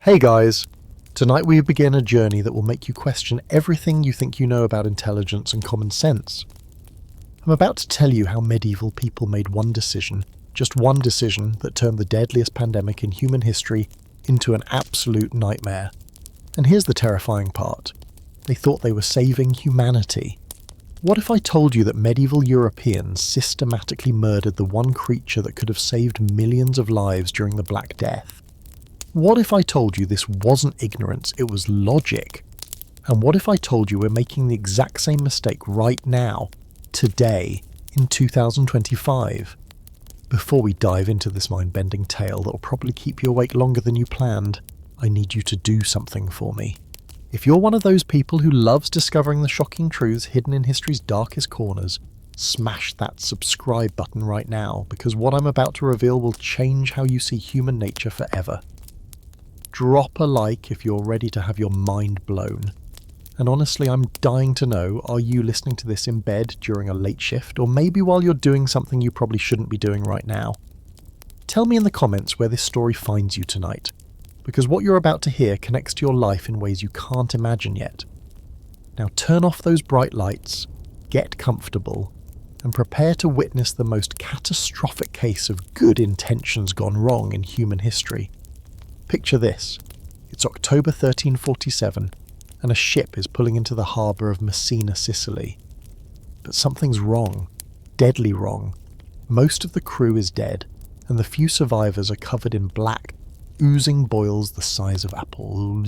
Hey guys! Tonight we begin a journey that will make you question everything you think you know about intelligence and common sense. I'm about to tell you how medieval people made one decision, just one decision, that turned the deadliest pandemic in human history into an absolute nightmare. And here's the terrifying part. They thought they were saving humanity. What if I told you that medieval Europeans systematically murdered the one creature that could have saved millions of lives during the Black Death? What if I told you this wasn't ignorance, it was logic? And what if I told you we're making the exact same mistake right now, today, in 2025? Before we dive into this mind-bending tale that will probably keep you awake longer than you planned, I need you to do something for me. If you're one of those people who loves discovering the shocking truths hidden in history's darkest corners, smash that subscribe button right now, because what I'm about to reveal will change how you see human nature forever. Drop a like if you're ready to have your mind blown. And honestly, I'm dying to know, are you listening to this in bed during a late shift, or maybe while you're doing something you probably shouldn't be doing right now? Tell me in the comments where this story finds you tonight, because what you're about to hear connects to your life in ways you can't imagine yet. Now turn off those bright lights, get comfortable, and prepare to witness the most catastrophic case of good intentions gone wrong in human history. Picture this. It's October 1347, and a ship is pulling into the harbour of Messina, Sicily. But something's wrong. Deadly wrong. Most of the crew is dead, and the few survivors are covered in black, oozing boils the size of apples.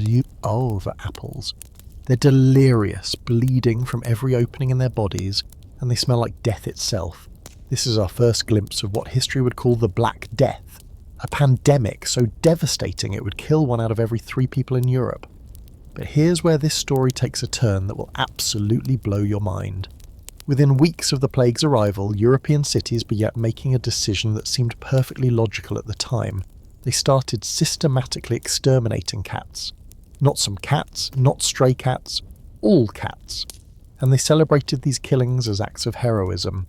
They're delirious, bleeding from every opening in their bodies, and they smell like death itself. This is our first glimpse of what history would call the Black Death. A pandemic so devastating it would kill 1 out of every 3 people in Europe. But here's where this story takes a turn that will absolutely blow your mind. Within weeks of the plague's arrival, European cities began making a decision that seemed perfectly logical at the time. They started systematically exterminating cats. Not some cats, not stray cats, all cats. And they celebrated these killings as acts of heroism.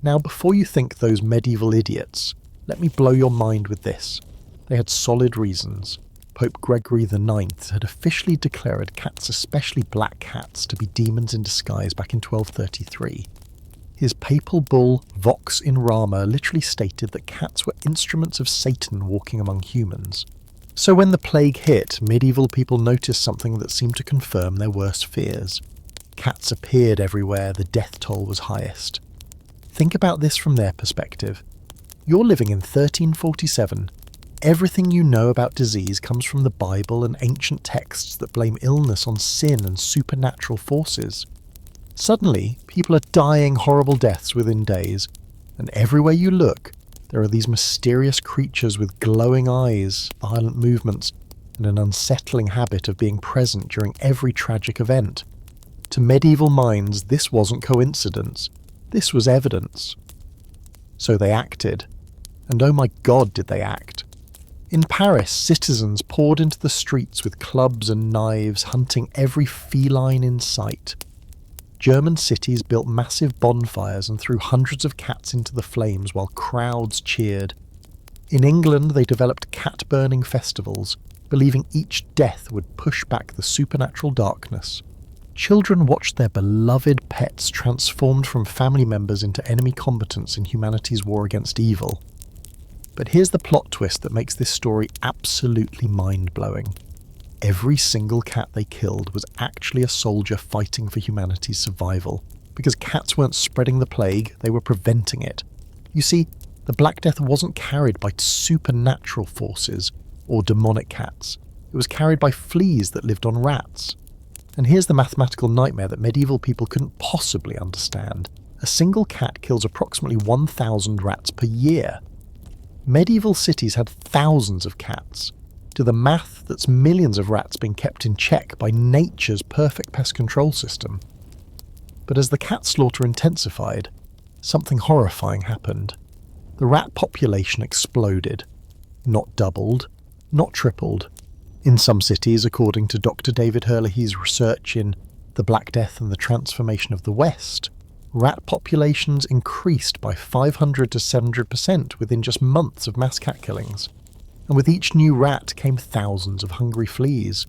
Now, before you think those medieval idiots, let me blow your mind with this. They had solid reasons. Pope Gregory IX had officially declared cats, especially black cats, to be demons in disguise back in 1233. His papal bull, Vox in Rama, literally stated that cats were instruments of Satan walking among humans. So when the plague hit, medieval people noticed something that seemed to confirm their worst fears. Cats appeared everywhere, the death toll was highest. Think about this from their perspective. You're living in 1347. Everything you know about disease comes from the Bible and ancient texts that blame illness on sin and supernatural forces. Suddenly, people are dying horrible deaths within days, and everywhere you look, there are these mysterious creatures with glowing eyes, violent movements, and an unsettling habit of being present during every tragic event. To medieval minds, this wasn't coincidence. This was evidence. So they acted. And oh my God, did they act. In Paris, citizens poured into the streets with clubs and knives, hunting every feline in sight. German cities built massive bonfires and threw hundreds of cats into the flames while crowds cheered. In England, they developed cat-burning festivals, believing each death would push back the supernatural darkness. Children watched their beloved pets transformed from family members into enemy combatants in humanity's war against evil. But here's the plot twist that makes this story absolutely mind-blowing. Every single cat they killed was actually a soldier fighting for humanity's survival. Because cats weren't spreading the plague, they were preventing it. You see, the Black Death wasn't carried by supernatural forces or demonic cats. It was carried by fleas that lived on rats. And here's the mathematical nightmare that medieval people couldn't possibly understand. A single cat kills approximately 1,000 rats per year. Medieval cities had thousands of cats. Do the math, that's millions of rats being kept in check by nature's perfect pest control system. But as the cat slaughter intensified, something horrifying happened. The rat population exploded. Not doubled, not tripled. In some cities, according to Dr. David Herlihy's research in The Black Death and the Transformation of the West, rat populations increased by 500 to 700% within just months of mass cat killings. And with each new rat came thousands of hungry fleas.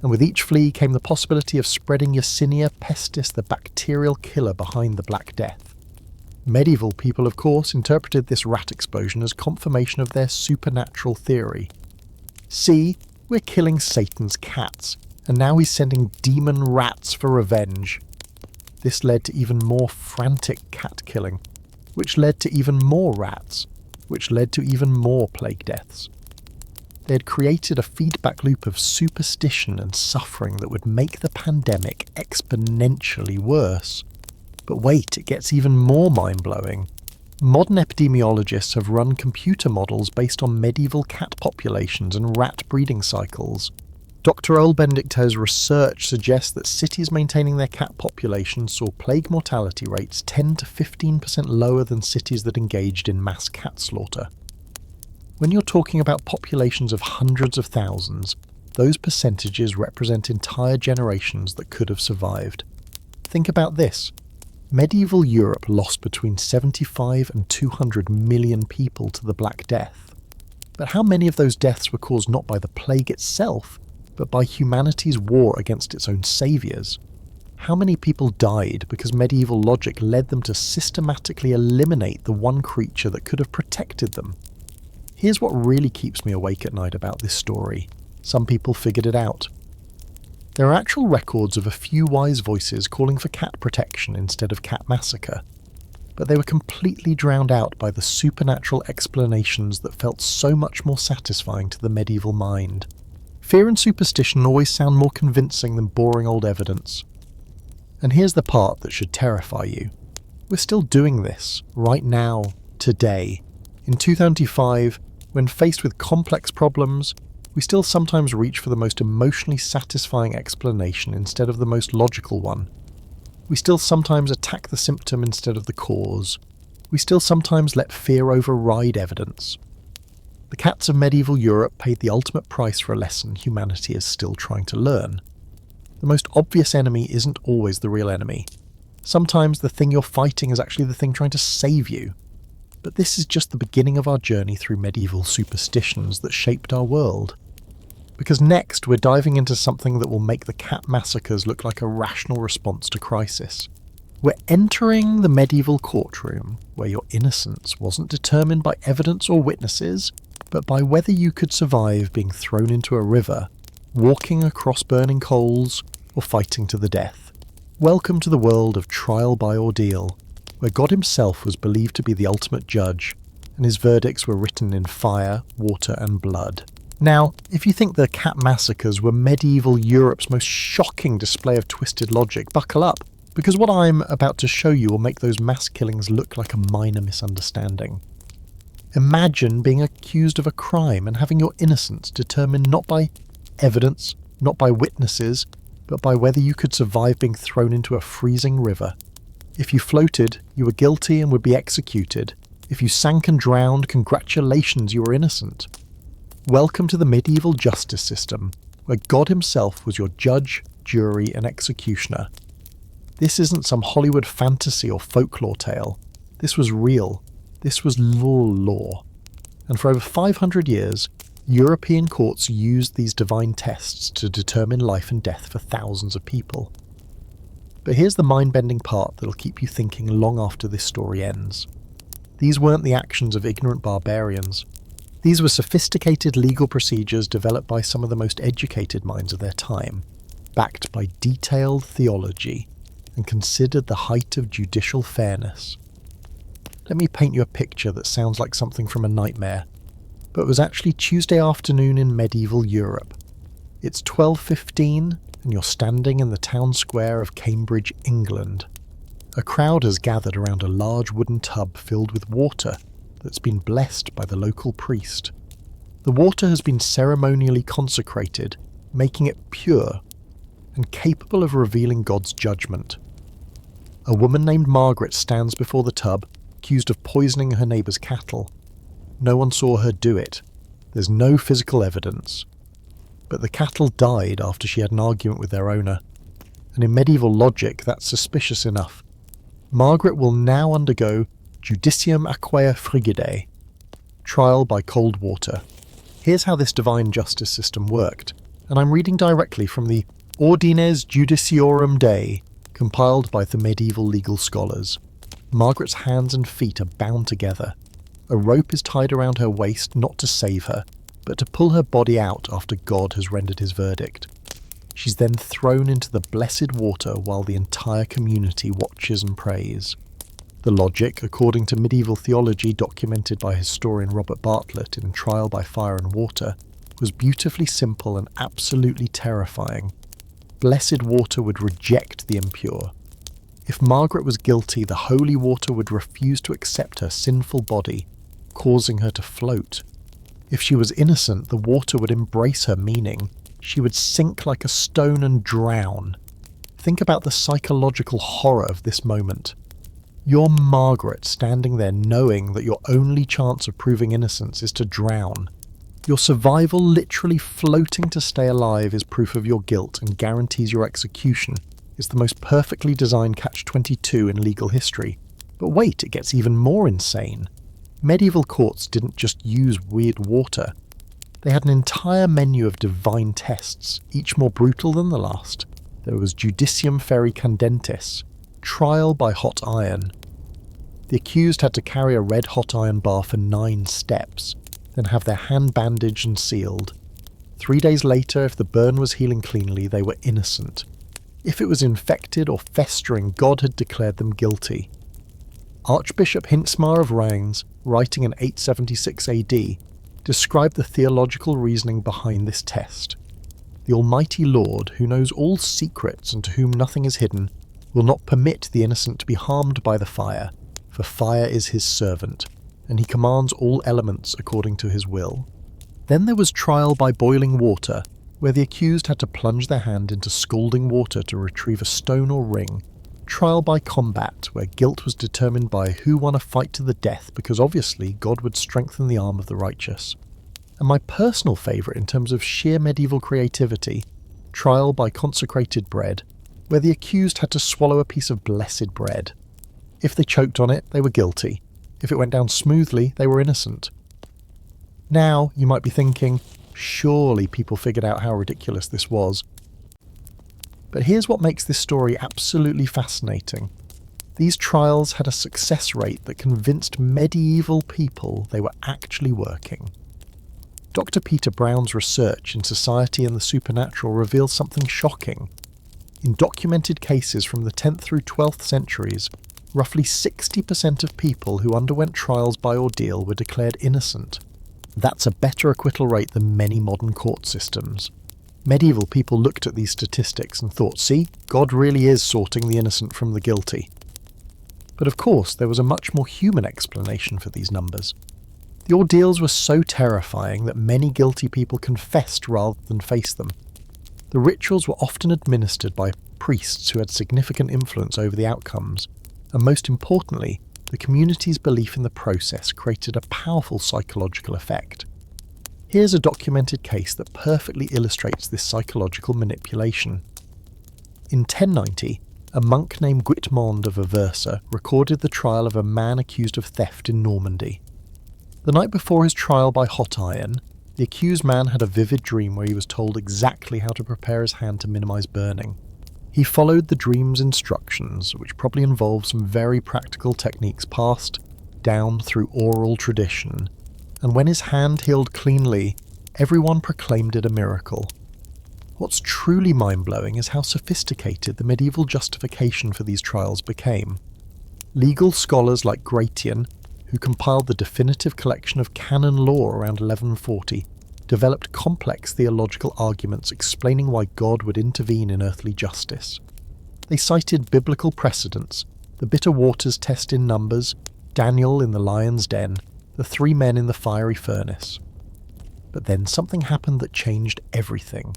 And with each flea came the possibility of spreading Yersinia pestis, the bacterial killer behind the Black Death. Medieval people, of course, interpreted this rat explosion as confirmation of their supernatural theory. See, we're killing Satan's cats, and now he's sending demon rats for revenge. This led to even more frantic cat killing, which led to even more rats, which led to even more plague deaths. They had created a feedback loop of superstition and suffering that would make the pandemic exponentially worse. But wait, it gets even more mind-blowing. Modern epidemiologists have run computer models based on medieval cat populations and rat breeding cycles. Dr. Olbendichter's research suggests that cities maintaining their cat populations saw plague mortality rates 10 to 15% lower than cities that engaged in mass cat slaughter. When you're talking about populations of hundreds of thousands, those percentages represent entire generations that could have survived. Think about this. Medieval Europe lost between 75 and 200 million people to the Black Death. But how many of those deaths were caused not by the plague itself, but by humanity's war against its own saviours? How many people died because medieval logic led them to systematically eliminate the one creature that could have protected them? Here's what really keeps me awake at night about this story. Some people figured it out. There are actual records of a few wise voices calling for cat protection instead of cat massacre, but they were completely drowned out by the supernatural explanations that felt so much more satisfying to the medieval mind. Fear and superstition always sound more convincing than boring old evidence. And here's the part that should terrify you. We're still doing this, right now, today. In 2005, when faced with complex problems, we still sometimes reach for the most emotionally satisfying explanation instead of the most logical one. We still sometimes attack the symptom instead of the cause. We still sometimes let fear override evidence. The cats of medieval Europe paid the ultimate price for a lesson humanity is still trying to learn. The most obvious enemy isn't always the real enemy. Sometimes the thing you're fighting is actually the thing trying to save you. But this is just the beginning of our journey through medieval superstitions that shaped our world. Because next we're diving into something that will make the cat massacres look like a rational response to crisis. We're entering the medieval courtroom, where your innocence wasn't determined by evidence or witnesses, but by whether you could survive being thrown into a river, walking across burning coals, or fighting to the death. Welcome to the world of trial by ordeal, where God himself was believed to be the ultimate judge, and his verdicts were written in fire, water, and blood. Now, if you think the cat massacres were medieval Europe's most shocking display of twisted logic, buckle up, because what I'm about to show you will make those mass killings look like a minor misunderstanding. Imagine being accused of a crime and having your innocence determined not by evidence, not by witnesses, but by whether you could survive being thrown into a freezing river. If you floated, you were guilty and would be executed. If you sank and drowned, congratulations, you were innocent. Welcome to the medieval justice system, where God himself was your judge, jury, and executioner. This isn't some Hollywood fantasy or folklore tale. This was real. This was law. And for over 500 years, European courts used these divine tests to determine life and death for thousands of people. But here's the mind-bending part that'll keep you thinking long after this story ends. These weren't the actions of ignorant barbarians. These were sophisticated legal procedures developed by some of the most educated minds of their time, backed by detailed theology, and considered the height of judicial fairness. Let me paint you a picture that sounds like something from a nightmare, but was actually Tuesday afternoon in medieval Europe. It's 12:15, and you're standing in the town square of Cambridge, England. A crowd has gathered around a large wooden tub filled with water that's been blessed by the local priest. The water has been ceremonially consecrated, making it pure and capable of revealing God's judgment. A woman named Margaret stands before the tub, accused of poisoning her neighbour's cattle. No one saw her do it. There's no physical evidence. But the cattle died after she had an argument with their owner. And in medieval logic, that's suspicious enough. Margaret will now undergo judicium aquae frigidae, trial by cold water. Here's how this divine justice system worked, and I'm reading directly from the Ordines Judiciorum Dei, compiled by the medieval legal scholars. Margaret's hands and feet are bound together. A rope is tied around her waist not to save her, but to pull her body out after God has rendered his verdict. She's then thrown into the blessed water while the entire community watches and prays. The logic, according to medieval theology documented by historian Robert Bartlett in Trial by Fire and Water, was beautifully simple and absolutely terrifying. Blessed water would reject the impure. If Margaret was guilty, the holy water would refuse to accept her sinful body, causing her to float. If she was innocent, the water would embrace her, meaning she would sink like a stone and drown. Think about the psychological horror of this moment. You're Margaret standing there knowing that your only chance of proving innocence is to drown. Your survival literally floating to stay alive is proof of your guilt and guarantees your execution. It's the most perfectly designed catch-22 in legal history. But wait, it gets even more insane. Medieval courts didn't just use weird water. They had an entire menu of divine tests, each more brutal than the last. There was judicium feri candentis, trial by hot iron. The accused had to carry a red hot iron bar for 9 steps, then have their hand bandaged and sealed. 3 days later, if the burn was healing cleanly, they were innocent. If it was infected or festering, God had declared them guilty. Archbishop Hintzmar of Reims, writing in 876 AD, described the theological reasoning behind this test. The Almighty Lord, who knows all secrets and to whom nothing is hidden, will not permit the innocent to be harmed by the fire, for fire is his servant, and he commands all elements according to his will. Then there was trial by boiling water, where the accused had to plunge their hand into scalding water to retrieve a stone or ring. Trial by combat, where guilt was determined by who won a fight to the death, because obviously God would strengthen the arm of the righteous. And my personal favourite in terms of sheer medieval creativity, trial by consecrated bread, where the accused had to swallow a piece of blessed bread. If they choked on it, they were guilty. If it went down smoothly, they were innocent. Now, you might be thinking, surely people figured out how ridiculous this was. But here's what makes this story absolutely fascinating. These trials had a success rate that convinced medieval people they were actually working. Dr. Peter Brown's research in society and the supernatural reveals something shocking. In documented cases from the 10th through 12th centuries, roughly 60% of people who underwent trials by ordeal were declared innocent. That's a better acquittal rate than many modern court systems. Medieval people looked at these statistics and thought, see, God really is sorting the innocent from the guilty. But of course, there was a much more human explanation for these numbers. The ordeals were so terrifying that many guilty people confessed rather than face them. The rituals were often administered by priests who had significant influence over the outcomes, and most importantly, the community's belief in the process created a powerful psychological effect. Here's a documented case that perfectly illustrates this psychological manipulation. In 1090, a monk named Guitmond of Aversa recorded the trial of a man accused of theft in Normandy. The night before his trial by hot iron, the accused man had a vivid dream where he was told exactly how to prepare his hand to minimize burning. He followed the dream's instructions, which probably involved some very practical techniques passed down through oral tradition, and when his hand healed cleanly, everyone proclaimed it a miracle. What's truly mind-blowing is how sophisticated the medieval justification for these trials became. Legal scholars like Gratian, who compiled the definitive collection of canon law around 1140, developed complex theological arguments explaining why God would intervene in earthly justice. They cited biblical precedents, the bitter waters test in Numbers, Daniel in the lion's den, the 3 men in the fiery furnace. But then something happened that changed everything.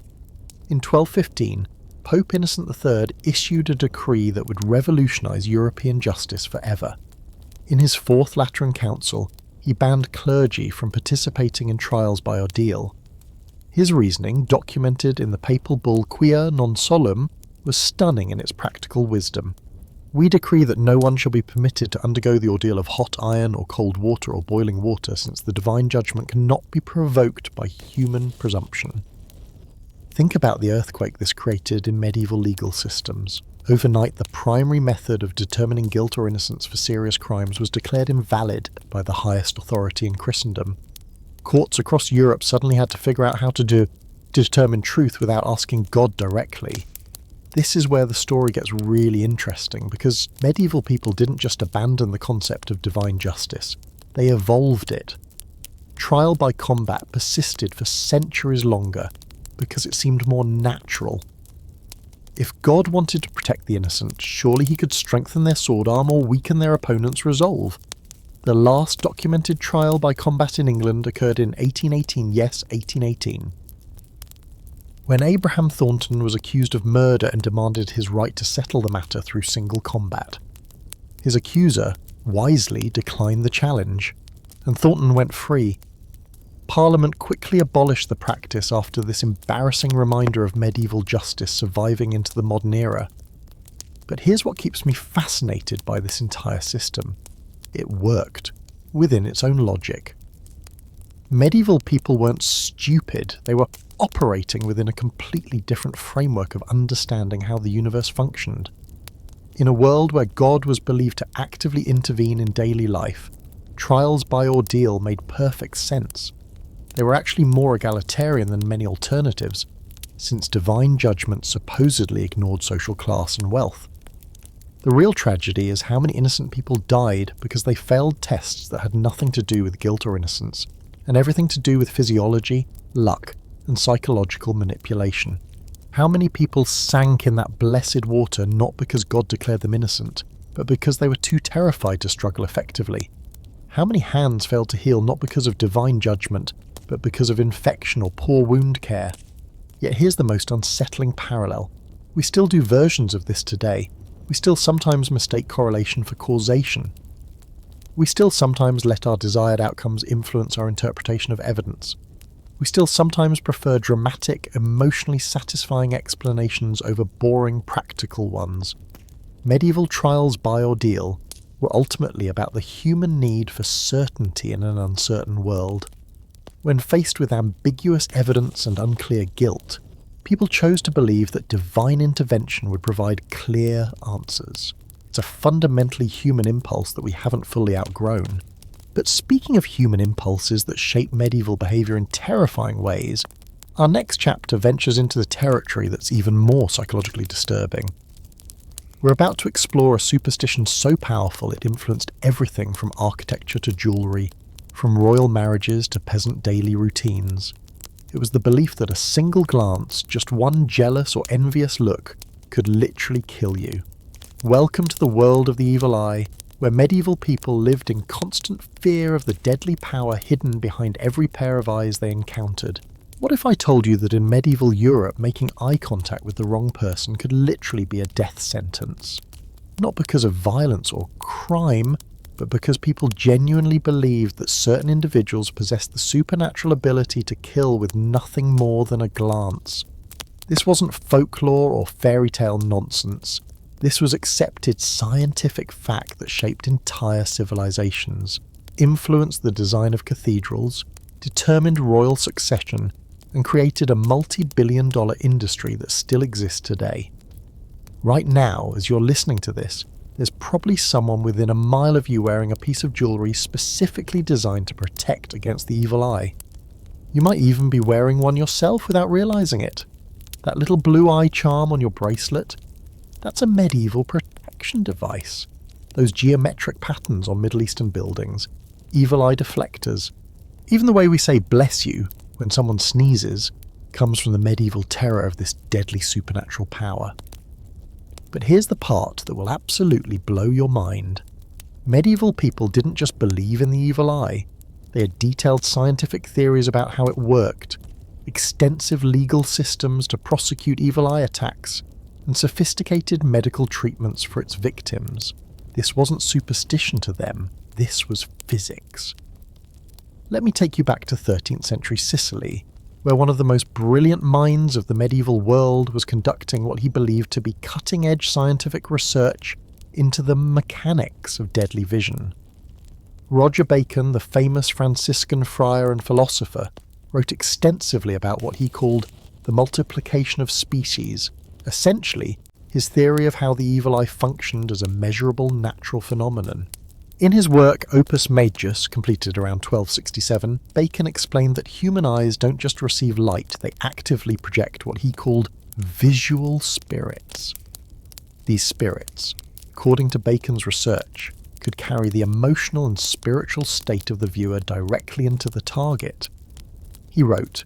In 1215, Pope Innocent III issued a decree that would revolutionize European justice forever. In his 4th Lateran Council, he banned clergy from participating in trials by ordeal. His reasoning, documented in the papal bull Quia non solum, was stunning in its practical wisdom. We decree that no one shall be permitted to undergo the ordeal of hot iron or cold water or boiling water, since the divine judgment cannot be provoked by human presumption. Think about the earthquake this created in medieval legal systems. Overnight, the primary method of determining guilt or innocence for serious crimes was declared invalid by the highest authority in Christendom. Courts across Europe suddenly had to figure out how to determine truth without asking God directly. This is where the story gets really interesting, because medieval people didn't just abandon the concept of divine justice, they evolved it. Trial by combat persisted for centuries longer because it seemed more natural. If God wanted to protect the innocent, surely he could strengthen their sword arm or weaken their opponent's resolve. The last documented trial by combat in England occurred in 1818, yes, 1818. When Abraham Thornton was accused of murder and demanded his right to settle the matter through single combat. His accuser, wisely, declined the challenge, and Thornton went free. Parliament quickly abolished the practice after this embarrassing reminder of medieval justice surviving into the modern era. But here's what keeps me fascinated by this entire system. It worked, within its own logic. Medieval people weren't stupid, they were operating within a completely different framework of understanding how the universe functioned. In a world where God was believed to actively intervene in daily life, trials by ordeal made perfect sense. They were actually more egalitarian than many alternatives, since divine judgment supposedly ignored social class and wealth. The real tragedy is how many innocent people died because they failed tests that had nothing to do with guilt or innocence, and everything to do with physiology, luck, and psychological manipulation. How many people sank in that blessed water not because God declared them innocent, but because they were too terrified to struggle effectively? How many hands failed to heal not because of divine judgment, but because of infection or poor wound care? Yet here's the most unsettling parallel. We still do versions of this today. We still sometimes mistake correlation for causation. We still sometimes let our desired outcomes influence our interpretation of evidence. We still sometimes prefer dramatic, emotionally satisfying explanations over boring, practical ones. Medieval trials by ordeal were ultimately about the human need for certainty in an uncertain world. When faced with ambiguous evidence and unclear guilt, people chose to believe that divine intervention would provide clear answers. It's a fundamentally human impulse that we haven't fully outgrown. But speaking of human impulses that shape medieval behaviour in terrifying ways, our next chapter ventures into the territory that's even more psychologically disturbing. We're about to explore a superstition so powerful it influenced everything from architecture to jewellery, from royal marriages to peasant daily routines. It was the belief that a single glance, just one jealous or envious look, could literally kill you. Welcome to the world of the evil eye, where medieval people lived in constant fear of the deadly power hidden behind every pair of eyes they encountered. What if I told you that in medieval Europe, making eye contact with the wrong person could literally be a death sentence? Not because of violence or crime, but because people genuinely believed that certain individuals possessed the supernatural ability to kill with nothing more than a glance. This wasn't folklore or fairy tale nonsense. This was accepted scientific fact that shaped entire civilizations, influenced the design of cathedrals, determined royal succession, and created a multi-billion-dollar industry that still exists today. Right now, as you're listening to this, there's probably someone within a mile of you wearing a piece of jewellery specifically designed to protect against the evil eye. You might even be wearing one yourself without realising it. That little blue eye charm on your bracelet, that's a medieval protection device. Those geometric patterns on Middle Eastern buildings, evil eye deflectors. Even the way we say bless you when someone sneezes comes from the medieval terror of this deadly supernatural power. But here's the part that will absolutely blow your mind. Medieval people didn't just believe in the evil eye. They had detailed scientific theories about how it worked, extensive legal systems to prosecute evil eye attacks, and sophisticated medical treatments for its victims. This wasn't superstition to them, this was physics. Let me take you back to 13th century Sicily, where one of the most brilliant minds of the medieval world was conducting what he believed to be cutting-edge scientific research into the mechanics of deadly vision. Roger Bacon, the famous Franciscan friar and philosopher, wrote extensively about what he called the multiplication of species, essentially his theory of how the evil eye functioned as a measurable natural phenomenon. In his work Opus Majus, completed around 1267, Bacon explained that human eyes don't just receive light, they actively project what he called visual spirits. These spirits, according to Bacon's research, could carry the emotional and spiritual state of the viewer directly into the target. He wrote,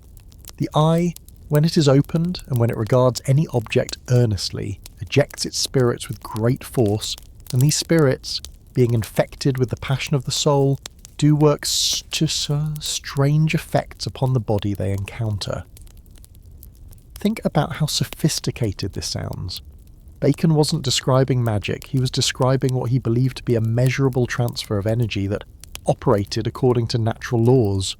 "The eye, when it is opened and when it regards any object earnestly, ejects its spirits with great force, and these spirits, being infected with the passion of the soul, do work strange effects upon the body they encounter." Think about how sophisticated this sounds. Bacon wasn't describing magic, he was describing what he believed to be a measurable transfer of energy that operated according to natural laws.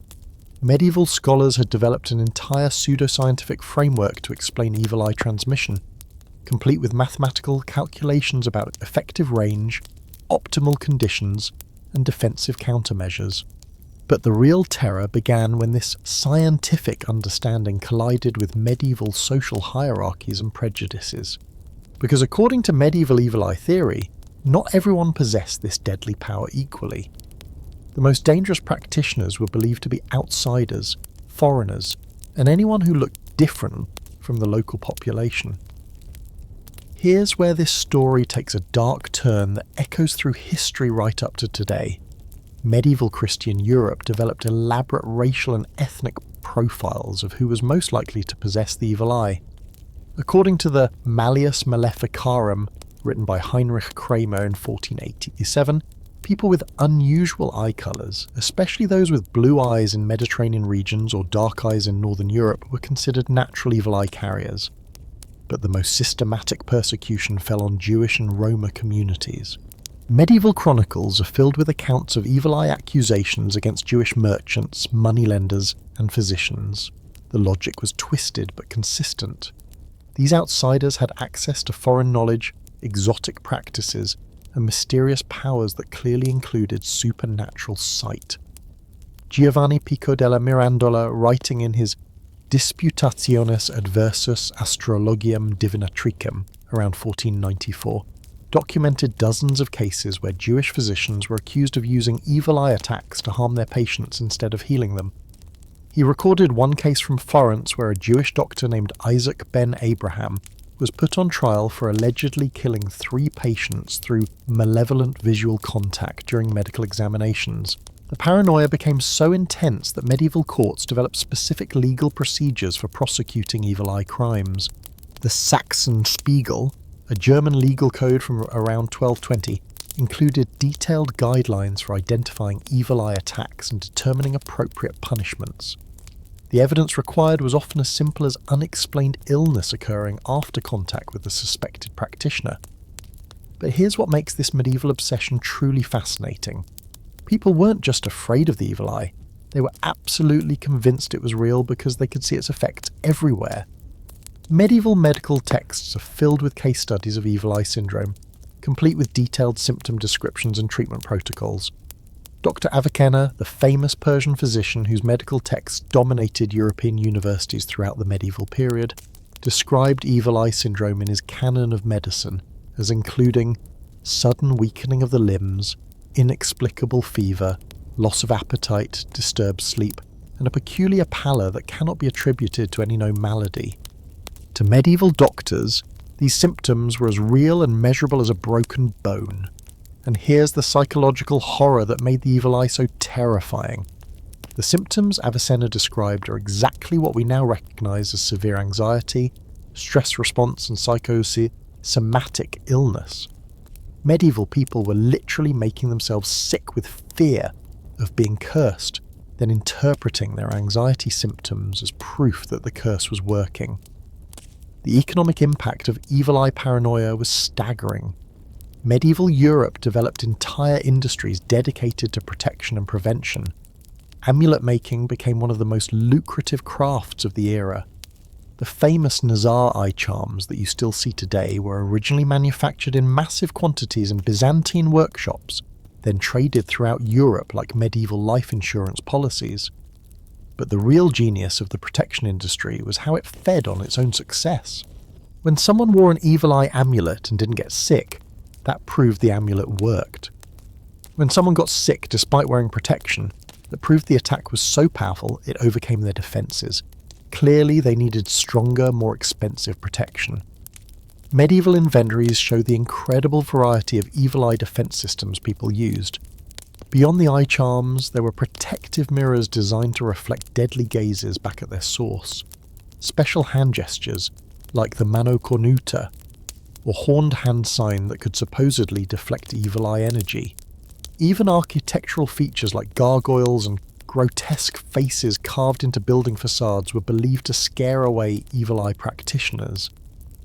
Medieval scholars had developed an entire pseudoscientific framework to explain evil eye transmission, complete with mathematical calculations about effective range, optimal conditions, and defensive countermeasures. But the real terror began when this scientific understanding collided with medieval social hierarchies and prejudices. Because according to medieval evil eye theory, not everyone possessed this deadly power equally. The most dangerous practitioners were believed to be outsiders, foreigners, and anyone who looked different from the local population. Here's where this story takes a dark turn that echoes through history right up to today. Medieval Christian Europe developed elaborate racial and ethnic profiles of who was most likely to possess the evil eye. According to the Malleus Maleficarum, written by Heinrich Kramer in 1487, people with unusual eye colours, especially those with blue eyes in Mediterranean regions or dark eyes in Northern Europe, were considered natural evil eye carriers. But the most systematic persecution fell on Jewish and Roma communities. Medieval chronicles are filled with accounts of evil eye accusations against Jewish merchants, moneylenders, and physicians. The logic was twisted but consistent. These outsiders had access to foreign knowledge, exotic practices, and mysterious powers that clearly included supernatural sight. Giovanni Pico della Mirandola, writing in his Disputationes adversus Astrologiam Divinatricem around 1494, documented dozens of cases where Jewish physicians were accused of using evil eye attacks to harm their patients instead of healing them. He recorded one case from Florence where a Jewish doctor named Isaac ben Abraham was put on trial for allegedly killing 3 patients through malevolent visual contact during medical examinations. The paranoia became so intense that medieval courts developed specific legal procedures for prosecuting evil eye crimes. The Saxon Spiegel, a German legal code from around 1220, included detailed guidelines for identifying evil eye attacks and determining appropriate punishments. The evidence required was often as simple as unexplained illness occurring after contact with the suspected practitioner. But here's what makes this medieval obsession truly fascinating. People weren't just afraid of the evil eye, they were absolutely convinced it was real because they could see its effects everywhere. Medieval medical texts are filled with case studies of evil eye syndrome, complete with detailed symptom descriptions and treatment protocols. Dr. Avicenna, the famous Persian physician whose medical texts dominated European universities throughout the medieval period, described evil eye syndrome in his Canon of Medicine as including sudden weakening of the limbs, inexplicable fever, loss of appetite, disturbed sleep, and a peculiar pallor that cannot be attributed to any known malady. To medieval doctors, these symptoms were as real and measurable as a broken bone. And here's the psychological horror that made the evil eye so terrifying. The symptoms Avicenna described are exactly what we now recognise as severe anxiety, stress response, and psychosomatic illness. Medieval people were literally making themselves sick with fear of being cursed, then interpreting their anxiety symptoms as proof that the curse was working. The economic impact of evil eye paranoia was staggering. Medieval Europe developed entire industries dedicated to protection and prevention. Amulet making became one of the most lucrative crafts of the era. The famous Nazar eye charms that you still see today were originally manufactured in massive quantities in Byzantine workshops, then traded throughout Europe like medieval life insurance policies. But the real genius of the protection industry was how it fed on its own success. When someone wore an evil eye amulet and didn't get sick, that proved the amulet worked. When someone got sick despite wearing protection, that proved the attack was so powerful it overcame their defences. Clearly they needed stronger, more expensive protection. Medieval inventories show the incredible variety of evil eye defence systems people used. Beyond the eye charms, there were protective mirrors designed to reflect deadly gazes back at their source. Special hand gestures, like the mano cornuta, or horned hand sign that could supposedly deflect evil eye energy. Even architectural features like gargoyles and grotesque faces carved into building facades were believed to scare away evil eye practitioners.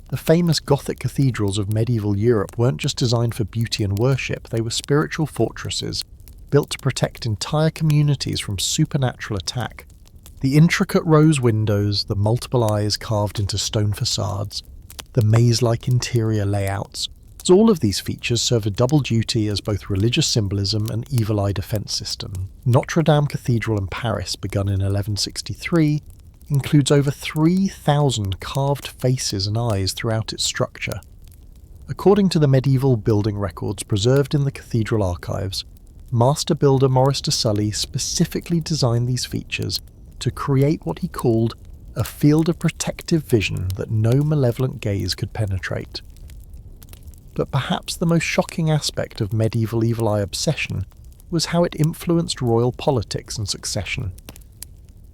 The famous Gothic cathedrals of medieval Europe weren't just designed for beauty and worship, they were spiritual fortresses, built to protect entire communities from supernatural attack. The intricate rose windows, the multiple eyes carved into stone facades, the maze-like interior layouts, all of these features serve a double duty as both religious symbolism and evil eye defence system. Notre Dame Cathedral in Paris, begun in 1163, includes over 3,000 carved faces and eyes throughout its structure. According to the medieval building records preserved in the cathedral archives, master builder Maurice de Sully specifically designed these features to create what he called a field of protective vision that no malevolent gaze could penetrate. But perhaps the most shocking aspect of medieval evil eye obsession was how it influenced royal politics and succession.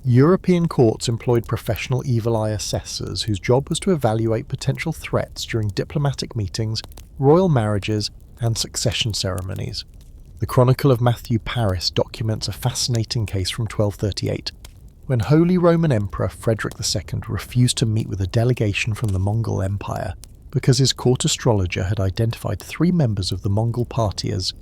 European courts employed professional evil eye assessors whose job was to evaluate potential threats during diplomatic meetings, royal marriages, and succession ceremonies. The Chronicle of Matthew Paris documents a fascinating case from 1238, when Holy Roman Emperor Frederick II refused to meet with a delegation from the Mongol Empire because his court astrologer had identified 3 members of the Mongol party as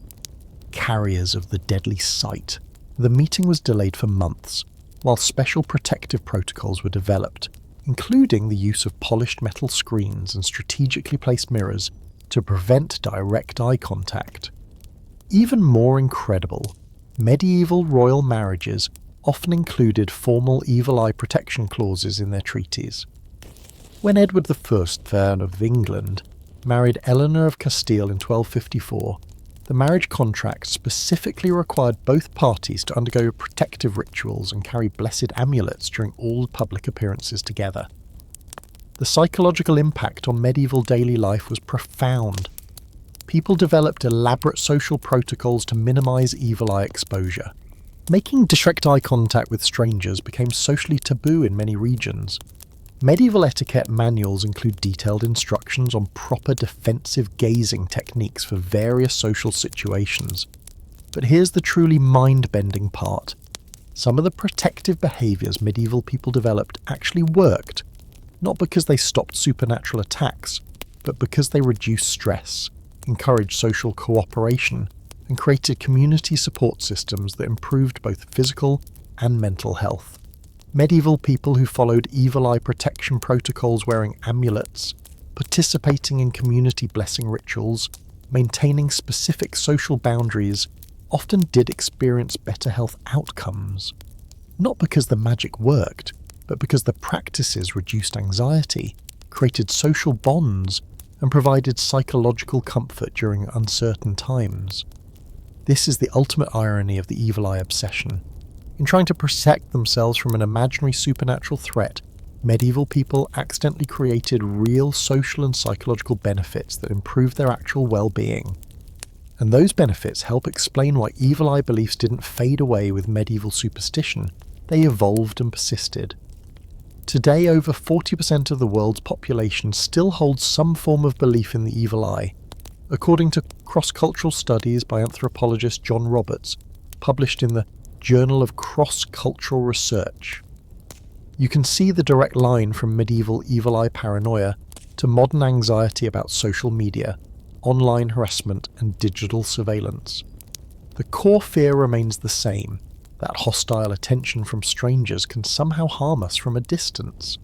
carriers of the deadly sight. The meeting was delayed for months, while special protective protocols were developed, including the use of polished metal screens and strategically placed mirrors to prevent direct eye contact. Even more incredible, medieval royal marriages often included formal evil eye protection clauses in their treaties. When Edward I, Third of England, married Eleanor of Castile in 1254, the marriage contract specifically required both parties to undergo protective rituals and carry blessed amulets during all public appearances together. The psychological impact on medieval daily life was profound. People developed elaborate social protocols to minimize evil eye exposure. Making direct eye contact with strangers became socially taboo in many regions. Medieval etiquette manuals include detailed instructions on proper defensive gazing techniques for various social situations. But here's the truly mind-bending part. Some of the protective behaviours medieval people developed actually worked, not because they stopped supernatural attacks, but because they reduced stress, encouraged social cooperation, and created community support systems that improved both physical and mental health. Medieval people who followed evil eye protection protocols wearing amulets, participating in community blessing rituals, maintaining specific social boundaries, often did experience better health outcomes. Not because the magic worked, but because the practices reduced anxiety, created social bonds, and provided psychological comfort during uncertain times. This is the ultimate irony of the evil eye obsession. In trying to protect themselves from an imaginary supernatural threat, medieval people accidentally created real social and psychological benefits that improved their actual well-being. And those benefits help explain why evil eye beliefs didn't fade away with medieval superstition. They evolved and persisted. Today, over 40% of the world's population still holds some form of belief in the evil eye, according to cross-cultural studies by anthropologist John Roberts, published in the Journal of Cross-Cultural Research. You can see the direct line from medieval evil eye paranoia to modern anxiety about social media, online harassment, and digital surveillance. The core fear remains the same, that hostile attention from strangers can somehow harm us from a distance.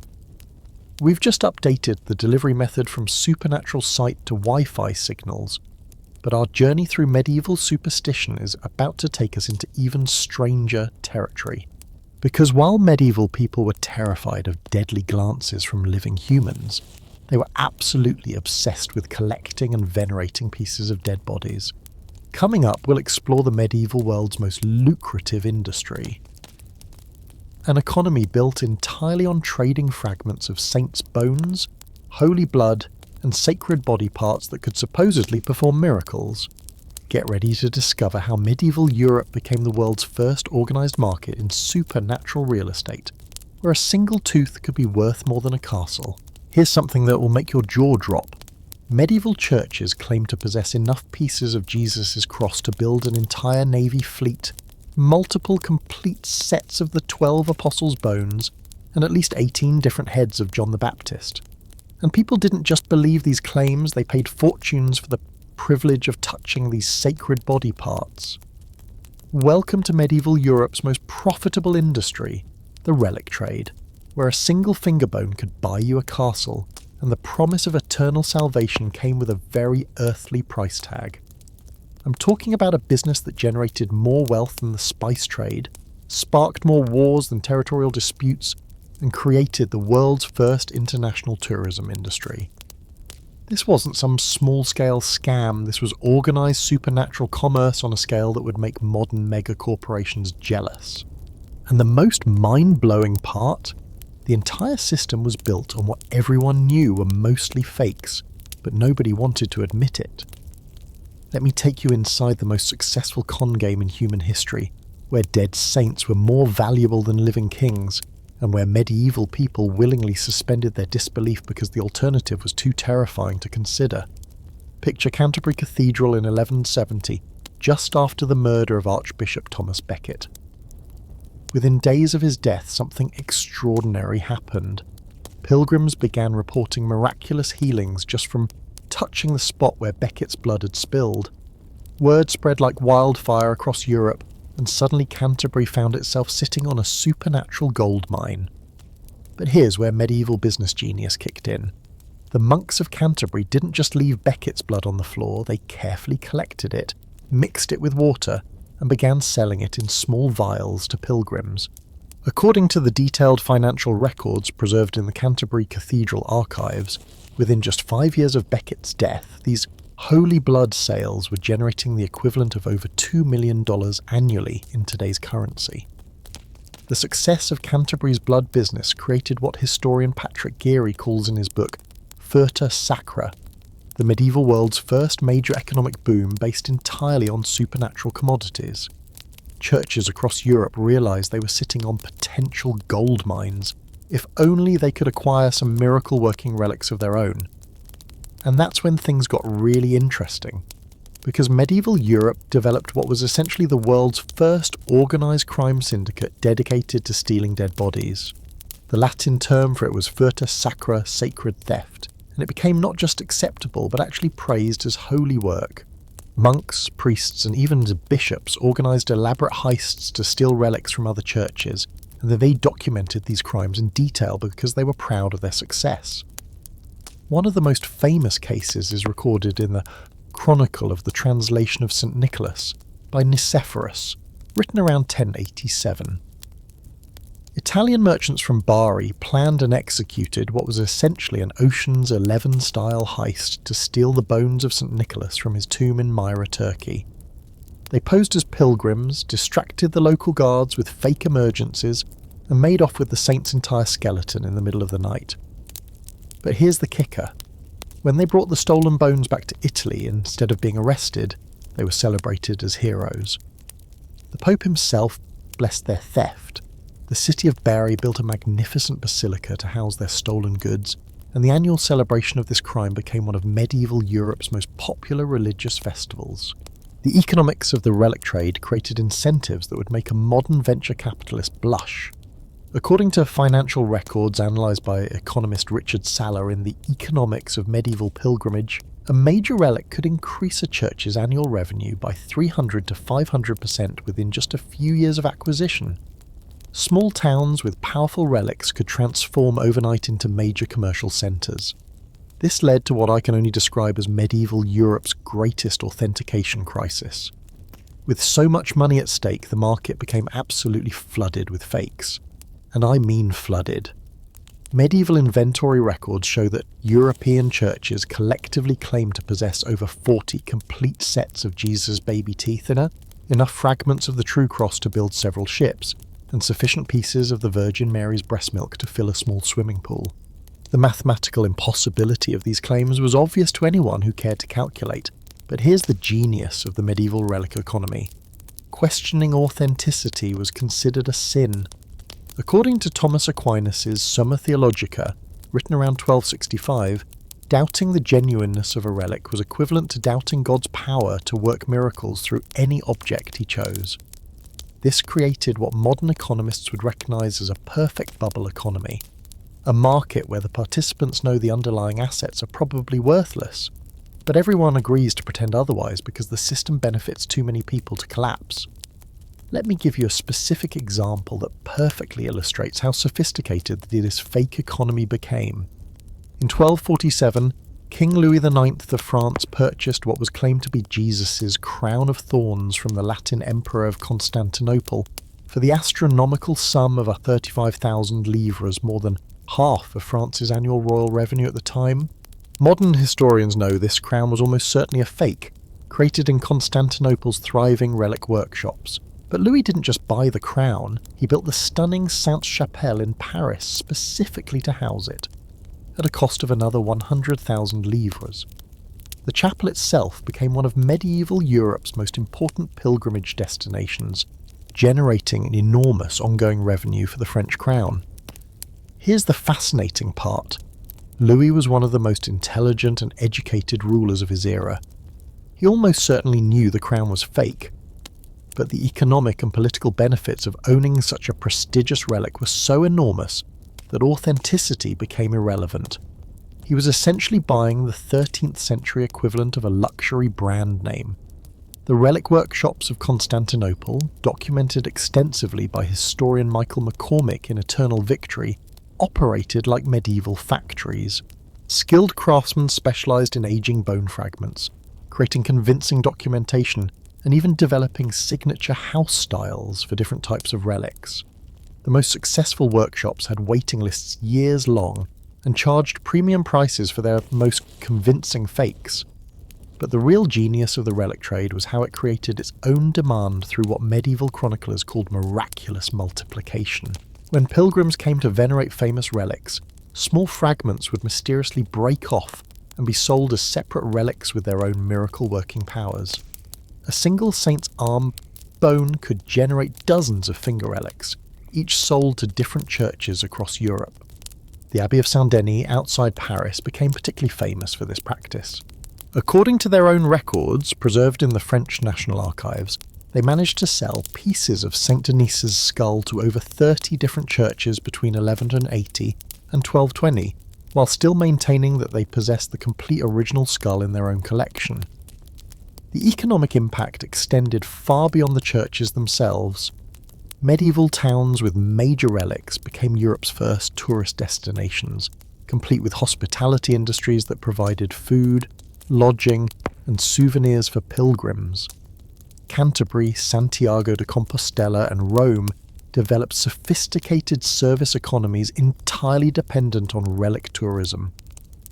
We've just updated the delivery method from supernatural sight to Wi-Fi signals, but our journey through medieval superstition is about to take us into even stranger territory. Because while medieval people were terrified of deadly glances from living humans, they were absolutely obsessed with collecting and venerating pieces of dead bodies. Coming up, we'll explore the medieval world's most lucrative industry. An economy built entirely on trading fragments of saints' bones, holy blood, and sacred body parts that could supposedly perform miracles. Get ready to discover how medieval Europe became the world's first organised market in supernatural real estate, where a single tooth could be worth more than a castle. Here's something that will make your jaw drop. Medieval churches claimed to possess enough pieces of Jesus' cross to build an entire navy fleet, multiple complete sets of the 12 apostles' bones, and at least 18 different heads of John the Baptist. And people didn't just believe these claims, they paid fortunes for the privilege of touching these sacred body parts. Welcome to medieval Europe's most profitable industry, the relic trade, where a single finger bone could buy you a castle, and the promise of eternal salvation came with a very earthly price tag. I'm talking about a business that generated more wealth than the spice trade, sparked more wars than territorial disputes, and created the world's first international tourism industry. This wasn't some small-scale scam, this was organised supernatural commerce on a scale that would make modern mega-corporations jealous. And the most mind-blowing part? The entire system was built on what everyone knew were mostly fakes, but nobody wanted to admit it. Let me take you inside the most successful con game in human history, where dead saints were more valuable than living kings, and where medieval people willingly suspended their disbelief because the alternative was too terrifying to consider. Picture Canterbury Cathedral in 1170, just after the murder of Archbishop Thomas Becket. Within days of his death, something extraordinary happened. Pilgrims began reporting miraculous healings just from touching the spot where Becket's blood had spilled. Word spread like wildfire across Europe, and suddenly Canterbury found itself sitting on a supernatural gold mine. But here's where medieval business genius kicked in. The monks of Canterbury didn't just leave Becket's blood on the floor, they carefully collected it, mixed it with water, and began selling it in small vials to pilgrims. According to the detailed financial records preserved in the Canterbury Cathedral archives, within just 5 years of Becket's death, these holy blood sales were generating the equivalent of over $2 million annually in today's currency. The success of Canterbury's blood business created what historian Patrick Geary calls in his book Furta Sacra, the medieval world's first major economic boom based entirely on supernatural commodities. Churches across Europe realised they were sitting on potential gold mines, if only they could acquire some miracle-working relics of their own. And that's when things got really interesting, because medieval Europe developed what was essentially the world's first organised crime syndicate dedicated to stealing dead bodies. The Latin term for it was Furta Sacra, sacred theft, and it became not just acceptable but actually praised as holy work. Monks, priests, and even bishops organised elaborate heists to steal relics from other churches, and they documented these crimes in detail because they were proud of their success. One of the most famous cases is recorded in the Chronicle of the Translation of St. Nicholas by Nicephorus, written around 1087. Italian merchants from Bari planned and executed what was essentially an Ocean's 11-style heist to steal the bones of St. Nicholas from his tomb in Myra, Turkey. They posed as pilgrims, distracted the local guards with fake emergencies, and made off with the saint's entire skeleton in the middle of the night. But here's the kicker. When they brought the stolen bones back to Italy, instead of being arrested, they were celebrated as heroes. The Pope himself blessed their theft. The city of Bari built a magnificent basilica to house their stolen goods, and the annual celebration of this crime became one of medieval Europe's most popular religious festivals. The economics of the relic trade created incentives that would make a modern venture capitalist blush. According to financial records analysed by economist Richard Saller in The Economics of Medieval Pilgrimage, a major relic could increase a church's annual revenue by 300 to 500% within just a few years of acquisition. Small towns with powerful relics could transform overnight into major commercial centres. This led to what I can only describe as medieval Europe's greatest authentication crisis. With so much money at stake, the market became absolutely flooded with fakes. And I mean flooded. Medieval inventory records show that European churches collectively claim to possess over 40 complete sets of Jesus' baby teeth enough fragments of the true cross to build several ships, and sufficient pieces of the Virgin Mary's breast milk to fill a small swimming pool. The mathematical impossibility of these claims was obvious to anyone who cared to calculate, but here's the genius of the medieval relic economy. Questioning authenticity was considered a sin. According to Thomas Aquinas' Summa Theologica, written around 1265, doubting the genuineness of a relic was equivalent to doubting God's power to work miracles through any object he chose. This created what modern economists would recognise as a perfect bubble economy, a market where the participants know the underlying assets are probably worthless, but everyone agrees to pretend otherwise because the system benefits too many people to collapse. Let me give you a specific example that perfectly illustrates how sophisticated this fake economy became. In 1247, King Louis IX of France purchased what was claimed to be Jesus' crown of thorns from the Latin Emperor of Constantinople for the astronomical sum of 35,000 livres, more than half of France's annual royal revenue at the time. Modern historians know this crown was almost certainly a fake, created in Constantinople's thriving relic workshops. But Louis didn't just buy the crown, he built the stunning Sainte-Chapelle in Paris specifically to house it, at a cost of another 100,000 livres. The chapel itself became one of medieval Europe's most important pilgrimage destinations, generating an enormous ongoing revenue for the French crown. Here's the fascinating part. Louis was one of the most intelligent and educated rulers of his era. He almost certainly knew the crown was fake, but the economic and political benefits of owning such a prestigious relic were so enormous that authenticity became irrelevant. He was essentially buying the 13th century equivalent of a luxury brand name. The relic workshops of Constantinople, documented extensively by historian Michael McCormick in Eternal Victory, operated like medieval factories. Skilled craftsmen specialised in aging bone fragments, creating convincing documentation, and even developing signature house styles for different types of relics. The most successful workshops had waiting lists years long and charged premium prices for their most convincing fakes. But the real genius of the relic trade was how it created its own demand through what medieval chroniclers called miraculous multiplication. When pilgrims came to venerate famous relics, small fragments would mysteriously break off and be sold as separate relics with their own miracle-working powers. A single saint's arm bone could generate dozens of finger relics, each sold to different churches across Europe. The Abbey of Saint-Denis outside Paris became particularly famous for this practice. According to their own records, preserved in the French National Archives, they managed to sell pieces of Saint Denis's skull to over 30 different churches between 1180 and 1220, while still maintaining that they possessed the complete original skull in their own collection. The economic impact extended far beyond the churches themselves. Medieval towns with major relics became Europe's first tourist destinations, complete with hospitality industries that provided food, lodging, and souvenirs for pilgrims. Canterbury, Santiago de Compostela, and Rome developed sophisticated service economies entirely dependent on relic tourism.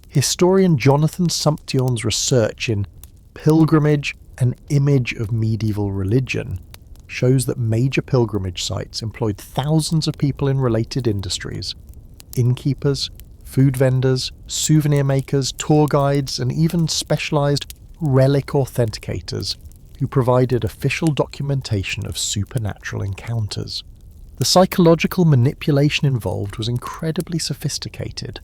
Historian Jonathan Sumption's research in Pilgrimage, an Image of Medieval Religion, shows that major pilgrimage sites employed thousands of people in related industries: innkeepers, food vendors, souvenir makers, tour guides, and even specialised relic authenticators who provided official documentation of supernatural encounters. The psychological manipulation involved was incredibly sophisticated.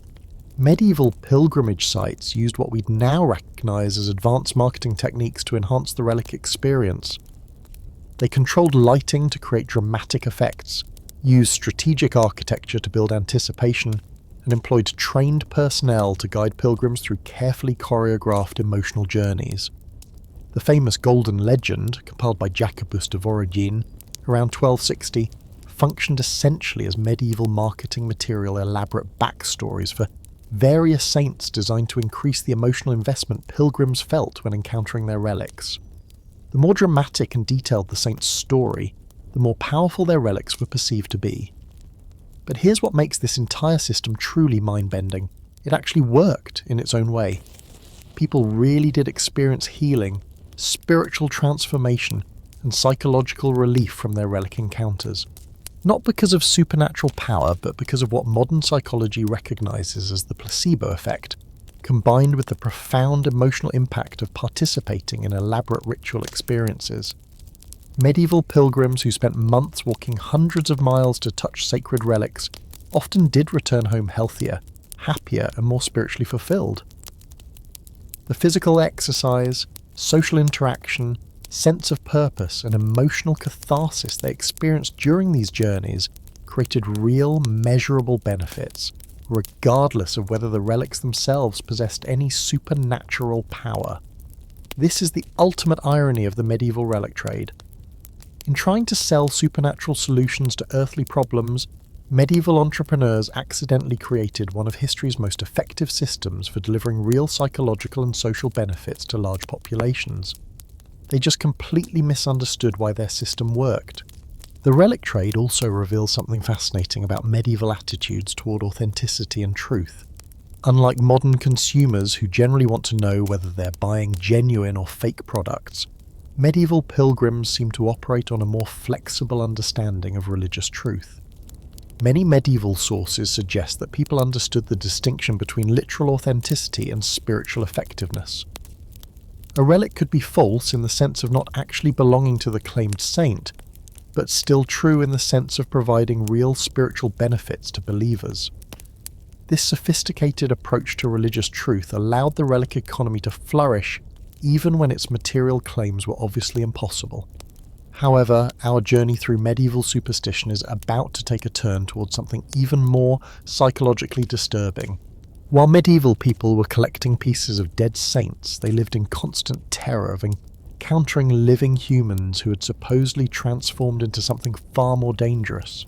Medieval pilgrimage sites used what we'd now recognise as advanced marketing techniques to enhance the relic experience. They controlled lighting to create dramatic effects, used strategic architecture to build anticipation, and employed trained personnel to guide pilgrims through carefully choreographed emotional journeys. The famous Golden Legend, compiled by Jacobus de Voragine around 1260, functioned essentially as medieval marketing material, elaborate backstories for various saints designed to increase the emotional investment pilgrims felt when encountering their relics. The more dramatic and detailed the saint's story, the more powerful their relics were perceived to be. But here's what makes this entire system truly mind-bending. It actually worked in its own way. People really did experience healing, spiritual transformation, and psychological relief from their relic encounters. Not because of supernatural power, but because of what modern psychology recognizes as the placebo effect, combined with the profound emotional impact of participating in elaborate ritual experiences. Medieval pilgrims who spent months walking hundreds of miles to touch sacred relics often did return home healthier, happier, and more spiritually fulfilled. The physical exercise, social interaction, sense of purpose, and emotional catharsis they experienced during these journeys created real, measurable benefits, regardless of whether the relics themselves possessed any supernatural power. This is the ultimate irony of the medieval relic trade. In trying to sell supernatural solutions to earthly problems, medieval entrepreneurs accidentally created one of history's most effective systems for delivering real psychological and social benefits to large populations. They just completely misunderstood why their system worked. The relic trade also reveals something fascinating about medieval attitudes toward authenticity and truth. Unlike modern consumers who generally want to know whether they're buying genuine or fake products, medieval pilgrims seem to operate on a more flexible understanding of religious truth. Many medieval sources suggest that people understood the distinction between literal authenticity and spiritual effectiveness. A relic could be false in the sense of not actually belonging to the claimed saint, but still true in the sense of providing real spiritual benefits to believers. This sophisticated approach to religious truth allowed the relic economy to flourish even when its material claims were obviously impossible. However, our journey through medieval superstition is about to take a turn towards something even more psychologically disturbing. While medieval people were collecting pieces of dead saints, they lived in constant terror of encountering living humans who had supposedly transformed into something far more dangerous.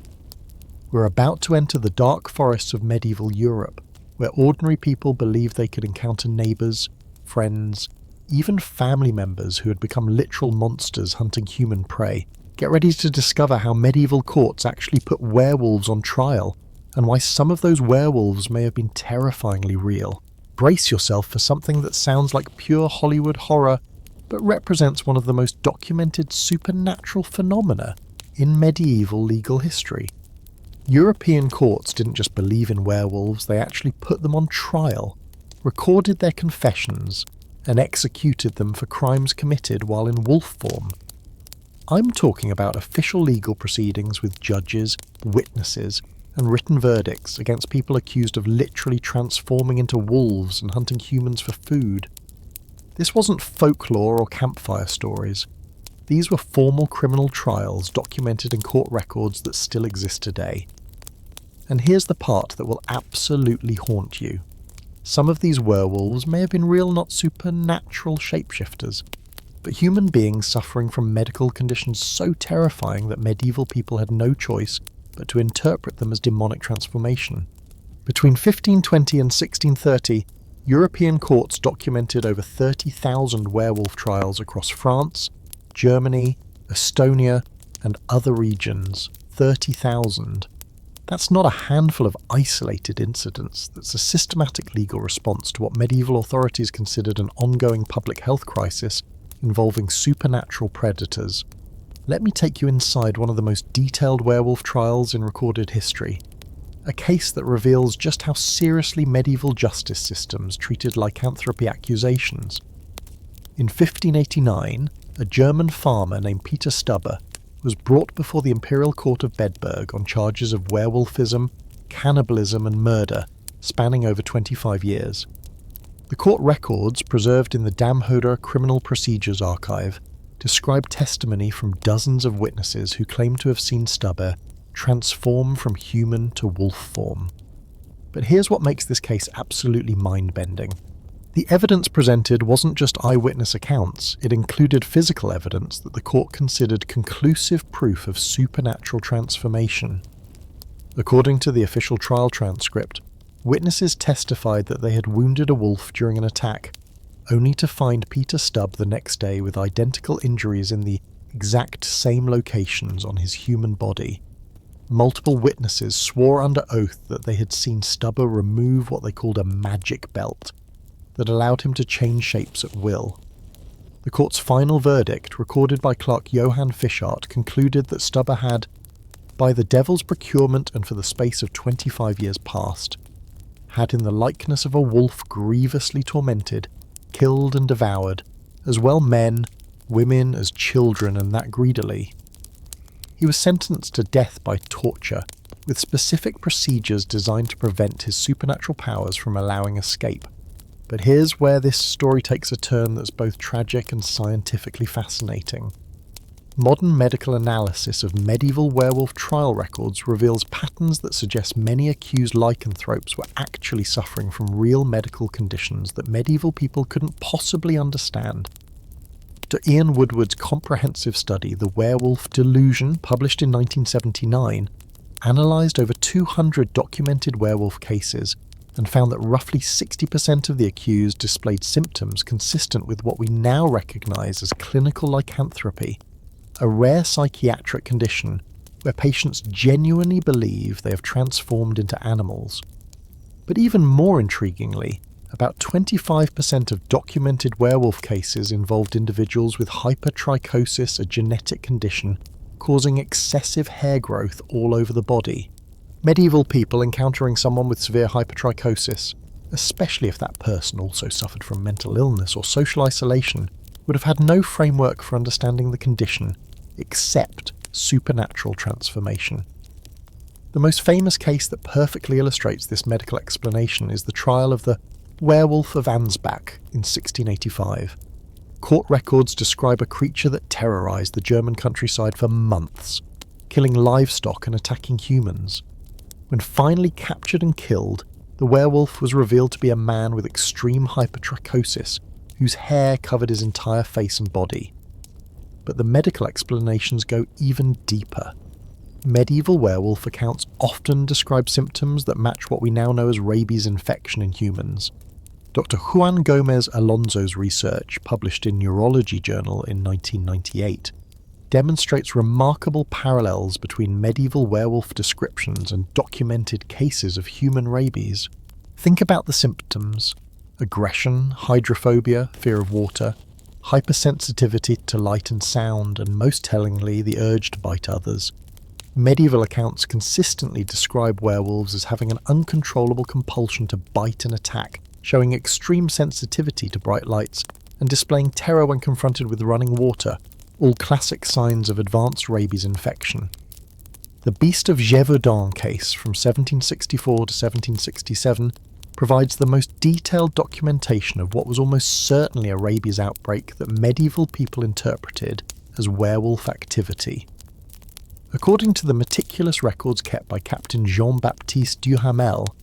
We're about to enter the dark forests of medieval Europe, where ordinary people believed they could encounter neighbours, friends, even family members who had become literal monsters hunting human prey. Get ready to discover how medieval courts actually put werewolves on trial, and why some of those werewolves may have been terrifyingly real. Brace yourself for something that sounds like pure Hollywood horror, but represents one of the most documented supernatural phenomena in medieval legal history. European courts didn't just believe in werewolves, they actually put them on trial, recorded their confessions, and executed them for crimes committed while in wolf form. I'm talking about official legal proceedings with judges, witnesses, and written verdicts against people accused of literally transforming into wolves and hunting humans for food. This wasn't folklore or campfire stories. These were formal criminal trials documented in court records that still exist today. And here's the part that will absolutely haunt you. Some of these werewolves may have been real, not supernatural shapeshifters, but human beings suffering from medical conditions so terrifying that medieval people had no choice but to interpret them as demonic transformation. Between 1520 and 1630, European courts documented over 30,000 werewolf trials across France, Germany, Estonia, and other regions. 30,000. That's not a handful of isolated incidents. That's a systematic legal response to what medieval authorities considered an ongoing public health crisis involving supernatural predators. Let me take you inside one of the most detailed werewolf trials in recorded history. A case that reveals just how seriously medieval justice systems treated lycanthropy accusations. In 1589, a German farmer named Peter Stubber was brought before the Imperial Court of Bedburg on charges of werewolfism, cannibalism and murder, spanning over 25 years. The court records, preserved in the Damhoder Criminal Procedures Archive, describe testimony from dozens of witnesses who claim to have seen Stubber transform from human to wolf form. But here's what makes this case absolutely mind-bending. The evidence presented wasn't just eyewitness accounts, it included physical evidence that the court considered conclusive proof of supernatural transformation. According to the official trial transcript, witnesses testified that they had wounded a wolf during an attack, only to find Peter Stubb the next day with identical injuries in the exact same locations on his human body. Multiple witnesses swore under oath that they had seen Stubber remove what they called a magic belt that allowed him to change shapes at will. The court's final verdict, recorded by clerk Johann Fischart, concluded that Stubber had, by the devil's procurement and for the space of 25 years past, had in the likeness of a wolf grievously tormented, killed and devoured, as well men, women as children, and that greedily. He was sentenced to death by torture, with specific procedures designed to prevent his supernatural powers from allowing escape. But here's where this story takes a turn that's both tragic and scientifically fascinating. Modern medical analysis of medieval werewolf trial records reveals patterns that suggest many accused lycanthropes were actually suffering from real medical conditions that medieval people couldn't possibly understand. Dr. Ian Woodward's comprehensive study, The Werewolf Delusion, published in 1979, analysed over 200 documented werewolf cases and found that roughly 60% of the accused displayed symptoms consistent with what we now recognise as clinical lycanthropy, a rare psychiatric condition where patients genuinely believe they have transformed into animals. But even more intriguingly, about 25% of documented werewolf cases involved individuals with hypertrichosis, a genetic condition causing excessive hair growth all over the body. Medieval people encountering someone with severe hypertrichosis, especially if that person also suffered from mental illness or social isolation, would have had no framework for understanding the condition except supernatural transformation. The most famous case that perfectly illustrates this medical explanation is the trial of the Werewolf of Ansbach in 1685. Court records describe a creature that terrorised the German countryside for months, killing livestock and attacking humans. When finally captured and killed, the werewolf was revealed to be a man with extreme hypertrichosis, whose hair covered his entire face and body. But the medical explanations go even deeper. Medieval werewolf accounts often describe symptoms that match what we now know as rabies infection in humans. Dr. Juan Gomez Alonso's research, published in Neurology Journal in 1998, demonstrates remarkable parallels between medieval werewolf descriptions and documented cases of human rabies. Think about the symptoms: aggression, hydrophobia, fear of water, hypersensitivity to light and sound, and most tellingly, the urge to bite others. Medieval accounts consistently describe werewolves as having an uncontrollable compulsion to bite and attack, showing extreme sensitivity to bright lights, and displaying terror when confronted with running water, all classic signs of advanced rabies infection. The Beast of Gévaudan case from 1764 to 1767 provides the most detailed documentation of what was almost certainly a rabies outbreak that medieval people interpreted as werewolf activity. According to the meticulous records kept by Captain Jean-Baptiste Duhamel,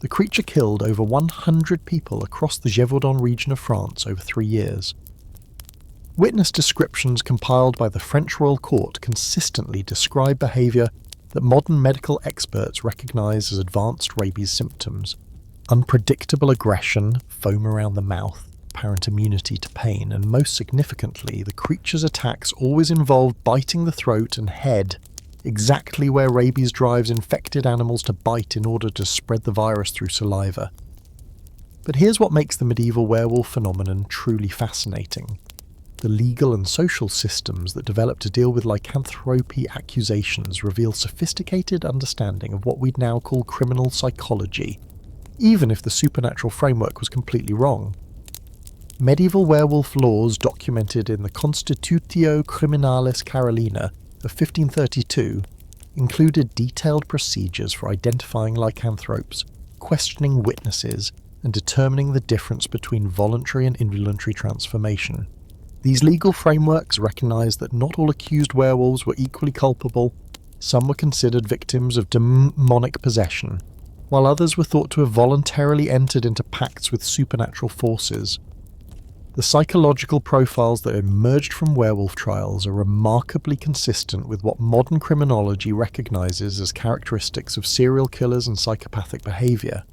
the creature killed over 100 people across the Gévaudan region of France over 3 years. Witness descriptions compiled by the French Royal Court consistently describe behaviour that modern medical experts recognise as advanced rabies symptoms: unpredictable aggression, foam around the mouth, apparent immunity to pain, and most significantly, the creature's attacks always involved biting the throat and head, exactly where rabies drives infected animals to bite in order to spread the virus through saliva. But here's what makes the medieval werewolf phenomenon truly fascinating: the legal and social systems that developed to deal with lycanthropy accusations reveal sophisticated understanding of what we'd now call criminal psychology, even if the supernatural framework was completely wrong. Medieval werewolf laws documented in the Constitutio Criminalis Carolina of 1532 included detailed procedures for identifying lycanthropes, questioning witnesses, and determining the difference between voluntary and involuntary transformation. These legal frameworks recognised that not all accused werewolves were equally culpable. Some were considered victims of demonic possession, while others were thought to have voluntarily entered into pacts with supernatural forces. The psychological profiles that emerged from werewolf trials are remarkably consistent with what modern criminology recognizes as characteristics of serial killers and psychopathic behavior.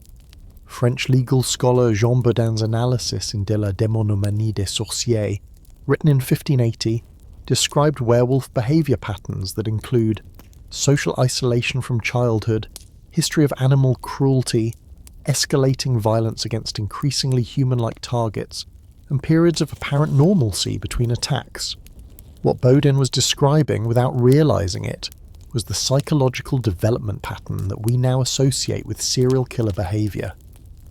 French legal scholar Jean Bodin's analysis in De la démonomanie des sorciers, written in 1580, described werewolf behavior patterns that include social isolation from childhood, history of animal cruelty, escalating violence against increasingly human-like targets, and periods of apparent normalcy between attacks. What Bodin was describing, without realizing it, was the psychological development pattern that we now associate with serial killer behavior.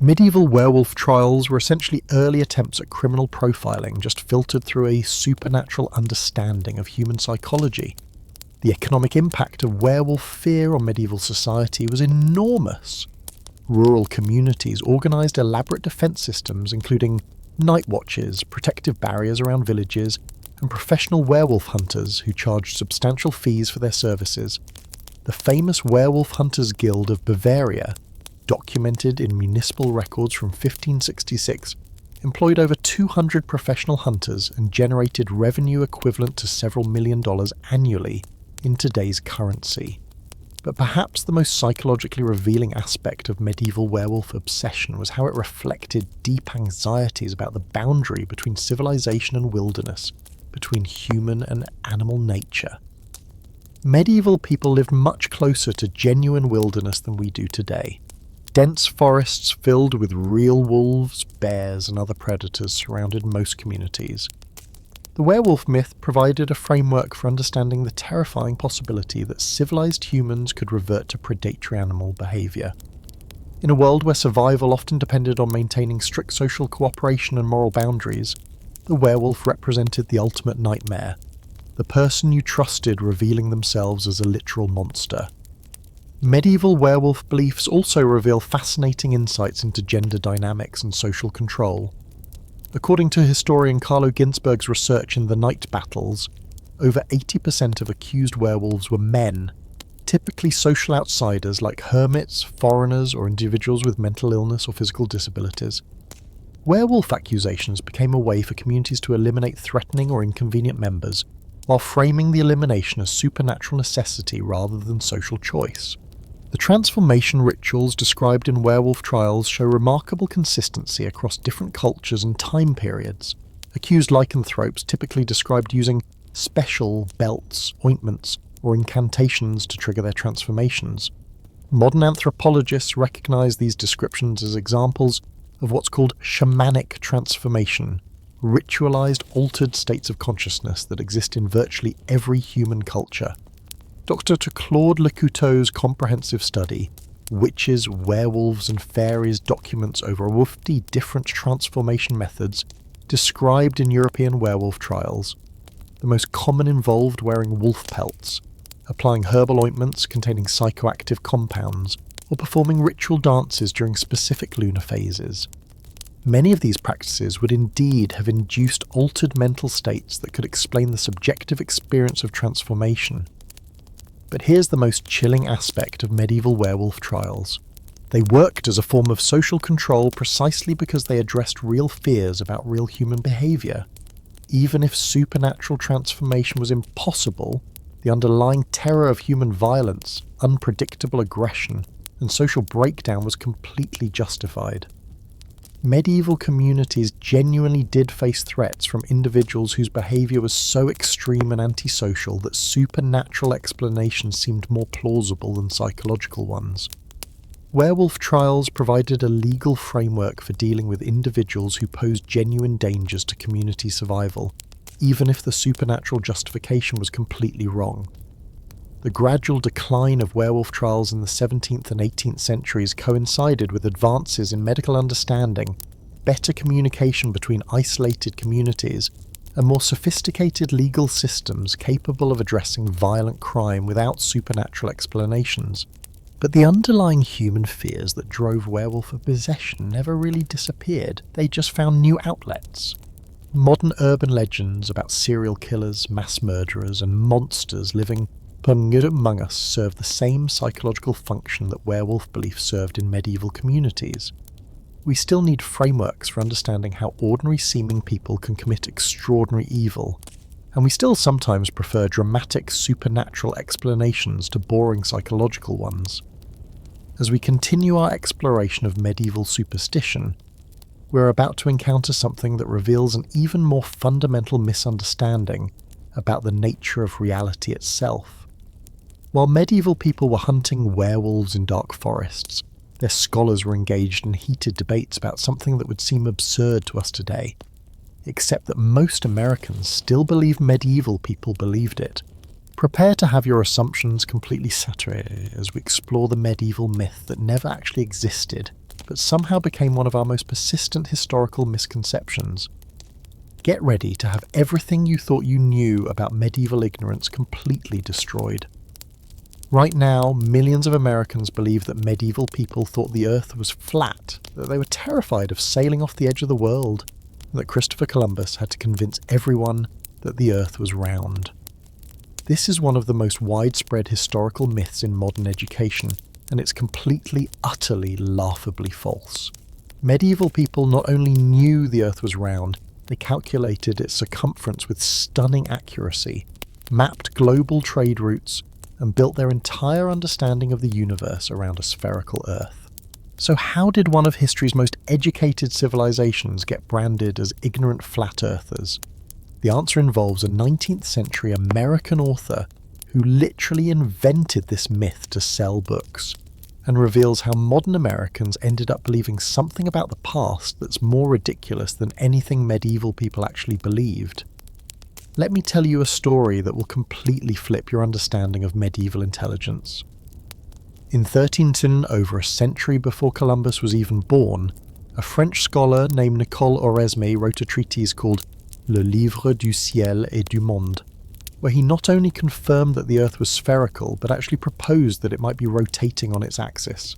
Medieval werewolf trials were essentially early attempts at criminal profiling, just filtered through a supernatural understanding of human psychology. The economic impact of werewolf fear on medieval society was enormous. Rural communities organised elaborate defence systems, including night watches, protective barriers around villages, and professional werewolf hunters who charged substantial fees for their services. The famous Werewolf Hunters Guild of Bavaria, documented in municipal records from 1566, employed over 200 professional hunters and generated revenue equivalent to several $1 million annually in today's currency. But perhaps the most psychologically revealing aspect of medieval werewolf obsession was how it reflected deep anxieties about the boundary between civilization and wilderness, between human and animal nature. Medieval people lived much closer to genuine wilderness than we do today. Dense forests filled with real wolves, bears, and other predators surrounded most communities. The werewolf myth provided a framework for understanding the terrifying possibility that civilized humans could revert to predatory animal behavior. In a world where survival often depended on maintaining strict social cooperation and moral boundaries, the werewolf represented the ultimate nightmare, the person you trusted revealing themselves as a literal monster. Medieval werewolf beliefs also reveal fascinating insights into gender dynamics and social control. According to historian Carlo Ginzburg's research in The Night Battles, over 80% of accused werewolves were men, typically social outsiders like hermits, foreigners, or individuals with mental illness or physical disabilities. Werewolf accusations became a way for communities to eliminate threatening or inconvenient members, while framing the elimination as supernatural necessity rather than social choice. The transformation rituals described in werewolf trials show remarkable consistency across different cultures and time periods. Accused lycanthropes typically described using special belts, ointments, or incantations to trigger their transformations. Modern anthropologists recognize these descriptions as examples of what's called shamanic transformation, ritualized altered states of consciousness that exist in virtually every human culture. Dr. Claude Lecouteux's comprehensive study, Witches, Werewolves and Fairies, documents over 50 different transformation methods described in European werewolf trials. The most common involved wearing wolf pelts, applying herbal ointments containing psychoactive compounds, or performing ritual dances during specific lunar phases. Many of these practices would indeed have induced altered mental states that could explain the subjective experience of transformation. But here's the most chilling aspect of medieval werewolf trials. They worked as a form of social control precisely because they addressed real fears about real human behavior. Even if supernatural transformation was impossible, the underlying terror of human violence, unpredictable aggression, and social breakdown was completely justified. Medieval communities genuinely did face threats from individuals whose behavior was so extreme and antisocial that supernatural explanations seemed more plausible than psychological ones. Werewolf trials provided a legal framework for dealing with individuals who posed genuine dangers to community survival, even if the supernatural justification was completely wrong. The gradual decline of werewolf trials in the 17th and 18th centuries coincided with advances in medical understanding, better communication between isolated communities, and more sophisticated legal systems capable of addressing violent crime without supernatural explanations. But the underlying human fears that drove werewolf possession never really disappeared, they just found new outlets. Modern urban legends about serial killers, mass murderers, and monsters living but among us serve the same psychological function that werewolf belief served in medieval communities. We still need frameworks for understanding how ordinary seeming people can commit extraordinary evil, and we still sometimes prefer dramatic supernatural explanations to boring psychological ones. As we continue our exploration of medieval superstition, we're about to encounter something that reveals an even more fundamental misunderstanding about the nature of reality itself. While medieval people were hunting werewolves in dark forests, their scholars were engaged in heated debates about something that would seem absurd to us today, except that most Americans still believe medieval people believed it. Prepare to have your assumptions completely saturated as we explore the medieval myth that never actually existed, but somehow became one of our most persistent historical misconceptions. Get ready to have everything you thought you knew about medieval ignorance completely destroyed. Right now, millions of Americans believe that medieval people thought the Earth was flat, that they were terrified of sailing off the edge of the world, and that Christopher Columbus had to convince everyone that the Earth was round. This is one of the most widespread historical myths in modern education, and it's completely, utterly, laughably false. Medieval people not only knew the Earth was round, they calculated its circumference with stunning accuracy, mapped global trade routes, and built their entire understanding of the universe around a spherical Earth. So how did one of history's most educated civilizations get branded as ignorant flat earthers? The answer involves a 19th century American author who literally invented this myth to sell books, and reveals how modern Americans ended up believing something about the past that's more ridiculous than anything medieval people actually believed. Let me tell you a story that will completely flip your understanding of medieval intelligence. In 1310, over a century before Columbus was even born, a French scholar named Nicole Oresme wrote a treatise called Le Livre du Ciel et du Monde, where he not only confirmed that the Earth was spherical, but actually proposed that it might be rotating on its axis.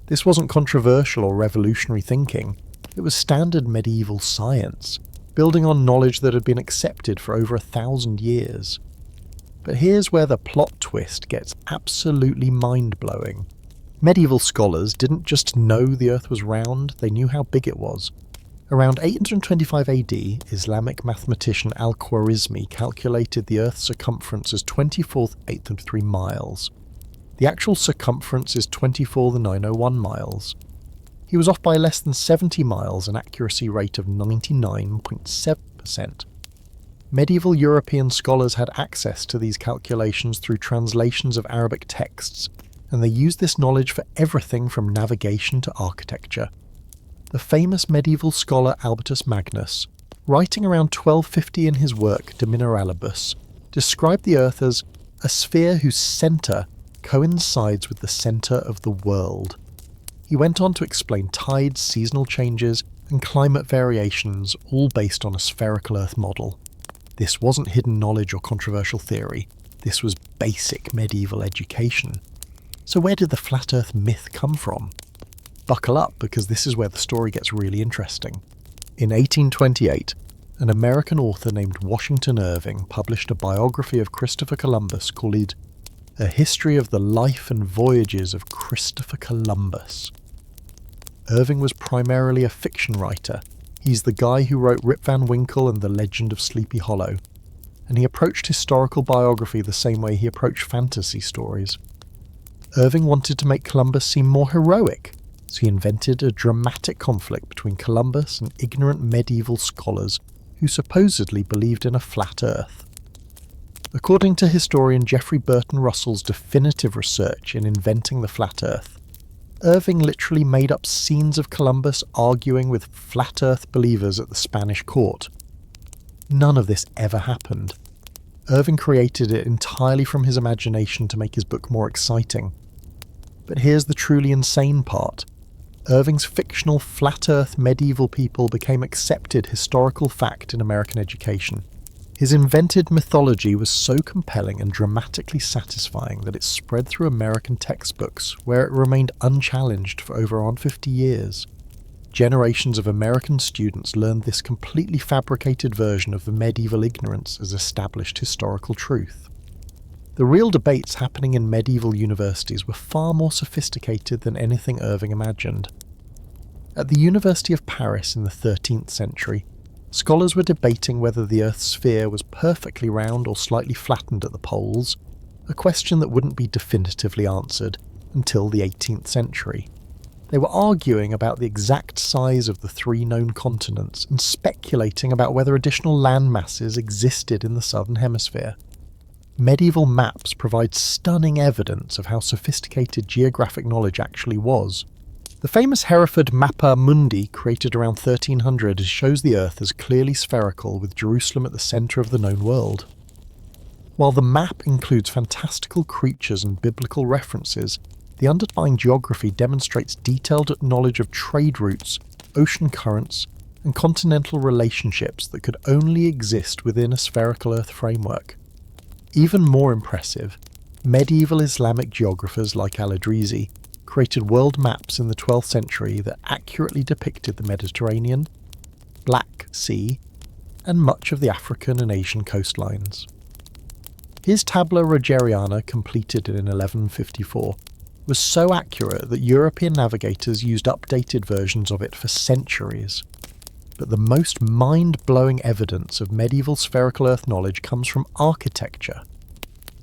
This wasn't controversial or revolutionary thinking, it was standard medieval science, building on knowledge that had been accepted for over 1,000 years. But here's where the plot twist gets absolutely mind-blowing. Medieval scholars didn't just know the Earth was round, they knew how big it was. Around 825 AD, Islamic mathematician Al-Khwarizmi calculated the Earth's circumference as 24/8 of 3 miles. The actual circumference is 24/901 miles. He was off by less than 70 miles, an accuracy rate of 99.7%. Medieval European scholars had access to these calculations through translations of Arabic texts, and they used this knowledge for everything from navigation to architecture. The famous medieval scholar Albertus Magnus, writing around 1250 in his work De Mineralibus, described the Earth as a sphere whose centre coincides with the centre of the world. He went on to explain tides, seasonal changes, and climate variations, all based on a spherical Earth model. This wasn't hidden knowledge or controversial theory, this was basic medieval education. So where did the flat Earth myth come from? Buckle up, because this is where the story gets really interesting. In 1828, an American author named Washington Irving published a biography of Christopher Columbus called A History of the Life and Voyages of Christopher Columbus. Irving was primarily a fiction writer. He's the guy who wrote Rip Van Winkle and The Legend of Sleepy Hollow, and he approached historical biography the same way he approached fantasy stories. Irving wanted to make Columbus seem more heroic, so he invented a dramatic conflict between Columbus and ignorant medieval scholars who supposedly believed in a flat Earth. According to historian Jeffrey Burton Russell's definitive research in inventing the flat Earth, Irving literally made up scenes of Columbus arguing with flat Earth believers at the Spanish court. None of this ever happened. Irving created it entirely from his imagination to make his book more exciting. But here's the truly insane part. Irving's fictional flat Earth medieval people became accepted historical fact in American education. His invented mythology was so compelling and dramatically satisfying that it spread through American textbooks, where it remained unchallenged for over 150 years. Generations of American students learned this completely fabricated version of the medieval ignorance as established historical truth. The real debates happening in medieval universities were far more sophisticated than anything Irving imagined. At the University of Paris in the 13th century, scholars were debating whether the Earth's sphere was perfectly round or slightly flattened at the poles, a question that wouldn't be definitively answered until the 18th century. They were arguing about the exact size of the 3 known continents and speculating about whether additional land masses existed in the southern hemisphere. Medieval maps provide stunning evidence of how sophisticated geographic knowledge actually was. The famous Hereford Mappa Mundi, created around 1300, shows the Earth as clearly spherical, with Jerusalem at the centre of the known world. While the map includes fantastical creatures and biblical references, the underlying geography demonstrates detailed knowledge of trade routes, ocean currents, and continental relationships that could only exist within a spherical Earth framework. Even more impressive, medieval Islamic geographers like Al-Idrisi created world maps in the 12th century that accurately depicted the Mediterranean, Black Sea, and much of the African and Asian coastlines. His Tabula Rogeriana, completed in 1154, was so accurate that European navigators used updated versions of it for centuries. But the most mind-blowing evidence of medieval spherical Earth knowledge comes from architecture.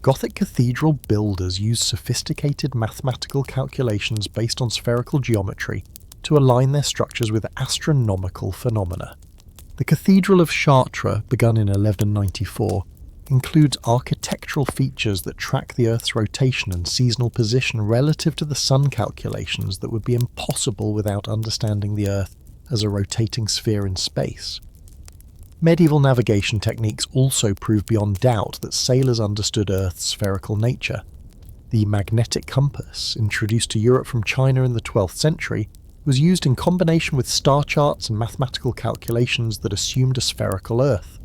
Gothic cathedral builders used sophisticated mathematical calculations based on spherical geometry to align their structures with astronomical phenomena. The Cathedral of Chartres, begun in 1194, includes architectural features that track the Earth's rotation and seasonal position relative to the Sun calculations that would be impossible without understanding the Earth as a rotating sphere in space. Medieval navigation techniques also prove beyond doubt that sailors understood Earth's spherical nature. The magnetic compass, introduced to Europe from China in the 12th century, was used in combination with star charts and mathematical calculations that assumed a spherical Earth.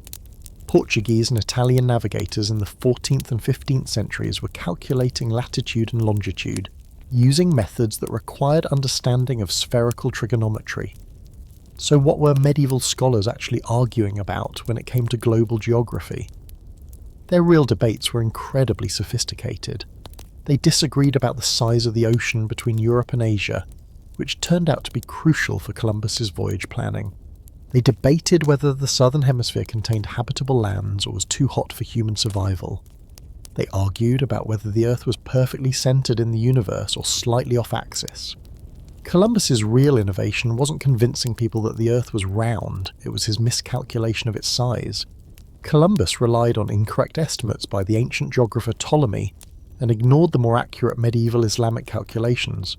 Portuguese and Italian navigators in the 14th and 15th centuries were calculating latitude and longitude, using methods that required understanding of spherical trigonometry. So what were medieval scholars actually arguing about when it came to global geography? Their real debates were incredibly sophisticated. They disagreed about the size of the ocean between Europe and Asia, which turned out to be crucial for Columbus's voyage planning. They debated whether the southern hemisphere contained habitable lands or was too hot for human survival. They argued about whether the Earth was perfectly centered in the universe or slightly off-axis. Columbus's real innovation wasn't convincing people that the Earth was round, it was his miscalculation of its size. Columbus relied on incorrect estimates by the ancient geographer Ptolemy and ignored the more accurate medieval Islamic calculations.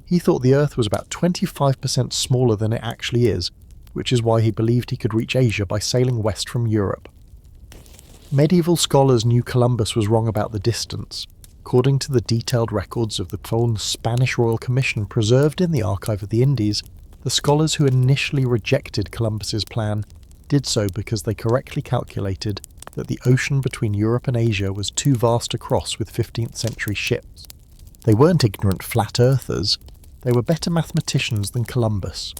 He thought the Earth was about 25% smaller than it actually is, which is why he believed he could reach Asia by sailing west from Europe. Medieval scholars knew Columbus was wrong about the distance. According to the detailed records of the full Spanish Royal Commission preserved in the Archive of the Indies, the scholars who initially rejected Columbus's plan did so because they correctly calculated that the ocean between Europe and Asia was too vast to cross with 15th century ships. They weren't ignorant flat earthers, they were better mathematicians than Columbus.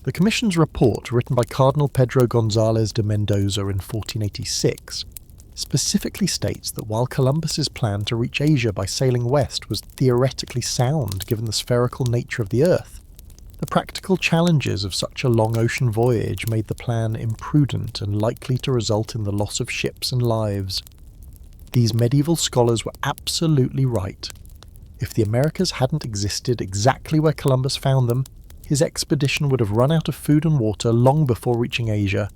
The Commission's report, written by Cardinal Pedro González de Mendoza in 1486, specifically states that while Columbus's plan to reach Asia by sailing west was theoretically sound given the spherical nature of the Earth, the practical challenges of such a long ocean voyage made the plan imprudent and likely to result in the loss of ships and lives. These medieval scholars were absolutely right. If the Americas hadn't existed exactly where Columbus found them, his expedition would have run out of food and water long before reaching Asia,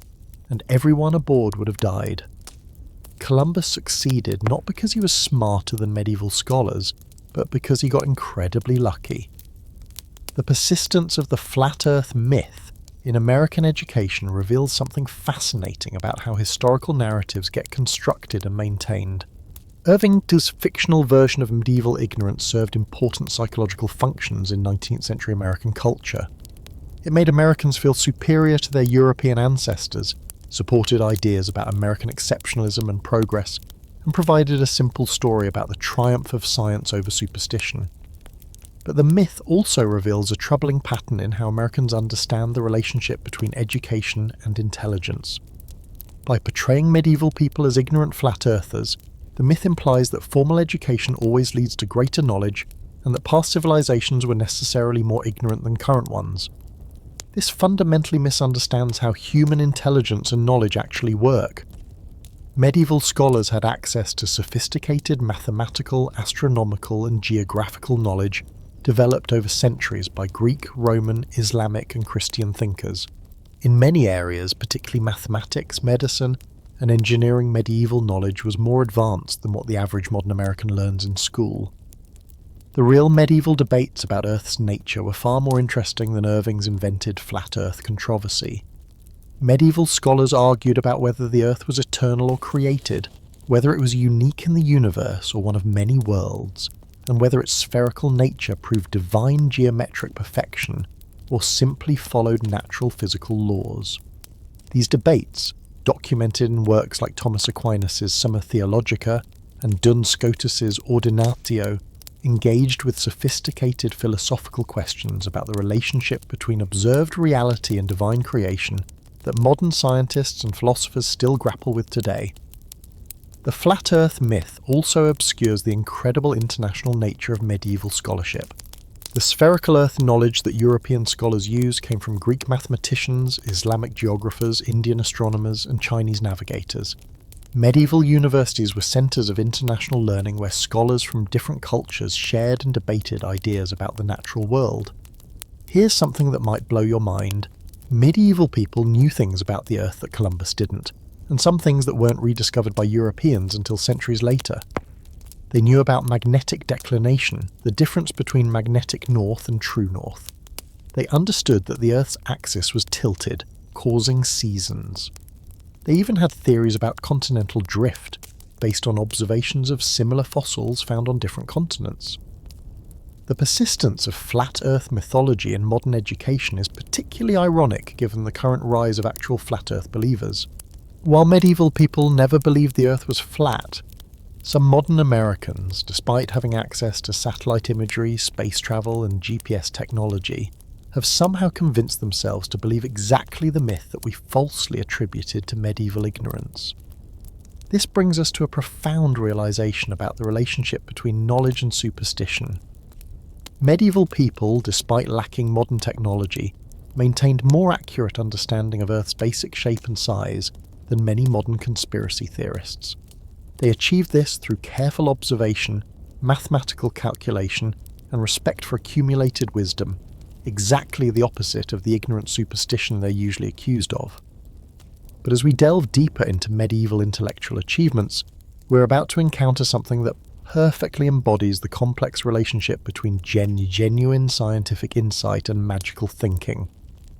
and everyone aboard would have died. Columbus succeeded not because he was smarter than medieval scholars, but because he got incredibly lucky. The persistence of the flat Earth myth in American education reveals something fascinating about how historical narratives get constructed and maintained. Irving's fictional version of medieval ignorance served important psychological functions in 19th century American culture. It made Americans feel superior to their European ancestors, supported ideas about American exceptionalism and progress, and provided a simple story about the triumph of science over superstition. But the myth also reveals a troubling pattern in how Americans understand the relationship between education and intelligence. By portraying medieval people as ignorant flat earthers, The myth implies that formal education always leads to greater knowledge, and that past civilizations were necessarily more ignorant than current ones. This fundamentally misunderstands how human intelligence and knowledge actually work. Medieval scholars had access to sophisticated mathematical, astronomical, and geographical knowledge developed over centuries by Greek, Roman, Islamic, and Christian thinkers. In many areas, particularly mathematics, medicine, and engineering, medieval knowledge was more advanced than what the average modern American learns in school. The real medieval debates about Earth's nature were far more interesting than Irving's invented flat Earth controversy. Medieval scholars argued about whether the Earth was eternal or created, whether it was unique in the universe or one of many worlds, and whether its spherical nature proved divine geometric perfection or simply followed natural physical laws. These debates, documented in works like Thomas Aquinas' Summa Theologica and Duns Scotus' Ordinatio, engaged with sophisticated philosophical questions about the relationship between observed reality and divine creation that modern scientists and philosophers still grapple with today. The flat Earth myth also obscures the incredible international nature of medieval scholarship. The spherical Earth knowledge that European scholars use came from Greek mathematicians, Islamic geographers, Indian astronomers, and Chinese navigators. Medieval universities were centres of international learning where scholars from different cultures shared and debated ideas about the natural world. Here's something that might blow your mind. Medieval people knew things about the Earth that Columbus didn't, and some things that weren't rediscovered by Europeans until centuries later. They knew about magnetic declination, the difference between magnetic north and true north. They understood that the Earth's axis was tilted, causing seasons. They even had theories about continental drift, based on observations of similar fossils found on different continents. The persistence of flat Earth mythology in modern education is particularly ironic given the current rise of actual flat Earth believers. While medieval people never believed the Earth was flat, some modern Americans, despite having access to satellite imagery, space travel, and GPS technology, have somehow convinced themselves to believe exactly the myth that we falsely attributed to medieval ignorance. This brings us to a profound realization about the relationship between knowledge and superstition. Medieval people, despite lacking modern technology, maintained more accurate understanding of Earth's basic shape and size than many modern conspiracy theorists. They achieved this through careful observation, mathematical calculation, and respect for accumulated wisdom, exactly the opposite of the ignorant superstition they're usually accused of. But as we delve deeper into medieval intellectual achievements, we're about to encounter something that perfectly embodies the complex relationship between genuine scientific insight and magical thinking.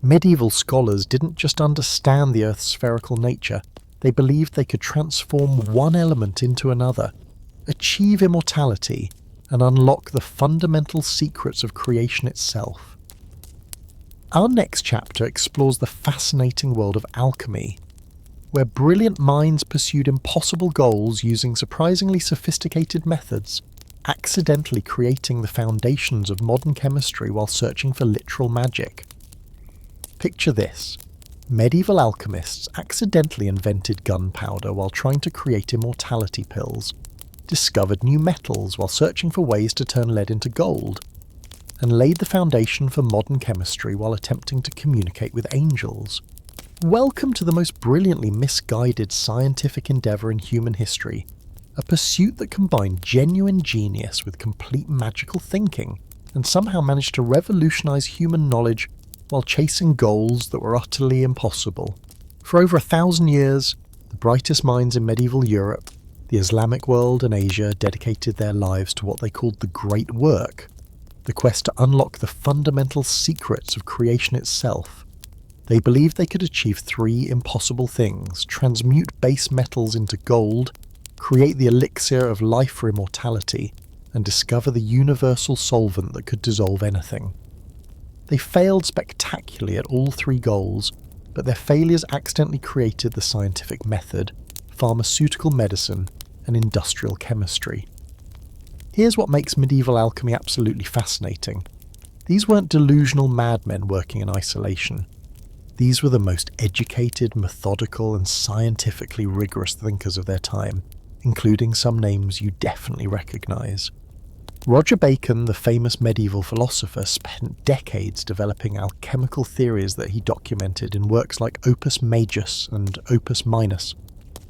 Medieval scholars didn't just understand the Earth's spherical nature, they believed they could transform one element into another, achieve immortality, and unlock the fundamental secrets of creation itself. Our next chapter explores the fascinating world of alchemy, where brilliant minds pursued impossible goals using surprisingly sophisticated methods, accidentally creating the foundations of modern chemistry while searching for literal magic. Picture this. Medieval alchemists accidentally invented gunpowder while trying to create immortality pills, discovered new metals while searching for ways to turn lead into gold, and laid the foundation for modern chemistry while attempting to communicate with angels. Welcome to the most brilliantly misguided scientific endeavour in human history, a pursuit that combined genuine genius with complete magical thinking, and somehow managed to revolutionise human knowledge while chasing goals that were utterly impossible. For over 1,000 years, the brightest minds in medieval Europe, the Islamic world and Asia dedicated their lives to what they called the Great Work, the quest to unlock the fundamental secrets of creation itself. They believed they could achieve three impossible things: transmute base metals into gold, create the elixir of life for immortality, and discover the universal solvent that could dissolve anything. They failed spectacularly at all three goals, but their failures accidentally created the scientific method, pharmaceutical medicine, and industrial chemistry. Here's what makes medieval alchemy absolutely fascinating. These weren't delusional madmen working in isolation. These were the most educated, methodical, and scientifically rigorous thinkers of their time. including some names you definitely recognise. Roger Bacon, the famous medieval philosopher, spent decades developing alchemical theories that he documented in works like Opus Majus and Opus Minus.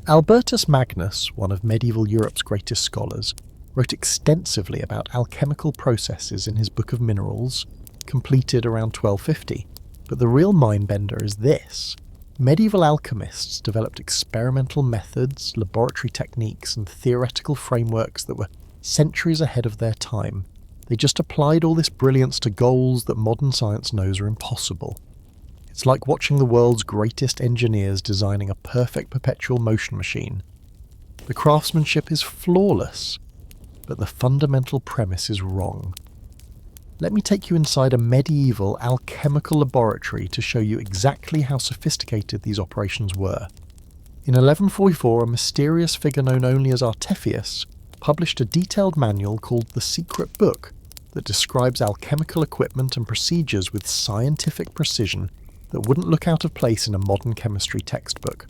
Albertus Magnus, one of medieval Europe's greatest scholars, wrote extensively about alchemical processes in his Book of Minerals, completed around 1250. But the real mindbender is this. Medieval alchemists developed experimental methods, laboratory techniques, and theoretical frameworks that were centuries ahead of their time. They just applied all this brilliance to goals that modern science knows are impossible. It's like watching the world's greatest engineers designing a perfect perpetual motion machine. The craftsmanship is flawless, but the fundamental premise is wrong. Let me take you inside a medieval alchemical laboratory to show you exactly how sophisticated these operations were. In 1144, a mysterious figure known only as Artephius published a detailed manual called The Secret Book that describes alchemical equipment and procedures with scientific precision that wouldn't look out of place in a modern chemistry textbook.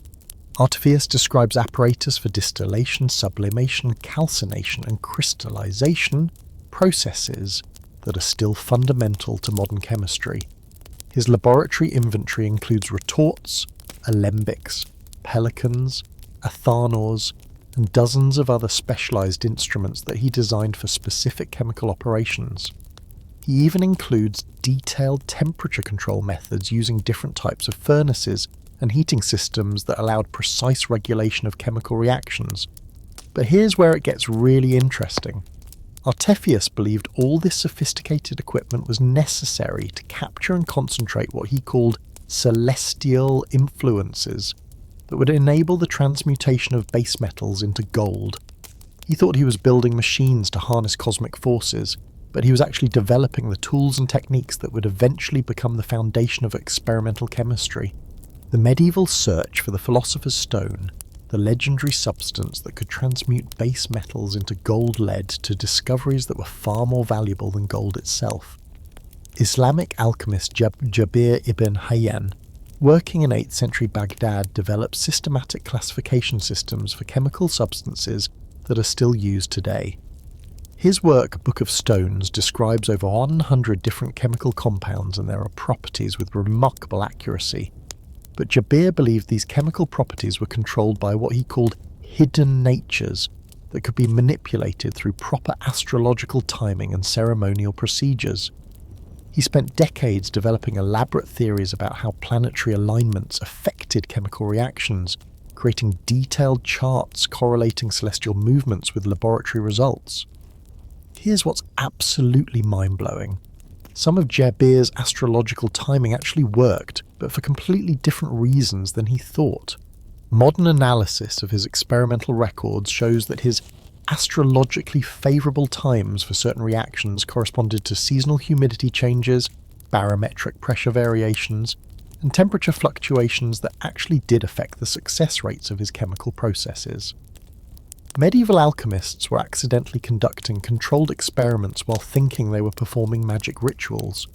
Artephius describes apparatus for distillation, sublimation, calcination, and crystallization, processes that are still fundamental to modern chemistry. His laboratory inventory includes retorts, alembics, pelicans, athanors, and dozens of other specialized instruments that he designed for specific chemical operations. He even includes detailed temperature control methods using different types of furnaces and heating systems that allowed precise regulation of chemical reactions. But here's where it gets really interesting. Artephius believed all this sophisticated equipment was necessary to capture and concentrate what he called celestial influences that would enable the transmutation of base metals into gold. He thought he was building machines to harness cosmic forces, but he was actually developing the tools and techniques that would eventually become the foundation of experimental chemistry. The medieval search for the Philosopher's Stone, the legendary substance that could transmute base metals into gold, led to discoveries that were far more valuable than gold itself. Islamic alchemist Jabir ibn Hayyan, working in 8th century Baghdad, developed systematic classification systems for chemical substances that are still used today. His work, Book of Stones, describes over 100 different chemical compounds and their properties with remarkable accuracy. But Jabir believed these chemical properties were controlled by what he called hidden natures that could be manipulated through proper astrological timing and ceremonial procedures. He spent decades developing elaborate theories about how planetary alignments affected chemical reactions, creating detailed charts correlating celestial movements with laboratory results. Here's what's absolutely mind-blowing. Some of Jabir's astrological timing actually worked, but for completely different reasons than he thought. Modern analysis of his experimental records shows that his astrologically favourable times for certain reactions corresponded to seasonal humidity changes, barometric pressure variations, and temperature fluctuations that actually did affect the success rates of his chemical processes. Medieval alchemists were accidentally conducting controlled experiments while thinking they were performing magic rituals.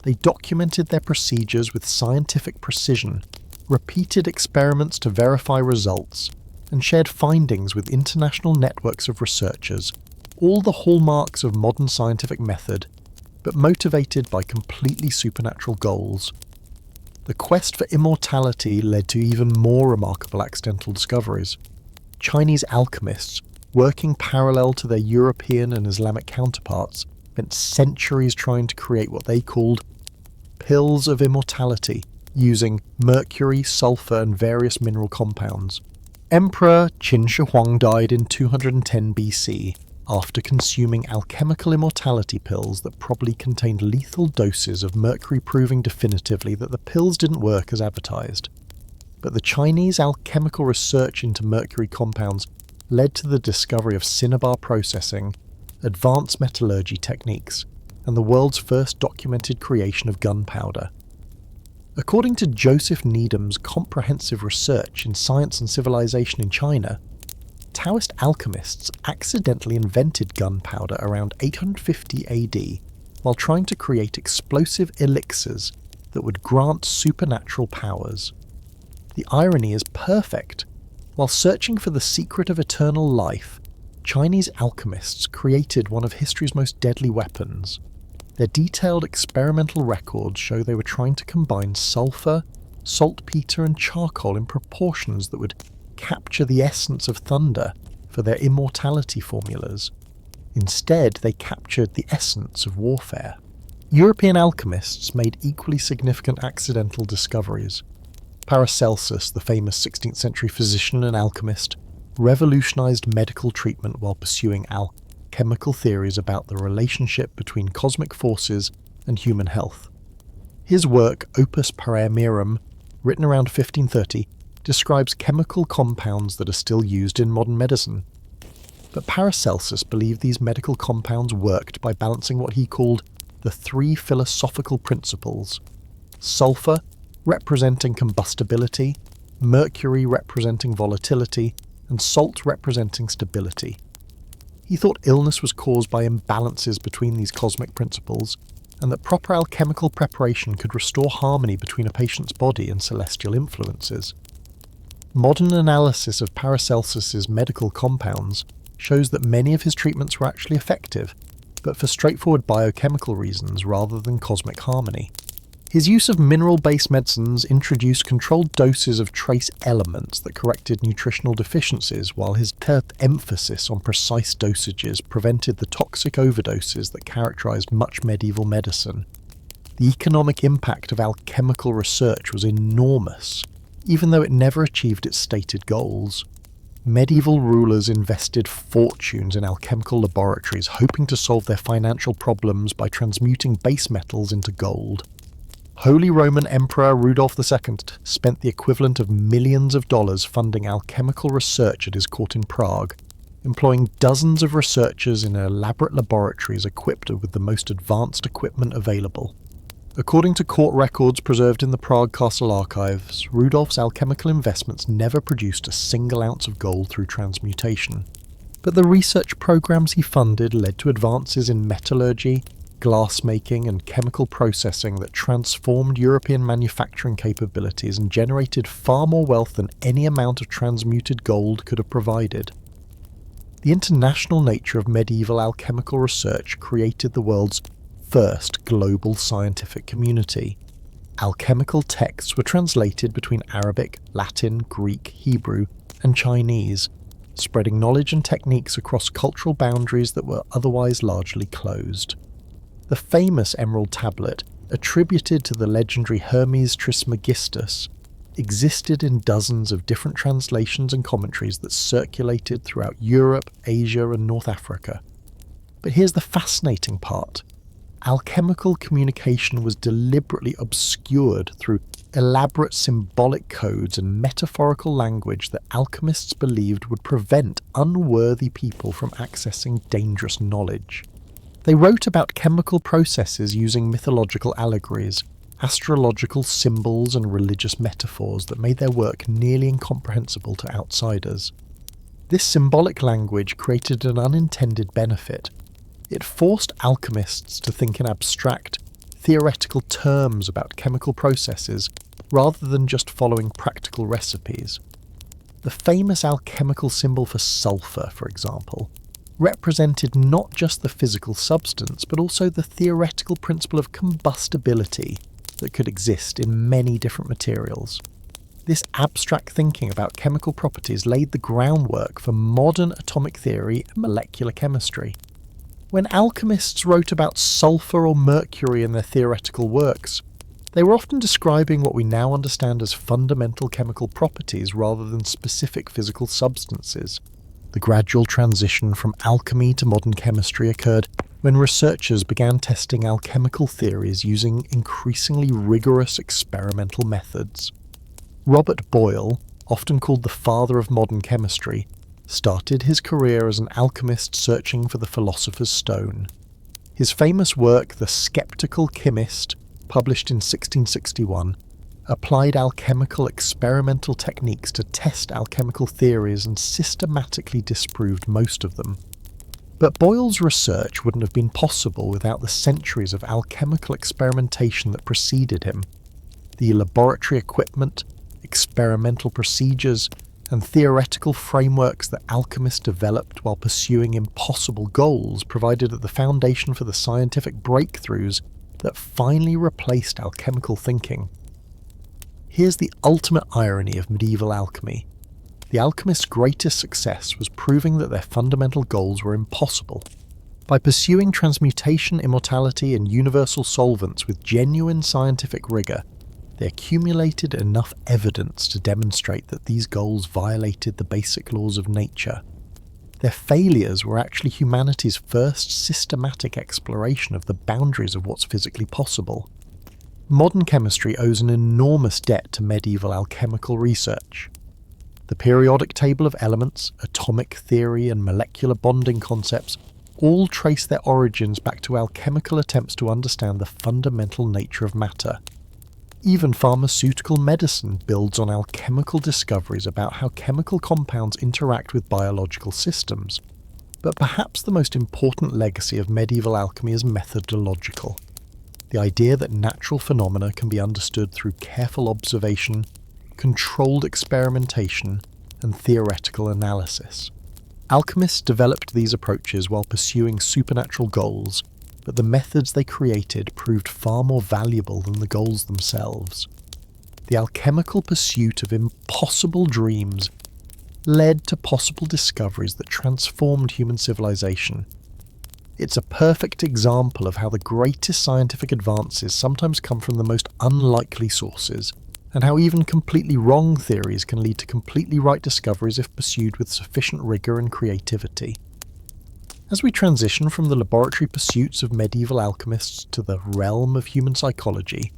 They documented their procedures with scientific precision, repeated experiments to verify results, and shared findings with international networks of researchers, all the hallmarks of modern scientific method, but motivated by completely supernatural goals. The quest for immortality led to even more remarkable accidental discoveries. Chinese alchemists, working parallel to their European and Islamic counterparts, spent centuries trying to create what they called pills of immortality, using mercury, sulfur, and various mineral compounds. Emperor Qin Shi Huang died in 210 BC after consuming alchemical immortality pills that probably contained lethal doses of mercury, proving definitively that the pills didn't work as advertised. But the Chinese alchemical research into mercury compounds led to the discovery of cinnabar processing, advanced metallurgy techniques, and the world's first documented creation of gunpowder. According to Joseph Needham's comprehensive research in Science and Civilization in China, Taoist alchemists accidentally invented gunpowder around 850 AD while trying to create explosive elixirs that would grant supernatural powers. The irony is perfect. While searching for the secret of eternal life, Chinese alchemists created one of history's most deadly weapons. Their detailed experimental records show they were trying to combine sulfur, saltpeter and charcoal in proportions that would capture the essence of thunder for their immortality formulas. Instead, they captured the essence of warfare. European alchemists made equally significant accidental discoveries. Paracelsus, the famous 16th century physician and alchemist, revolutionized medical treatment while pursuing alchemical theories about the relationship between cosmic forces and human health. His work, Opus Paramerum, written around 1530, describes chemical compounds that are still used in modern medicine. But Paracelsus believed these medical compounds worked by balancing what he called the three philosophical principles: sulfur, representing combustibility, mercury representing volatility, and salt representing stability. He thought illness was caused by imbalances between these cosmic principles, and that proper alchemical preparation could restore harmony between a patient's body and celestial influences. Modern analysis of Paracelsus's medical compounds shows that many of his treatments were actually effective, but for straightforward biochemical reasons rather than cosmic harmony. His use of mineral-based medicines introduced controlled doses of trace elements that corrected nutritional deficiencies, while his emphasis on precise dosages prevented the toxic overdoses that characterized much medieval medicine. The economic impact of alchemical research was enormous, even though it never achieved its stated goals. Medieval rulers invested fortunes in alchemical laboratories, hoping to solve their financial problems by transmuting base metals into gold. Holy Roman Emperor Rudolf II spent the equivalent of millions of dollars funding alchemical research at his court in Prague, employing dozens of researchers in elaborate laboratories equipped with the most advanced equipment available. According to court records preserved in the Prague Castle archives, Rudolf's alchemical investments never produced a single ounce of gold through transmutation. But the research programs he funded led to advances in metallurgy, glassmaking and chemical processing that transformed European manufacturing capabilities and generated far more wealth than any amount of transmuted gold could have provided. The international nature of medieval alchemical research created the world's first global scientific community. Alchemical texts were translated between Arabic, Latin, Greek, Hebrew, and Chinese, spreading knowledge and techniques across cultural boundaries that were otherwise largely closed. The famous Emerald Tablet, attributed to the legendary Hermes Trismegistus, existed in dozens of different translations and commentaries that circulated throughout Europe, Asia, and North Africa. But here's the fascinating part. Alchemical communication was deliberately obscured through elaborate symbolic codes and metaphorical language that alchemists believed would prevent unworthy people from accessing dangerous knowledge. They wrote about chemical processes using mythological allegories, astrological symbols and religious metaphors that made their work nearly incomprehensible to outsiders. This symbolic language created an unintended benefit. It forced alchemists to think in abstract, theoretical terms about chemical processes rather than just following practical recipes. The famous alchemical symbol for sulfur, for example, represented not just the physical substance, but also the theoretical principle of combustibility that could exist in many different materials. This abstract thinking about chemical properties laid the groundwork for modern atomic theory and molecular chemistry. When alchemists wrote about sulfur or mercury in their theoretical works, they were often describing what we now understand as fundamental chemical properties rather than specific physical substances. The gradual transition from alchemy to modern chemistry occurred when researchers began testing alchemical theories using increasingly rigorous experimental methods. Robert Boyle, often called the father of modern chemistry, started his career as an alchemist searching for the philosopher's stone. His famous work, The Skeptical Chymist, published in 1661, applied alchemical experimental techniques to test alchemical theories and systematically disproved most of them. But Boyle's research wouldn't have been possible without the centuries of alchemical experimentation that preceded him. The laboratory equipment, experimental procedures, and theoretical frameworks that alchemists developed while pursuing impossible goals provided at the foundation for the scientific breakthroughs that finally replaced alchemical thinking. Here's the ultimate irony of medieval alchemy. The alchemists' greatest success was proving that their fundamental goals were impossible. By pursuing transmutation, immortality, and universal solvents with genuine scientific rigour, they accumulated enough evidence to demonstrate that these goals violated the basic laws of nature. Their failures were actually humanity's first systematic exploration of the boundaries of what's physically possible. Modern chemistry owes an enormous debt to medieval alchemical research. The periodic table of elements, atomic theory, and molecular bonding concepts all trace their origins back to alchemical attempts to understand the fundamental nature of matter. Even pharmaceutical medicine builds on alchemical discoveries about how chemical compounds interact with biological systems. But perhaps the most important legacy of medieval alchemy is methodological. The idea that natural phenomena can be understood through careful observation, controlled experimentation, and theoretical analysis. Alchemists developed these approaches while pursuing supernatural goals, but the methods they created proved far more valuable than the goals themselves. The alchemical pursuit of impossible dreams led to possible discoveries that transformed human civilization. It's a perfect example of how the greatest scientific advances sometimes come from the most unlikely sources, and how even completely wrong theories can lead to completely right discoveries if pursued with sufficient rigour and creativity. As we transition from the laboratory pursuits of medieval alchemists to the realm of human psychology,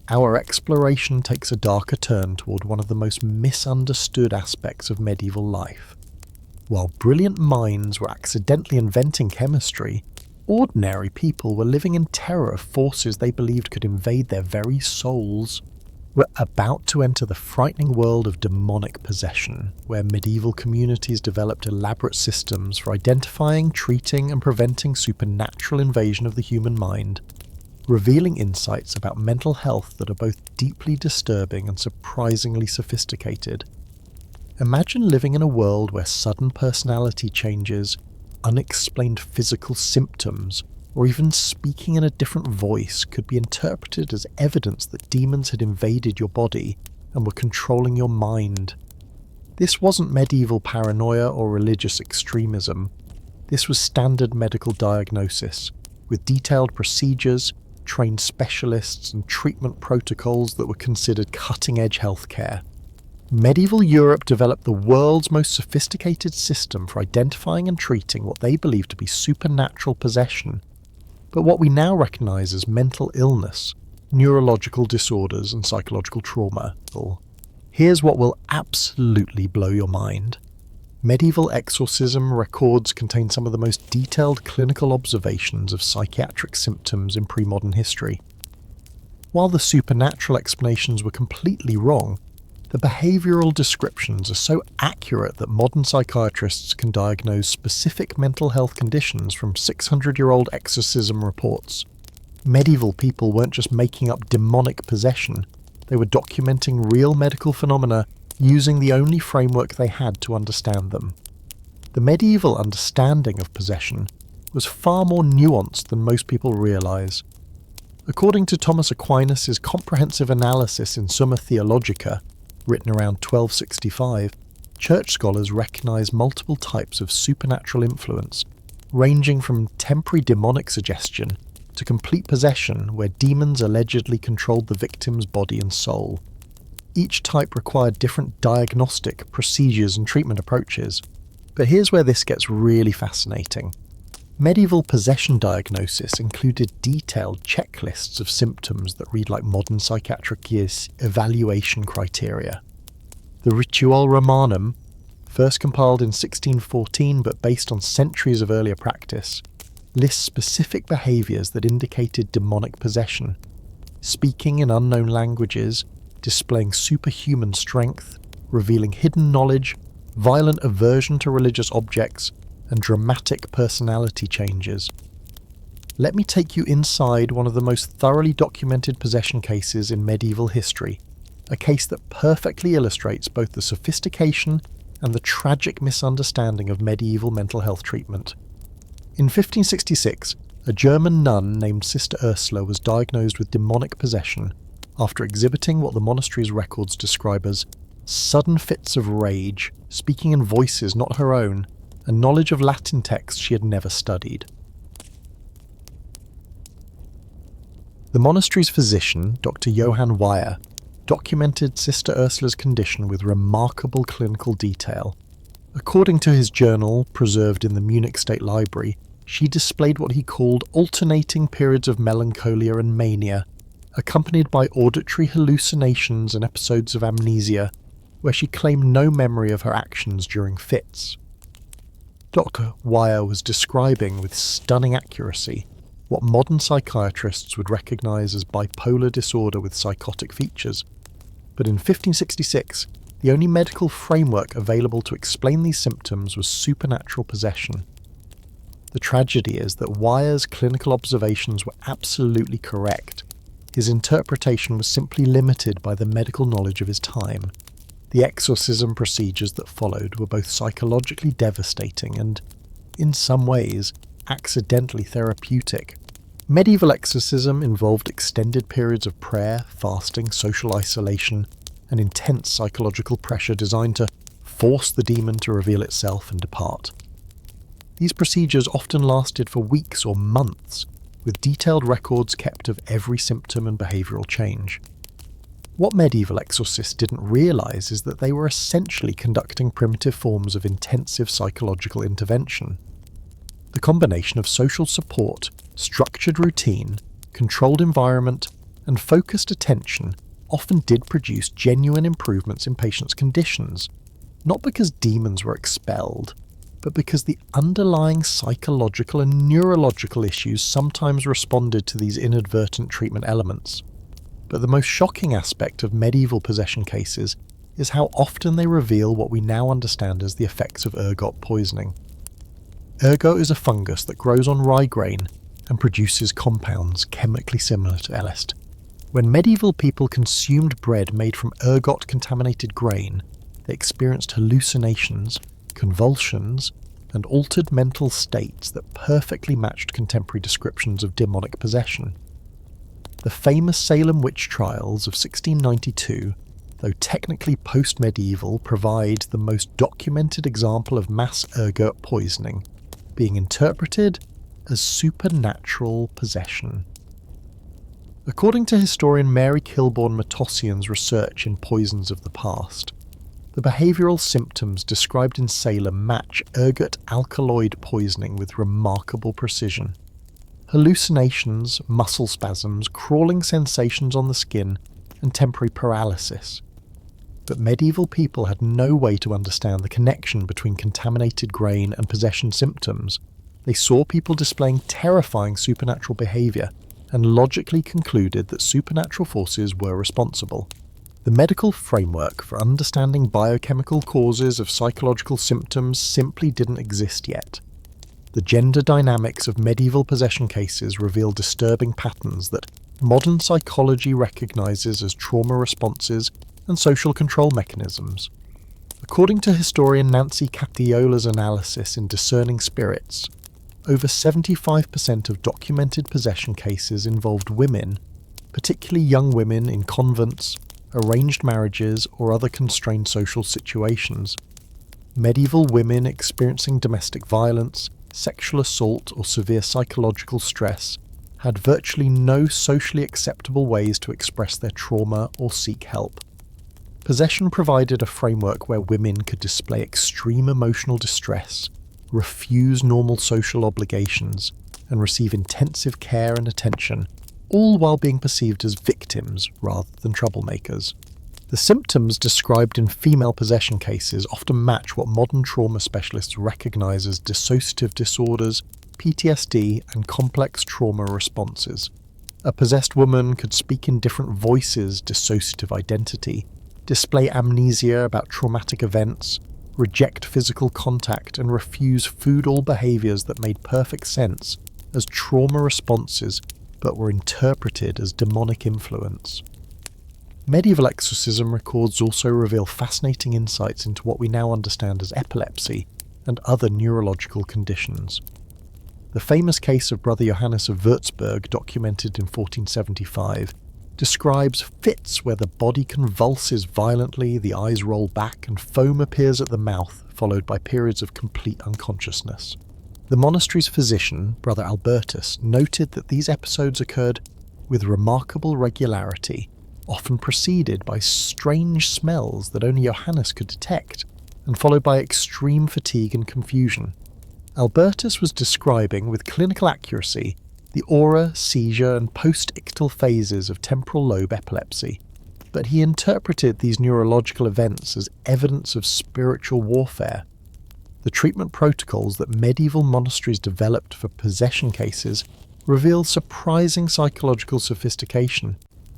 our exploration takes a darker turn toward one of the most misunderstood aspects of medieval life. While brilliant minds were accidentally inventing chemistry, ordinary people were living in terror of forces they believed could invade their very souls. We're about to enter the frightening world of demonic possession, where medieval communities developed elaborate systems for identifying, treating, and preventing supernatural invasion of the human mind, revealing insights about mental health that are both deeply disturbing and surprisingly sophisticated. Imagine living in a world where sudden personality changes, unexplained physical symptoms, or even speaking in a different voice could be interpreted as evidence that demons had invaded your body and were controlling your mind. This wasn't medieval paranoia or religious extremism. This was standard medical diagnosis, with detailed procedures, trained specialists, and treatment protocols that were considered cutting-edge healthcare. Medieval Europe developed the world's most sophisticated system for identifying and treating what they believed to be supernatural possession, but what we now recognise as mental illness, neurological disorders, and psychological trauma. Here's what will absolutely blow your mind. Medieval exorcism records contain some of the most detailed clinical observations of psychiatric symptoms in pre-modern history. While the supernatural explanations were completely wrong, the behavioural descriptions are so accurate that modern psychiatrists can diagnose specific mental health conditions from 600-year-old exorcism reports. Medieval people weren't just making up demonic possession, they were documenting real medical phenomena using the only framework they had to understand them. The medieval understanding of possession was far more nuanced than most people realise. According to Thomas Aquinas' comprehensive analysis in Summa Theologica, written around 1265, church scholars recognise multiple types of supernatural influence, ranging from temporary demonic suggestion to complete possession where demons allegedly controlled the victim's body and soul. Each type required different diagnostic procedures and treatment approaches. But here's where this gets really fascinating. Medieval possession diagnosis included detailed checklists of symptoms that read like modern psychiatric evaluation criteria. The Ritual Romanum, first compiled in 1614 but based on centuries of earlier practice, lists specific behaviours that indicated demonic possession: speaking in unknown languages, displaying superhuman strength, revealing hidden knowledge, violent aversion to religious objects, and dramatic personality changes. Let me take you inside one of the most thoroughly documented possession cases in medieval history, a case that perfectly illustrates both the sophistication and the tragic misunderstanding of medieval mental health treatment. In 1566, a German nun named Sister Ursula was diagnosed with demonic possession after exhibiting what the monastery's records describe as sudden fits of rage, speaking in voices not her own, and knowledge of Latin texts she had never studied. The monastery's physician, Dr. Johann Weyer, documented Sister Ursula's condition with remarkable clinical detail. According to his journal, preserved in the Munich State Library, she displayed what he called alternating periods of melancholia and mania, accompanied by auditory hallucinations and episodes of amnesia, where she claimed no memory of her actions during fits. Dr. Weyer was describing with stunning accuracy what modern psychiatrists would recognise as bipolar disorder with psychotic features. But in 1566, the only medical framework available to explain these symptoms was supernatural possession. The tragedy is that Weyer's clinical observations were absolutely correct. His interpretation was simply limited by the medical knowledge of his time. The exorcism procedures that followed were both psychologically devastating and, in some ways, accidentally therapeutic. Medieval exorcism involved extended periods of prayer, fasting, social isolation, and intense psychological pressure designed to force the demon to reveal itself and depart. These procedures often lasted for weeks or months, with detailed records kept of every symptom and behavioural change. What medieval exorcists didn't realise is that they were essentially conducting primitive forms of intensive psychological intervention. The combination of social support, structured routine, controlled environment, and focused attention often did produce genuine improvements in patients' conditions, not because demons were expelled, but because the underlying psychological and neurological issues sometimes responded to these inadvertent treatment elements. But the most shocking aspect of medieval possession cases is how often they reveal what we now understand as the effects of ergot poisoning. Ergot is a fungus that grows on rye grain and produces compounds chemically similar to LSD. When medieval people consumed bread made from ergot-contaminated grain, they experienced hallucinations, convulsions, and altered mental states that perfectly matched contemporary descriptions of demonic possession. The famous Salem witch trials of 1692, though technically post-medieval, provide the most documented example of mass ergot poisoning, being interpreted as supernatural possession. According to historian Mary Kilbourne-Matossian's research in Poisons of the Past, the behavioural symptoms described in Salem match ergot alkaloid poisoning with remarkable precision. Hallucinations, muscle spasms, crawling sensations on the skin, and temporary paralysis. But medieval people had no way to understand the connection between contaminated grain and possession symptoms. They saw people displaying terrifying supernatural behaviour and logically concluded that supernatural forces were responsible. The medical framework for understanding biochemical causes of psychological symptoms simply didn't exist yet. The gender dynamics of medieval possession cases reveal disturbing patterns that modern psychology recognizes as trauma responses and social control mechanisms. According to historian Nancy Catiola's analysis in Discerning Spirits, over 75% of documented possession cases involved women, particularly young women in convents, arranged marriages, or other constrained social situations. Medieval women experiencing domestic violence, sexual assault, or severe psychological stress had virtually no socially acceptable ways to express their trauma or seek help. Possession provided a framework where women could display extreme emotional distress, refuse normal social obligations, and receive intensive care and attention, all while being perceived as victims rather than troublemakers. The symptoms described in female possession cases often match what modern trauma specialists recognize as dissociative disorders, PTSD, and complex trauma responses. A possessed woman could speak in different voices, dissociative identity, display amnesia about traumatic events, reject physical contact, and refuse foodal behaviors that made perfect sense as trauma responses but were interpreted as demonic influence. Medieval exorcism records also reveal fascinating insights into what we now understand as epilepsy and other neurological conditions. The famous case of Brother Johannes of Würzburg, documented in 1475, describes fits where the body convulses violently, the eyes roll back, and foam appears at the mouth, followed by periods of complete unconsciousness. The monastery's physician, Brother Albertus, noted that these episodes occurred with remarkable regularity, often preceded by strange smells that only Johannes could detect, and followed by extreme fatigue and confusion. Albertus was describing with clinical accuracy the aura, seizure, and post-ictal phases of temporal lobe epilepsy, but he interpreted these neurological events as evidence of spiritual warfare. The treatment protocols that medieval monasteries developed for possession cases reveal surprising psychological sophistication.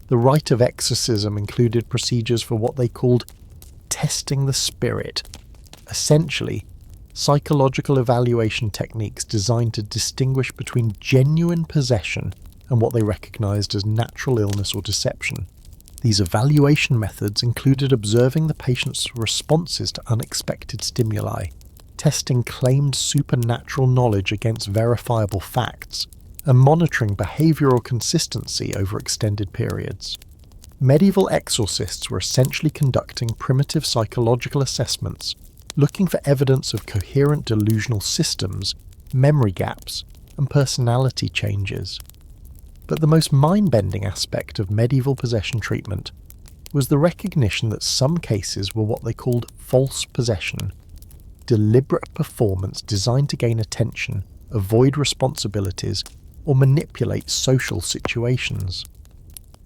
The rite of exorcism included procedures for what they called testing the spirit, essentially psychological evaluation techniques designed to distinguish between genuine possession and what they recognized as natural illness or deception. These evaluation methods included observing the patient's responses to unexpected stimuli, testing claimed supernatural knowledge against verifiable facts, and monitoring behavioral consistency over extended periods. Medieval exorcists were essentially conducting primitive psychological assessments, looking for evidence of coherent delusional systems, memory gaps, and personality changes. But the most mind-bending aspect of medieval possession treatment was the recognition that some cases were what they called false possession, deliberate performance designed to gain attention, avoid responsibilities, or manipulate social situations.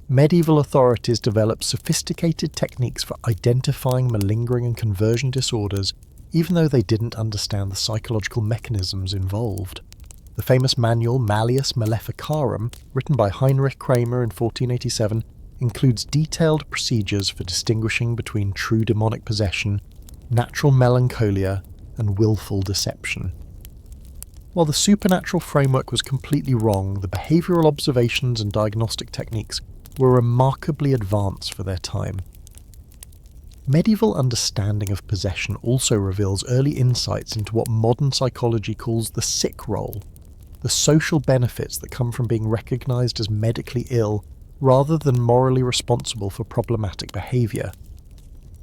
Medieval authorities developed sophisticated techniques for identifying malingering and conversion disorders, even though they didn't understand the psychological mechanisms involved. The famous manual Malleus Maleficarum, written by Heinrich Kramer in 1487, includes detailed procedures for distinguishing between true demonic possession, natural melancholia, and willful deception. While the supernatural framework was completely wrong, the behavioral observations and diagnostic techniques were remarkably advanced for their time. Medieval understanding of possession also reveals early insights into what modern psychology calls the sick role, the social benefits that come from being recognized as medically ill rather than morally responsible for problematic behavior.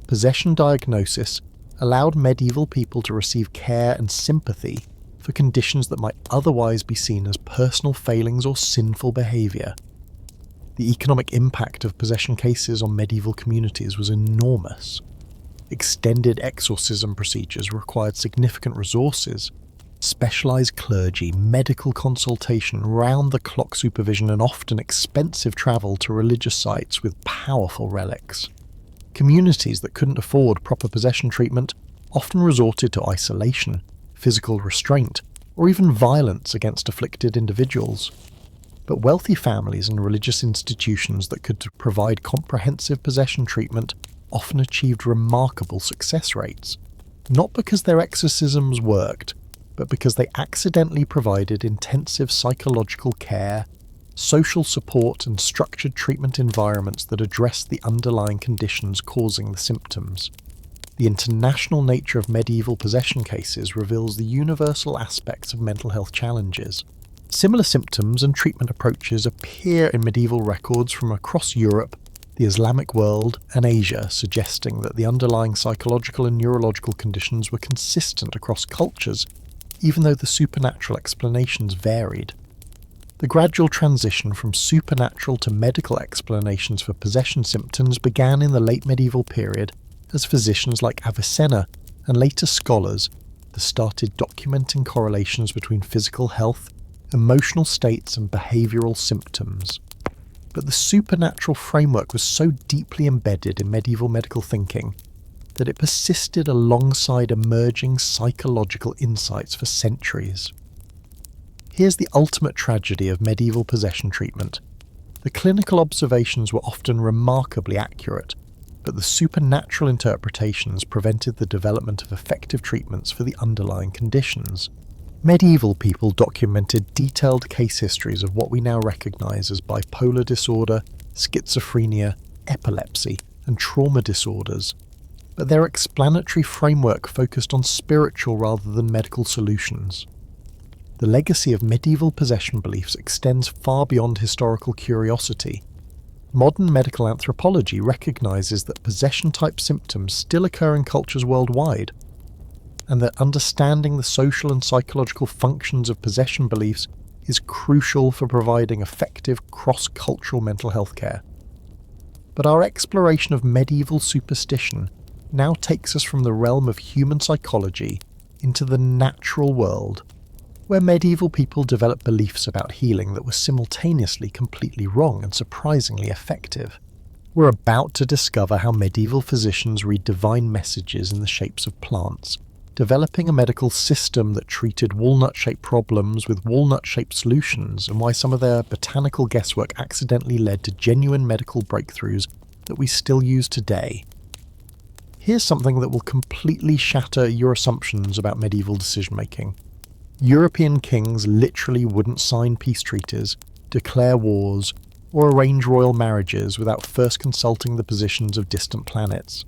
Possession diagnosis allowed medieval people to receive care and sympathy for conditions that might otherwise be seen as personal failings or sinful behaviour. The economic impact of possession cases on medieval communities was enormous. Extended exorcism procedures required significant resources, specialised clergy, medical consultation, round-the-clock supervision, and often expensive travel to religious sites with powerful relics. Communities that couldn't afford proper possession treatment often resorted to isolation, physical restraint, or even violence against afflicted individuals. But wealthy families and religious institutions that could provide comprehensive possession treatment often achieved remarkable success rates, not because their exorcisms worked, but because they accidentally provided intensive psychological care, social support, and structured treatment environments that addressed the underlying conditions causing the symptoms. The international nature of medieval possession cases reveals the universal aspects of mental health challenges. Similar symptoms and treatment approaches appear in medieval records from across Europe, the Islamic world, and Asia, suggesting that the underlying psychological and neurological conditions were consistent across cultures, even though the supernatural explanations varied. The gradual transition from supernatural to medical explanations for possession symptoms began in the late medieval period as physicians like Avicenna and later scholars started documenting correlations between physical health, emotional states, and behavioural symptoms. But the supernatural framework was so deeply embedded in medieval medical thinking that it persisted alongside emerging psychological insights for centuries. Here's the ultimate tragedy of medieval possession treatment. The clinical observations were often remarkably accurate, but the supernatural interpretations prevented the development of effective treatments for the underlying conditions. Medieval people documented detailed case histories of what we now recognise as bipolar disorder, schizophrenia, epilepsy and trauma disorders, but their explanatory framework focused on spiritual rather than medical solutions. The legacy of medieval possession beliefs extends far beyond historical curiosity. Modern medical anthropology recognizes that possession-type symptoms still occur in cultures worldwide, and that understanding the social and psychological functions of possession beliefs is crucial for providing effective cross-cultural mental health care. But our exploration of medieval superstition now takes us from the realm of human psychology into the natural world, where medieval people developed beliefs about healing that were simultaneously completely wrong and surprisingly effective. We're about to discover how medieval physicians read divine messages in the shapes of plants, developing a medical system that treated walnut-shaped problems with walnut-shaped solutions, and why some of their botanical guesswork accidentally led to genuine medical breakthroughs that we still use today. Here's something that will completely shatter your assumptions about medieval decision-making. European kings literally wouldn't sign peace treaties, declare wars, or arrange royal marriages without first consulting the positions of distant planets.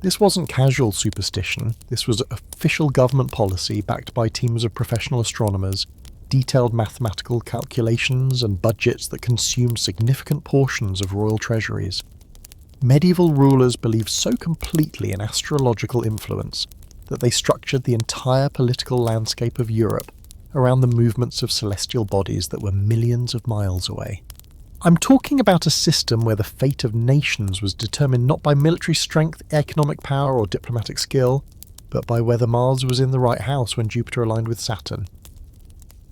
This wasn't casual superstition, this was official government policy backed by teams of professional astronomers, detailed mathematical calculations, and budgets that consumed significant portions of royal treasuries. Medieval rulers believed so completely in astrological influence that they structured the entire political landscape of Europe around the movements of celestial bodies that were millions of miles away. I'm talking about a system where the fate of nations was determined not by military strength, economic power, or diplomatic skill, but by whether Mars was in the right house when Jupiter aligned with Saturn.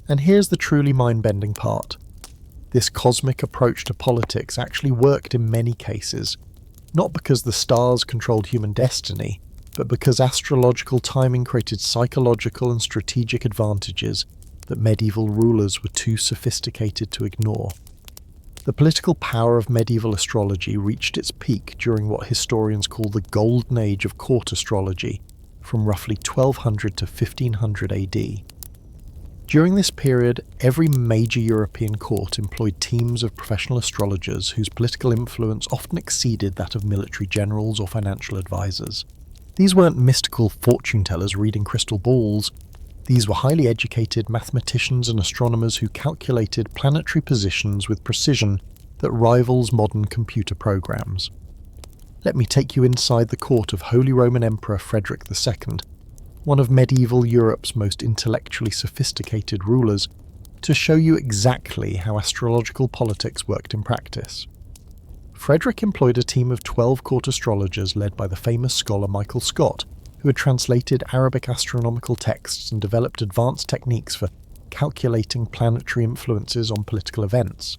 And here's the truly mind-bending part. This cosmic approach to politics actually worked in many cases, not because the stars controlled human destiny, but because astrological timing created psychological and strategic advantages that medieval rulers were too sophisticated to ignore. The political power of medieval astrology reached its peak during what historians call the Golden Age of court astrology, from roughly 1200 to 1500 AD. During this period, every major European court employed teams of professional astrologers whose political influence often exceeded that of military generals or financial advisors. These weren't mystical fortune-tellers reading crystal balls. These were highly educated mathematicians and astronomers who calculated planetary positions with precision that rivals modern computer programs. Let me take you inside the court of Holy Roman Emperor Frederick II, one of medieval Europe's most intellectually sophisticated rulers, to show you exactly how astrological politics worked in practice. Frederick employed a team of 12 court astrologers led by the famous scholar Michael Scott, who had translated Arabic astronomical texts and developed advanced techniques for calculating planetary influences on political events.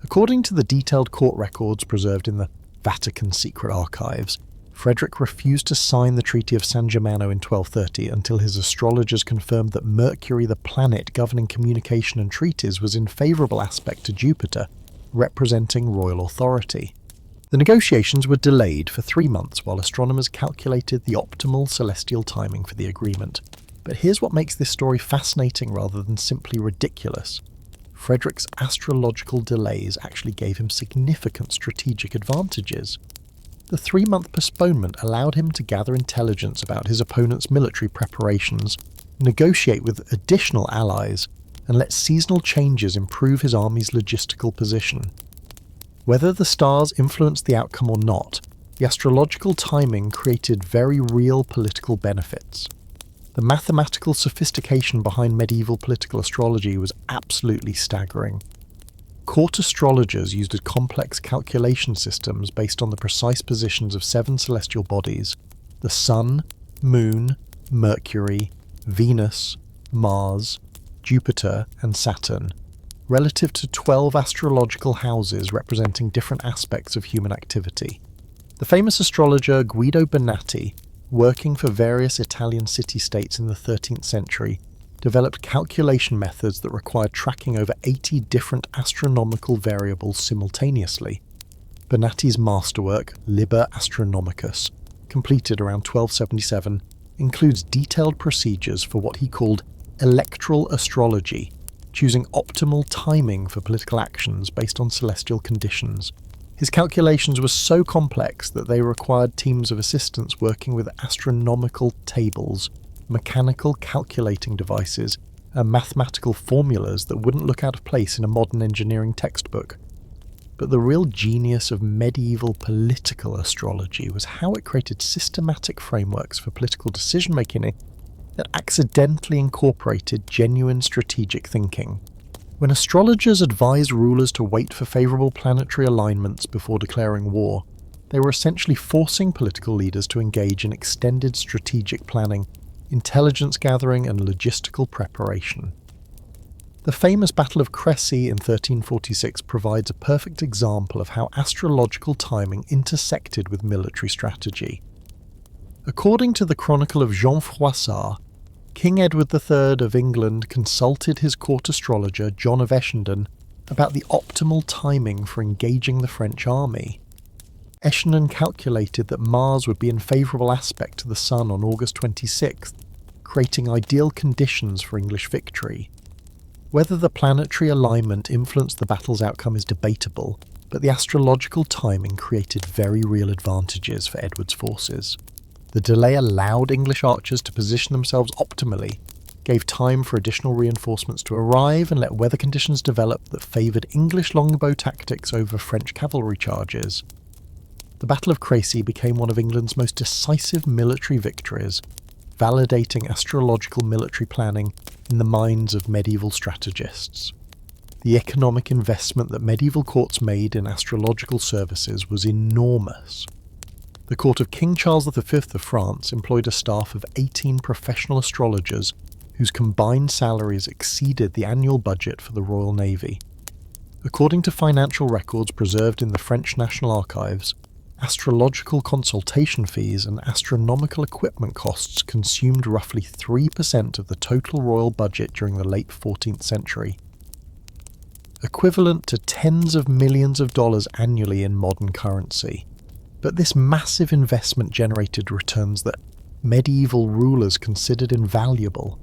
According to the detailed court records preserved in the Vatican secret archives, Frederick refused to sign the Treaty of San Germano in 1230 until his astrologers confirmed that Mercury, the planet governing communication and treaties, was in favourable aspect to Jupiter, representing royal authority. The negotiations were delayed for 3 months while astronomers calculated the optimal celestial timing for the agreement. But here's what makes this story fascinating rather than simply ridiculous. Frederick's astrological delays actually gave him significant strategic advantages. The 3-month postponement allowed him to gather intelligence about his opponent's military preparations, negotiate with additional allies, and let seasonal changes improve his army's logistical position. Whether the stars influenced the outcome or not, the astrological timing created very real political benefits. The mathematical sophistication behind medieval political astrology was absolutely staggering. Court astrologers used complex calculation systems based on the precise positions of 7 celestial bodies: the Sun, Moon, Mercury, Venus, Mars, Jupiter, and Saturn, relative to 12 astrological houses representing different aspects of human activity. The famous astrologer Guido Bonatti, working for various Italian city-states in the 13th century, developed calculation methods that required tracking over 80 different astronomical variables simultaneously. Bonatti's masterwork, Liber Astronomicus, completed around 1277, includes detailed procedures for what he called electoral astrology, choosing optimal timing for political actions based on celestial conditions. His calculations were so complex that they required teams of assistants working with astronomical tables, mechanical calculating devices, and mathematical formulas that wouldn't look out of place in a modern engineering textbook. But the real genius of medieval political astrology was how it created systematic frameworks for political decision-making that accidentally incorporated genuine strategic thinking. When astrologers advised rulers to wait for favourable planetary alignments before declaring war, they were essentially forcing political leaders to engage in extended strategic planning, intelligence gathering and logistical preparation. The famous Battle of Crécy in 1346 provides a perfect example of how astrological timing intersected with military strategy. According to the Chronicle of Jean Froissart, King Edward III of England consulted his court astrologer John of Essendon about the optimal timing for engaging the French army. Essendon calculated that Mars would be in favourable aspect to the Sun on August 26th, creating ideal conditions for English victory. Whether the planetary alignment influenced the battle's outcome is debatable, but the astrological timing created very real advantages for Edward's forces. The delay allowed English archers to position themselves optimally, gave time for additional reinforcements to arrive, and let weather conditions develop that favoured English longbow tactics over French cavalry charges. The Battle of Crécy became one of England's most decisive military victories, validating astrological military planning in the minds of medieval strategists. The economic investment that medieval courts made in astrological services was enormous. The court of King Charles V of France employed a staff of 18 professional astrologers whose combined salaries exceeded the annual budget for the Royal Navy. According to financial records preserved in the French National Archives, astrological consultation fees and astronomical equipment costs consumed roughly 3% of the total royal budget during the late 14th century, equivalent to tens of millions of dollars annually in modern currency. But this massive investment generated returns that medieval rulers considered invaluable.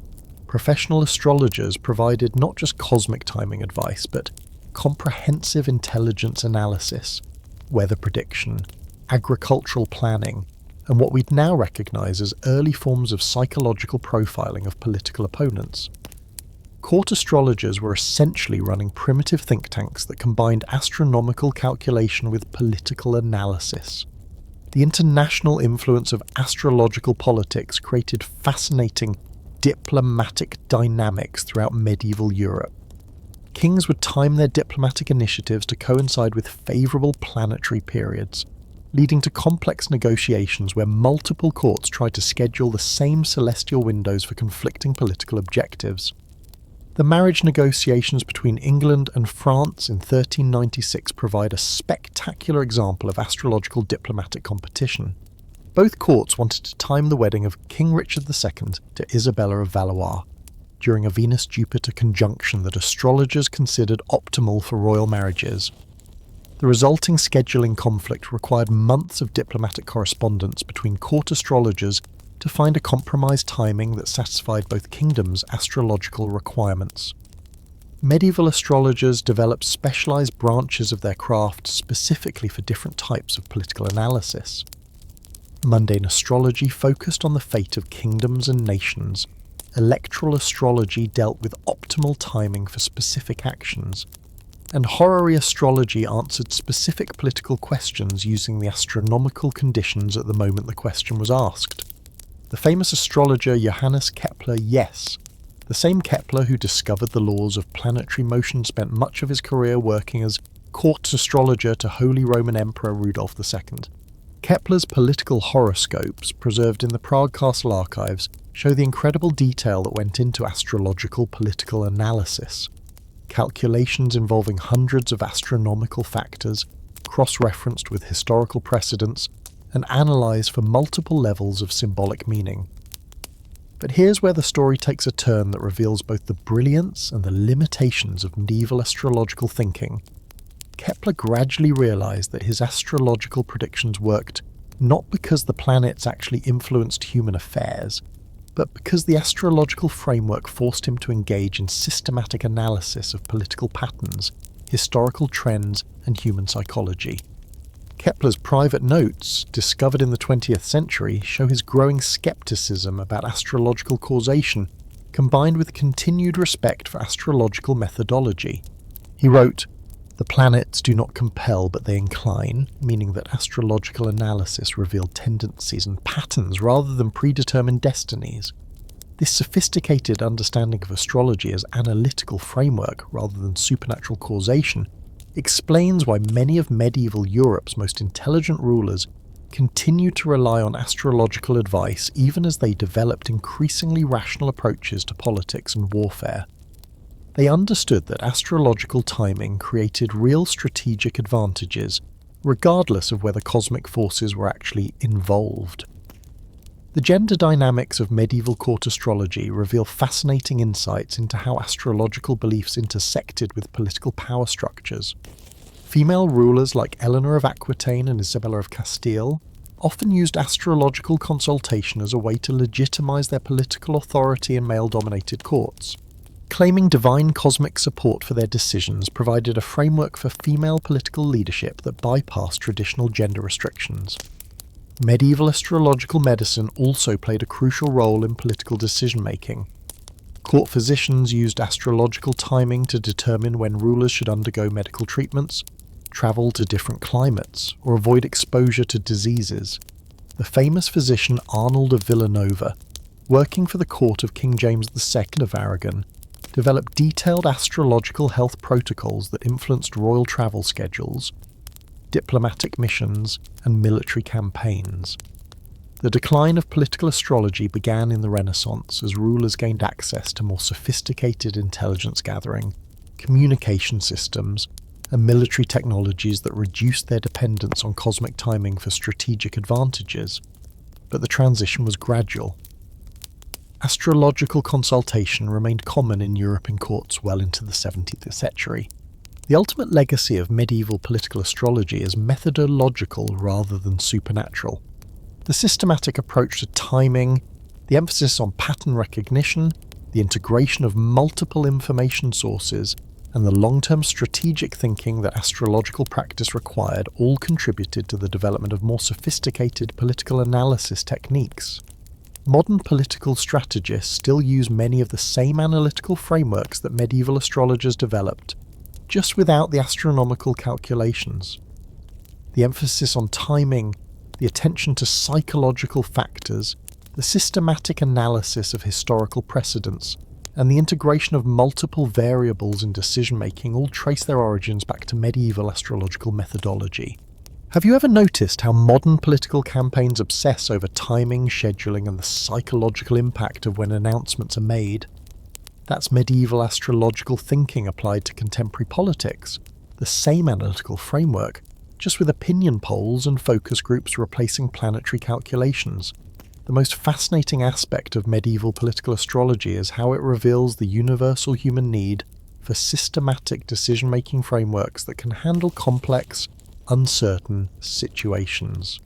Professional astrologers provided not just cosmic timing advice, but comprehensive intelligence analysis, weather prediction, agricultural planning, and what we'd now recognise as early forms of psychological profiling of political opponents. Court astrologers were essentially running primitive think tanks that combined astronomical calculation with political analysis. The international influence of astrological politics created fascinating diplomatic dynamics throughout medieval Europe. Kings would time their diplomatic initiatives to coincide with favourable planetary periods, leading to complex negotiations where multiple courts tried to schedule the same celestial windows for conflicting political objectives. The marriage negotiations between England and France in 1396 provide a spectacular example of astrological diplomatic competition. Both courts wanted to time the wedding of King Richard II to Isabella of Valois, during a Venus-Jupiter conjunction that astrologers considered optimal for royal marriages. The resulting scheduling conflict required months of diplomatic correspondence between court astrologers to find a compromise timing that satisfied both kingdoms' astrological requirements. Medieval astrologers developed specialised branches of their craft specifically for different types of political analysis. Mundane astrology focused on the fate of kingdoms and nations. Electoral astrology dealt with optimal timing for specific actions. And horary astrology answered specific political questions using the astronomical conditions at the moment the question was asked. The famous astrologer Johannes Kepler, yes, the same Kepler who discovered the laws of planetary motion, spent much of his career working as court astrologer to Holy Roman Emperor Rudolf II. Kepler's political horoscopes, preserved in the Prague Castle archives, show the incredible detail that went into astrological political analysis. Calculations involving hundreds of astronomical factors, cross-referenced with historical precedents, and analysed for multiple levels of symbolic meaning. But here's where the story takes a turn that reveals both the brilliance and the limitations of medieval astrological thinking. Kepler gradually realised that his astrological predictions worked not because the planets actually influenced human affairs, but because the astrological framework forced him to engage in systematic analysis of political patterns, historical trends, and human psychology. Kepler's private notes, discovered in the 20th century, show his growing skepticism about astrological causation, combined with continued respect for astrological methodology. He wrote, "The planets do not compel but they incline," meaning that astrological analysis revealed tendencies and patterns rather than predetermined destinies. This sophisticated understanding of astrology as analytical framework rather than supernatural causation explains why many of medieval Europe's most intelligent rulers continued to rely on astrological advice even as they developed increasingly rational approaches to politics and warfare. They understood that astrological timing created real strategic advantages, regardless of whether cosmic forces were actually involved. The gender dynamics of medieval court astrology reveal fascinating insights into how astrological beliefs intersected with political power structures. Female rulers like Eleanor of Aquitaine and Isabella of Castile often used astrological consultation as a way to legitimize their political authority in male-dominated courts. Claiming divine cosmic support for their decisions provided a framework for female political leadership that bypassed traditional gender restrictions. Medieval astrological medicine also played a crucial role in political decision-making. Court physicians used astrological timing to determine when rulers should undergo medical treatments, travel to different climates, or avoid exposure to diseases. The famous physician Arnold of Villanova, working for the court of King James II of Aragon, developed detailed astrological health protocols that influenced royal travel schedules, diplomatic missions, and military campaigns. The decline of political astrology began in the Renaissance as rulers gained access to more sophisticated intelligence gathering, communication systems, and military technologies that reduced their dependence on cosmic timing for strategic advantages. But the transition was gradual. Astrological consultation remained common in European courts well into the 17th century. The ultimate legacy of medieval political astrology is methodological rather than supernatural. The systematic approach to timing, the emphasis on pattern recognition, the integration of multiple information sources, and the long-term strategic thinking that astrological practice required all contributed to the development of more sophisticated political analysis techniques. Modern political strategists still use many of the same analytical frameworks that medieval astrologers developed, just without the astronomical calculations. The emphasis on timing, the attention to psychological factors, the systematic analysis of historical precedents, and the integration of multiple variables in decision-making all trace their origins back to medieval astrological methodology. Have you ever noticed how modern political campaigns obsess over timing, scheduling, and the psychological impact of when announcements are made? That's medieval astrological thinking applied to contemporary politics, the same analytical framework, just with opinion polls and focus groups replacing planetary calculations. The most fascinating aspect of medieval political astrology is how it reveals the universal human need for systematic decision-making frameworks that can handle complex, uncertain situations.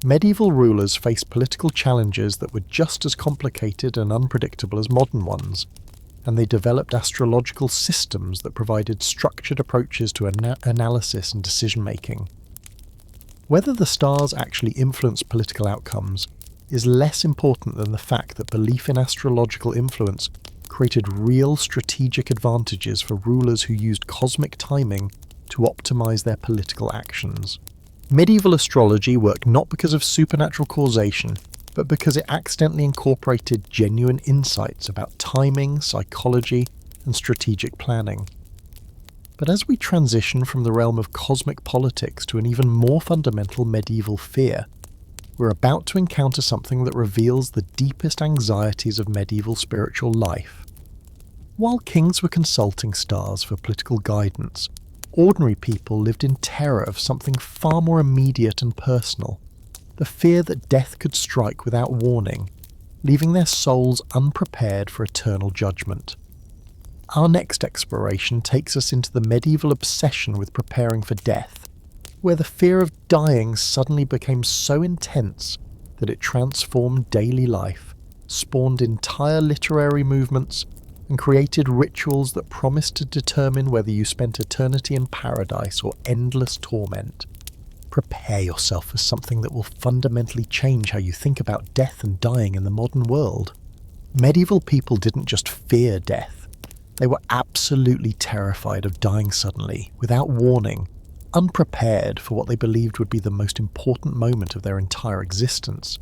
Medieval rulers faced political challenges that were just as complicated and unpredictable as modern ones, and they developed astrological systems that provided structured approaches to analysis and decision-making. Whether the stars actually influence political outcomes is less important than the fact that belief in astrological influence created real strategic advantages for rulers who used cosmic timing to optimize their political actions. Medieval astrology worked not because of supernatural causation, but because it accidentally incorporated genuine insights about timing, psychology, and strategic planning. But as we transition from the realm of cosmic politics to an even more fundamental medieval fear, we're about to encounter something that reveals the deepest anxieties of medieval spiritual life. While kings were consulting stars for political guidance, ordinary people lived in terror of something far more immediate and personal, the fear that death could strike without warning, leaving their souls unprepared for eternal judgment. Our next exploration takes us into the medieval obsession with preparing for death, where the fear of dying suddenly became so intense that it transformed daily life, spawned entire literary movements, and created rituals that promised to determine whether you spent eternity in paradise or endless torment. prepare yourself for something that will fundamentally change how you think about death and dying in the modern world. Medieval people didn't just fear death. They were absolutely terrified of dying suddenly, without warning, unprepared for what they believed would be the most important moment of their entire existence.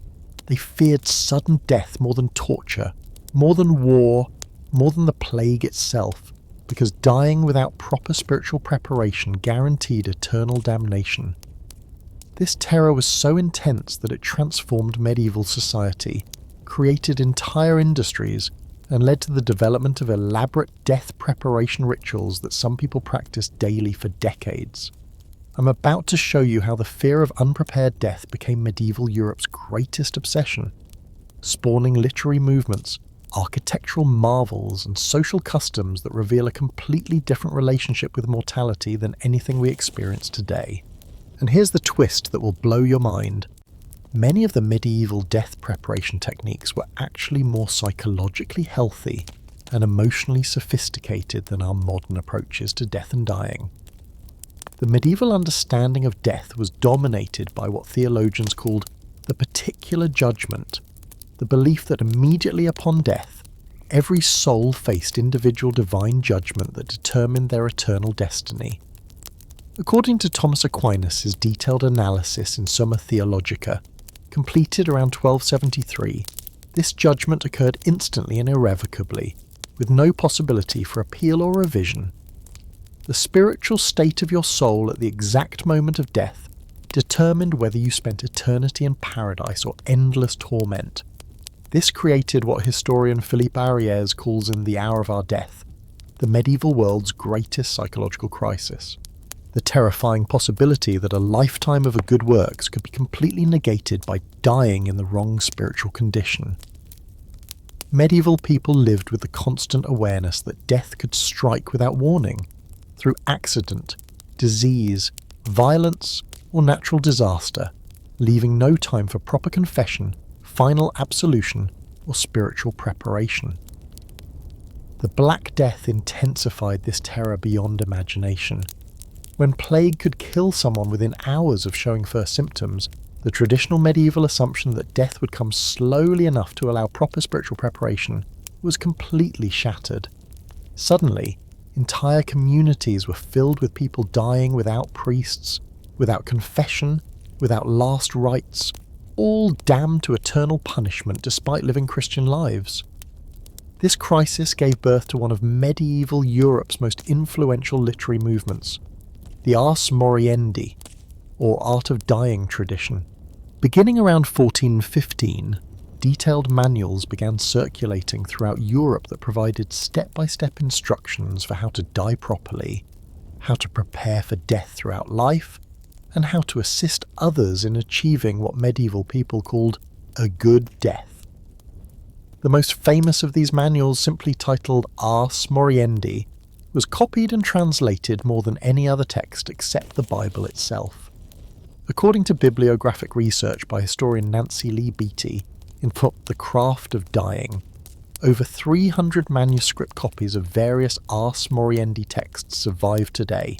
They feared sudden death more than torture, more than war, more than the plague itself, because dying without proper spiritual preparation guaranteed eternal damnation. This terror was so intense that it transformed medieval society, created entire industries, and led to the development of elaborate death preparation rituals that some people practiced daily for decades. I'm about to show you how the fear of unprepared death became medieval Europe's greatest obsession, spawning literary movements, architectural marvels, and social customs that reveal a completely different relationship with mortality than anything we experience today. And here's the twist that will blow your mind. Many of the medieval death preparation techniques were actually more psychologically healthy and emotionally sophisticated than our modern approaches to death and dying. The medieval understanding of death was dominated by what theologians called the particular judgment, the belief that immediately upon death, every soul faced individual divine judgment that determined their eternal destiny. According to Thomas Aquinas' detailed analysis in Summa Theologica, completed around 1273, this judgment occurred instantly and irrevocably, with no possibility for appeal or revision. The spiritual state of your soul at the exact moment of death determined whether you spent eternity in paradise or endless torment. This created what historian Philippe Ariès calls in The Hour of Our Death, the medieval world's greatest psychological crisis. The terrifying possibility that a lifetime of good works could be completely negated by dying in the wrong spiritual condition. Medieval people lived with the constant awareness that death could strike without warning, through accident, disease, violence, or natural disaster, leaving no time for proper confession, final absolution, or spiritual preparation. The Black Death intensified this terror beyond imagination. When plague could kill someone within hours of showing first symptoms, the traditional medieval assumption that death would come slowly enough to allow proper spiritual preparation was completely shattered. Suddenly, entire communities were filled with people dying without priests, without confession, without last rites, all damned to eternal punishment despite living Christian lives. This crisis gave birth to one of medieval Europe's most influential literary movements, the Ars Moriendi, or Art of Dying tradition. Beginning around 1415, detailed manuals began circulating throughout Europe that provided step-by-step instructions for how to die properly, how to prepare for death throughout life, and how to assist others in achieving what medieval people called a good death. The most famous of these manuals, simply titled Ars Moriendi, was copied and translated more than any other text except the Bible itself. According to bibliographic research by historian Nancy Lee Beattie in The Craft of Dying, over 300 manuscript copies of various Ars Moriendi texts survive today,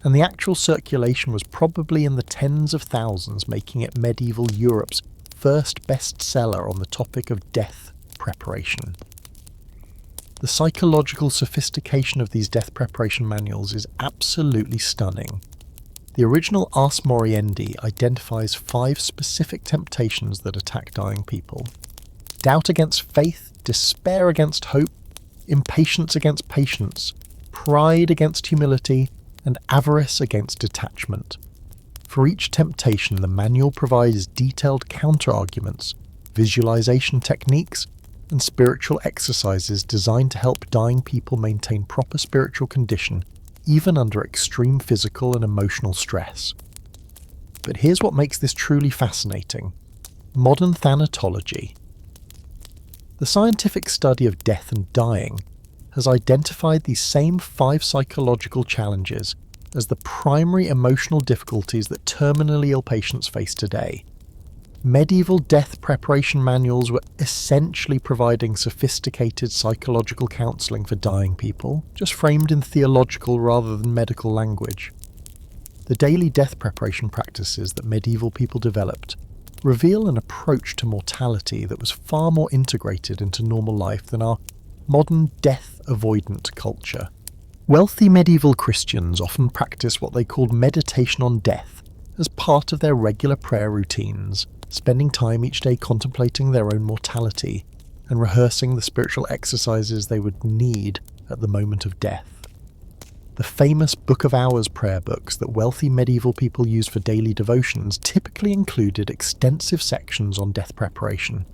and the actual circulation was probably in the tens of thousands, making it medieval Europe's first bestseller on the topic of death preparation. The psychological sophistication of these death preparation manuals is absolutely stunning. The original Ars Moriendi identifies 5 specific temptations that attack dying people: doubt against faith, despair against hope, impatience against patience, pride against humility, and avarice against detachment. For each temptation, the manual provides detailed counter-arguments, visualization techniques, and spiritual exercises designed to help dying people maintain proper spiritual condition even under extreme physical and emotional stress. But here's what makes this truly fascinating: modern thanatology. The scientific study of death and dying has identified these same 5 psychological challenges as the primary emotional difficulties that terminally ill patients face today. Medieval death preparation manuals were essentially providing sophisticated psychological counselling for dying people, just framed in theological rather than medical language. The daily death preparation practices that medieval people developed reveal an approach to mortality that was far more integrated into normal life than our modern death-avoidant culture. Wealthy medieval Christians often practiced what they called meditation on death as part of their regular prayer routines, spending time each day contemplating their own mortality and rehearsing the spiritual exercises they would need at the moment of death. The famous Book of Hours prayer books that wealthy medieval people used for daily devotions typically included extensive sections on death preparation.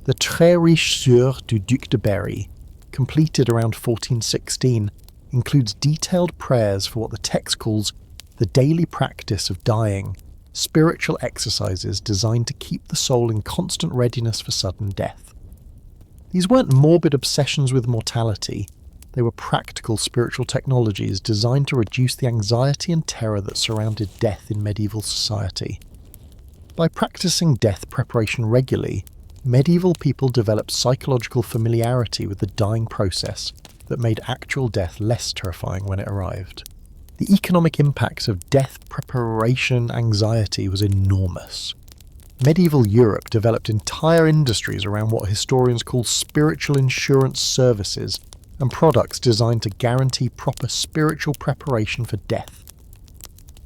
The Très riche Sœur du Duc de Berry, completed around 1416, includes detailed prayers for what the text calls the daily practice of dying, spiritual exercises designed to keep the soul in constant readiness for sudden death. These weren't morbid obsessions with mortality. They were practical spiritual technologies designed to reduce the anxiety and terror that surrounded death in medieval society. By practicing death preparation regularly, medieval people developed psychological familiarity with the dying process that made actual death less terrifying when it arrived. The economic impact of death preparation anxiety was enormous. Medieval Europe developed entire industries around what historians call spiritual insurance services and products designed to guarantee proper spiritual preparation for death.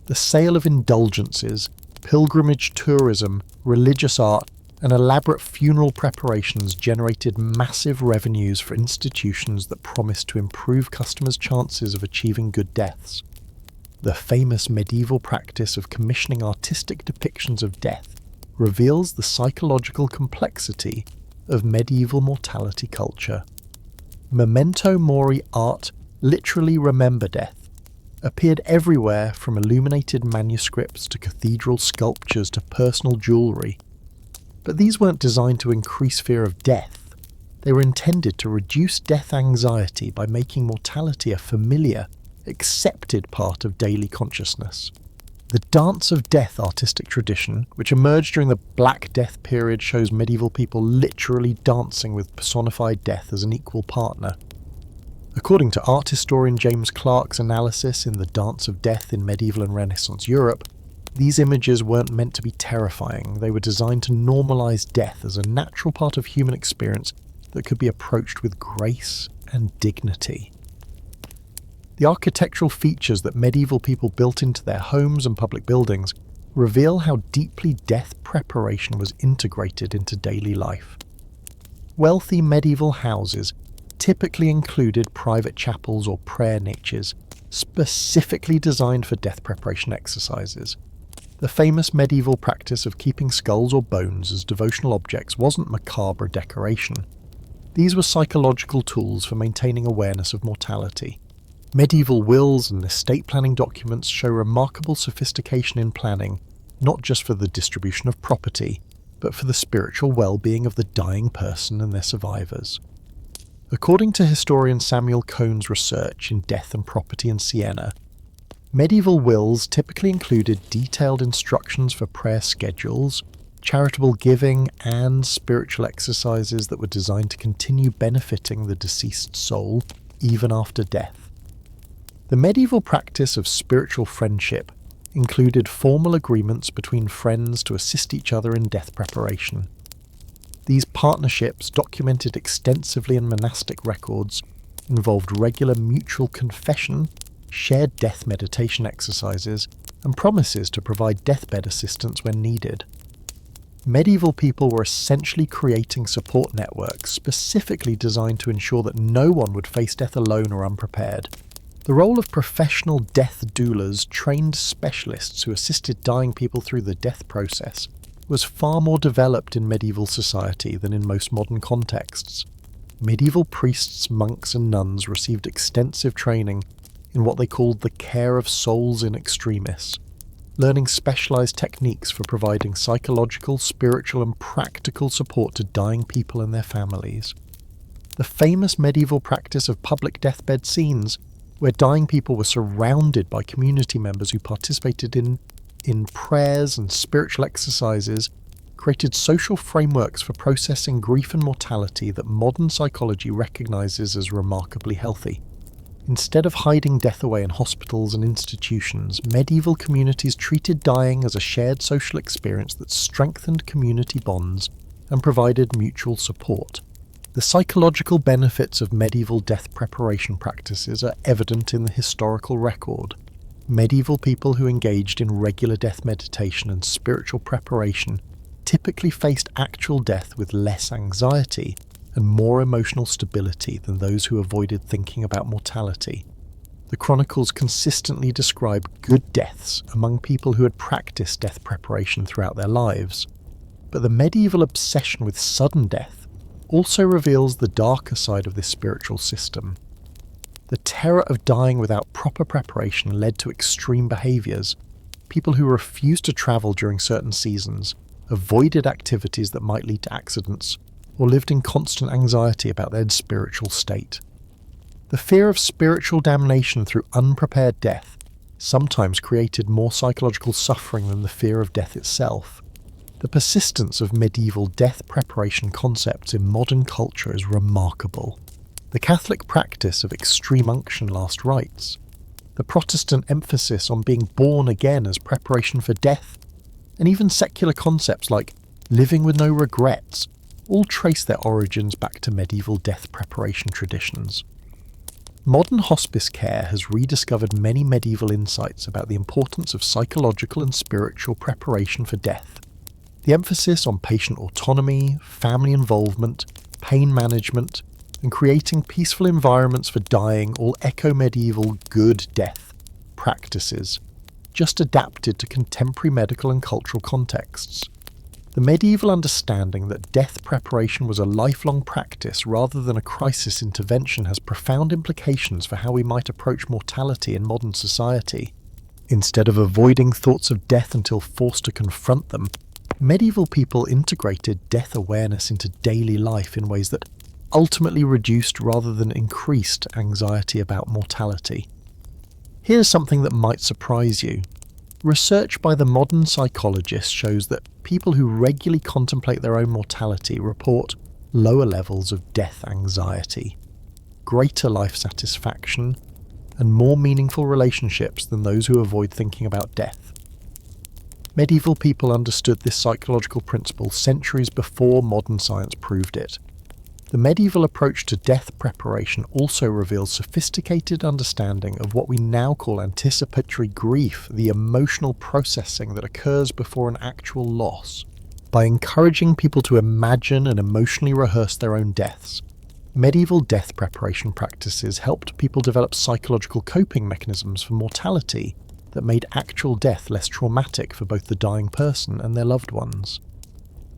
The sale of indulgences, pilgrimage tourism, religious art, and elaborate funeral preparations generated massive revenues for institutions that promised to improve customers' chances of achieving good deaths. The famous medieval practice of commissioning artistic depictions of death reveals the psychological complexity of medieval mortality culture. Memento mori art, literally remember death, appeared everywhere from illuminated manuscripts to cathedral sculptures to personal jewellery. But these weren't designed to increase fear of death. They were intended to reduce death anxiety by making mortality a familiar, accepted part of daily consciousness. The Dance of Death artistic tradition, which emerged during the Black Death period, shows medieval people literally dancing with personified death as an equal partner. According to art historian James Clark's analysis in The Dance of Death in Medieval and Renaissance Europe, these images weren't meant to be terrifying. They were designed to normalize death as a natural part of human experience that could be approached with grace and dignity. The architectural features that medieval people built into their homes and public buildings reveal how deeply death preparation was integrated into daily life. Wealthy medieval houses typically included private chapels or prayer niches, specifically designed for death preparation exercises. The famous medieval practice of keeping skulls or bones as devotional objects wasn't macabre decoration. These were psychological tools for maintaining awareness of mortality. Medieval wills and estate planning documents show remarkable sophistication in planning, not just for the distribution of property, but for the spiritual well-being of the dying person and their survivors. According to historian Samuel Cohn's research in Death and Property in Siena, medieval wills typically included detailed instructions for prayer schedules, charitable giving, and spiritual exercises that were designed to continue benefiting the deceased soul even after death. The medieval practice of spiritual friendship included formal agreements between friends to assist each other in death preparation. These partnerships, documented extensively in monastic records, involved regular mutual confession, shared death meditation exercises, and promises to provide deathbed assistance when needed. Medieval people were essentially creating support networks specifically designed to ensure that no one would face death alone or unprepared. The role of professional death doulas, trained specialists who assisted dying people through the death process, was far more developed in medieval society than in most modern contexts. Medieval priests, monks, and nuns received extensive training in what they called the care of souls in extremis, learning specialized techniques for providing psychological, spiritual, and practical support to dying people and their families. The famous medieval practice of public deathbed scenes, where dying people were surrounded by community members who participated in prayers and spiritual exercises, created social frameworks for processing grief and mortality that modern psychology recognizes as remarkably healthy. Instead of hiding death away in hospitals and institutions, medieval communities treated dying as a shared social experience that strengthened community bonds and provided mutual support. The psychological benefits of medieval death preparation practices are evident in the historical record. Medieval people who engaged in regular death meditation and spiritual preparation typically faced actual death with less anxiety and more emotional stability than those who avoided thinking about mortality. The chronicles consistently describe good deaths among people who had practiced death preparation throughout their lives. But the medieval obsession with sudden death also reveals the darker side of this spiritual system. The terror of dying without proper preparation led to extreme behaviours. People who refused to travel during certain seasons, avoided activities that might lead to accidents, or lived in constant anxiety about their spiritual state. The fear of spiritual damnation through unprepared death sometimes created more psychological suffering than the fear of death itself. The persistence of medieval death preparation concepts in modern culture is remarkable. The Catholic practice of extreme unction last rites, the Protestant emphasis on being born again as preparation for death, and even secular concepts like living with no regrets all trace their origins back to medieval death preparation traditions. Modern hospice care has rediscovered many medieval insights about the importance of psychological and spiritual preparation for death. The emphasis on patient autonomy, family involvement, pain management, and creating peaceful environments for dying all echo medieval good death practices, just adapted to contemporary medical and cultural contexts. The medieval understanding that death preparation was a lifelong practice rather than a crisis intervention has profound implications for how we might approach mortality in modern society. Instead of avoiding thoughts of death until forced to confront them, medieval people integrated death awareness into daily life in ways that ultimately reduced rather than increased anxiety about mortality. Here's something that might surprise you. Research by the modern psychologist shows that people who regularly contemplate their own mortality report lower levels of death anxiety, greater life satisfaction, and more meaningful relationships than those who avoid thinking about death. Medieval people understood this psychological principle centuries before modern science proved it. The medieval approach to death preparation also reveals sophisticated understanding of what we now call anticipatory grief, the emotional processing that occurs before an actual loss. By encouraging people to imagine and emotionally rehearse their own deaths, medieval death preparation practices helped people develop psychological coping mechanisms for mortality that made actual death less traumatic for both the dying person and their loved ones.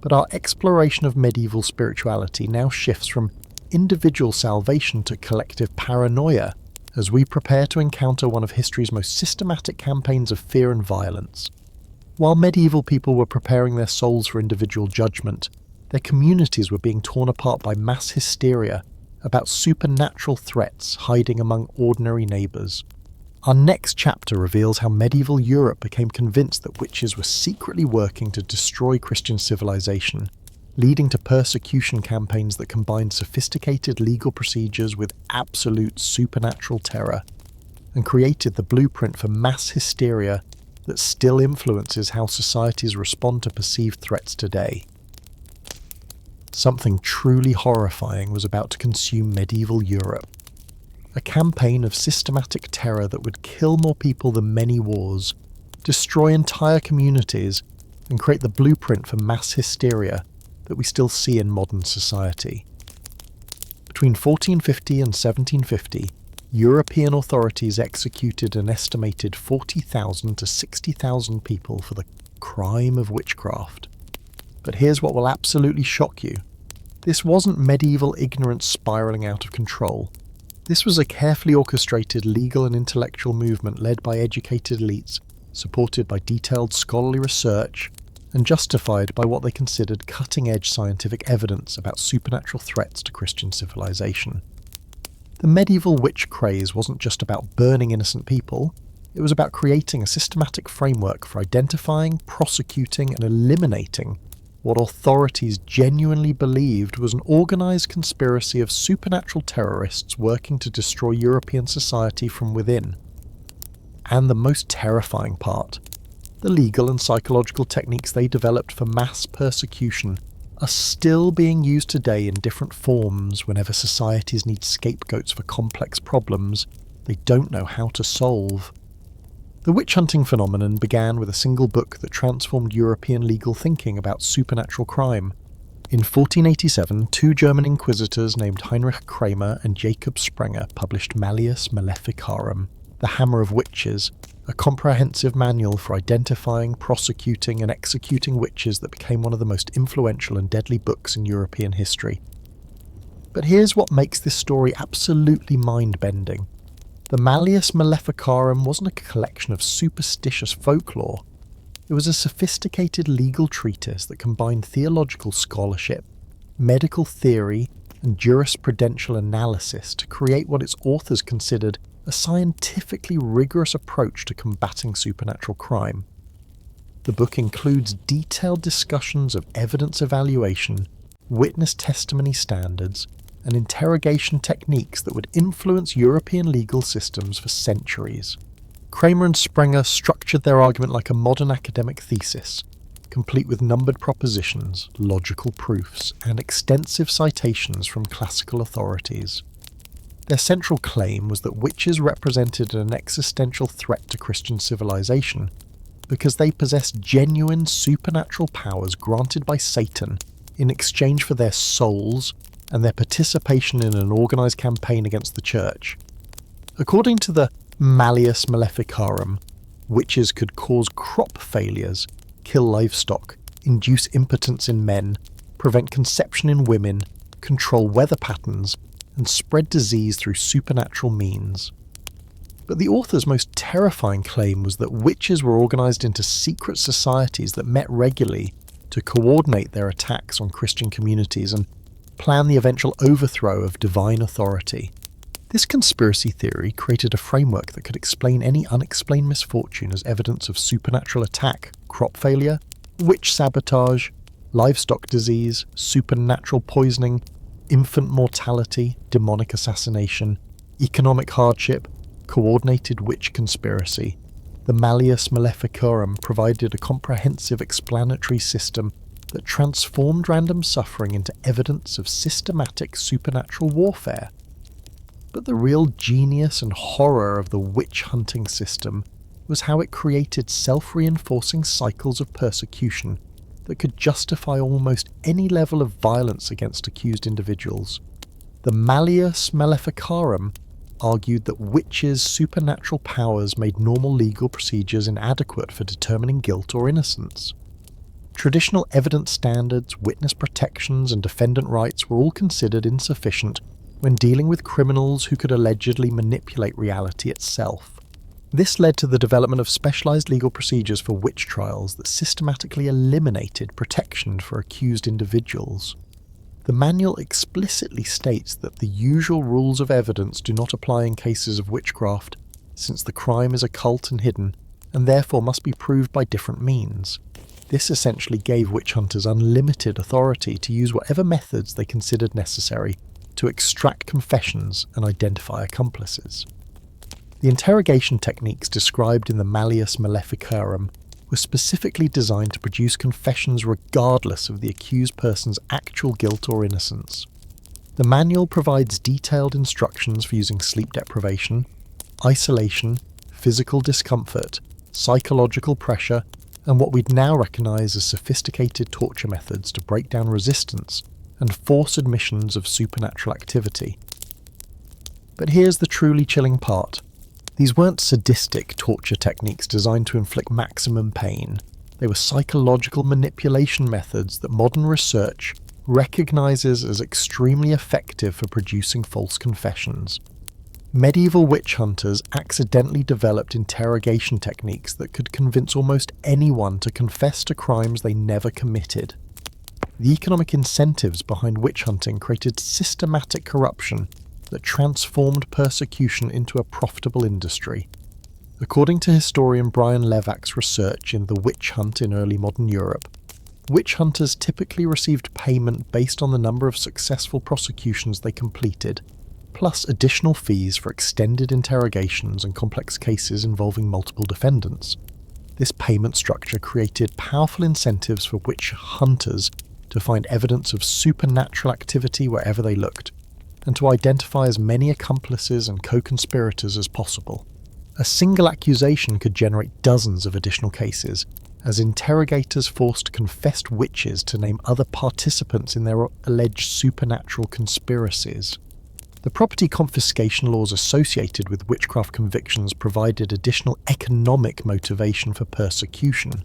But our exploration of medieval spirituality now shifts from individual salvation to collective paranoia as we prepare to encounter one of history's most systematic campaigns of fear and violence. While medieval people were preparing their souls for individual judgment, their communities were being torn apart by mass hysteria about supernatural threats hiding among ordinary neighbours. Our next chapter reveals how medieval Europe became convinced that witches were secretly working to destroy Christian civilization, leading to persecution campaigns that combined sophisticated legal procedures with absolute supernatural terror, and created the blueprint for mass hysteria that still influences how societies respond to perceived threats today. Something truly horrifying was about to consume medieval Europe. A campaign of systematic terror that would kill more people than many wars, destroy entire communities, and create the blueprint for mass hysteria that we still see in modern society. Between 1450 and 1750, European authorities executed an estimated 40,000 to 60,000 people for the crime of witchcraft. But here's what will absolutely shock you. This wasn't medieval ignorance spiralling out of control. This was a carefully orchestrated legal and intellectual movement led by educated elites, supported by detailed scholarly research, and justified by what they considered cutting-edge scientific evidence about supernatural threats to Christian civilization. The medieval witch craze wasn't just about burning innocent people, it was about creating a systematic framework for identifying, prosecuting, and eliminating what authorities genuinely believed was an organised conspiracy of supernatural terrorists working to destroy European society from within. And the most terrifying part, the legal and psychological techniques they developed for mass persecution are still being used today in different forms whenever societies need scapegoats for complex problems they don't know how to solve. The witch-hunting phenomenon began with a single book that transformed European legal thinking about supernatural crime. In 1487, two German inquisitors named Heinrich Kramer and Jacob Sprenger published Malleus Maleficarum, the Hammer of Witches, a comprehensive manual for identifying, prosecuting and executing witches that became one of the most influential and deadly books in European history. But here's what makes this story absolutely mind-bending. The Malleus Maleficarum wasn't a collection of superstitious folklore. It was a sophisticated legal treatise that combined theological scholarship, medical theory and jurisprudential analysis to create what its authors considered a scientifically rigorous approach to combating supernatural crime. The book includes detailed discussions of evidence evaluation, witness testimony standards, and interrogation techniques that would influence European legal systems for centuries. Kramer and Sprenger structured their argument like a modern academic thesis, complete with numbered propositions, logical proofs, and extensive citations from classical authorities. Their central claim was that witches represented an existential threat to Christian civilization because they possessed genuine supernatural powers granted by Satan in exchange for their souls and their participation in an organised campaign against the church. According to the Malleus Maleficarum, witches could cause crop failures, kill livestock, induce impotence in men, prevent conception in women, control weather patterns, and spread disease through supernatural means. But the author's most terrifying claim was that witches were organised into secret societies that met regularly to coordinate their attacks on Christian communities and plan the eventual overthrow of divine authority. This conspiracy theory created a framework that could explain any unexplained misfortune as evidence of supernatural attack, crop failure, witch sabotage, livestock disease, supernatural poisoning, infant mortality, demonic assassination, economic hardship, coordinated witch conspiracy. The Malleus Maleficarum provided a comprehensive explanatory system that transformed random suffering into evidence of systematic supernatural warfare. But the real genius and horror of the witch-hunting system was how it created self-reinforcing cycles of persecution that could justify almost any level of violence against accused individuals. The Malleus Maleficarum argued that witches' supernatural powers made normal legal procedures inadequate for determining guilt or innocence. Traditional evidence standards, witness protections, and defendant rights were all considered insufficient when dealing with criminals who could allegedly manipulate reality itself. This led to the development of specialized legal procedures for witch trials that systematically eliminated protection for accused individuals. The manual explicitly states that the usual rules of evidence do not apply in cases of witchcraft, since the crime is occult and hidden, and therefore must be proved by different means. This essentially gave witch hunters unlimited authority to use whatever methods they considered necessary to extract confessions and identify accomplices. The interrogation techniques described in the Malleus Maleficarum were specifically designed to produce confessions regardless of the accused person's actual guilt or innocence. The manual provides detailed instructions for using sleep deprivation, isolation, physical discomfort, psychological pressure, and what we'd now recognise as sophisticated torture methods to break down resistance and force admissions of supernatural activity. But here's the truly chilling part. These weren't sadistic torture techniques designed to inflict maximum pain. They were psychological manipulation methods that modern research recognises as extremely effective for producing false confessions. Medieval witch hunters accidentally developed interrogation techniques that could convince almost anyone to confess to crimes they never committed. The economic incentives behind witch hunting created systematic corruption that transformed persecution into a profitable industry. According to historian Brian Levak's research in The Witch Hunt in Early Modern Europe, Witch hunters typically received payment based on the number of successful prosecutions they completed, plus additional fees for extended interrogations and complex cases involving multiple defendants. This payment structure created powerful incentives for witch hunters to find evidence of supernatural activity wherever they looked, and to identify as many accomplices and co-conspirators as possible. A single accusation could generate dozens of additional cases, as interrogators forced confessed witches to name other participants in their alleged supernatural conspiracies. The property confiscation laws associated with witchcraft convictions provided additional economic motivation for persecution.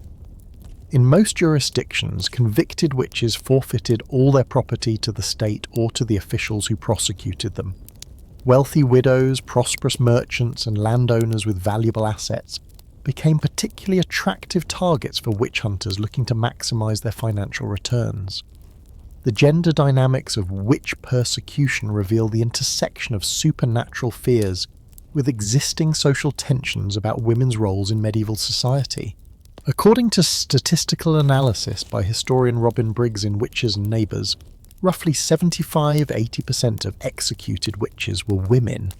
In most jurisdictions, convicted witches forfeited all their property to the state or to the officials who prosecuted them. Wealthy widows, prosperous merchants, and landowners with valuable assets became particularly attractive targets for witch hunters looking to maximize their financial returns. The gender dynamics of witch persecution reveal the intersection of supernatural fears with existing social tensions about women's roles in medieval society. According to statistical analysis by historian Robin Briggs in Witches and Neighbours, roughly 75–80% of executed witches were women,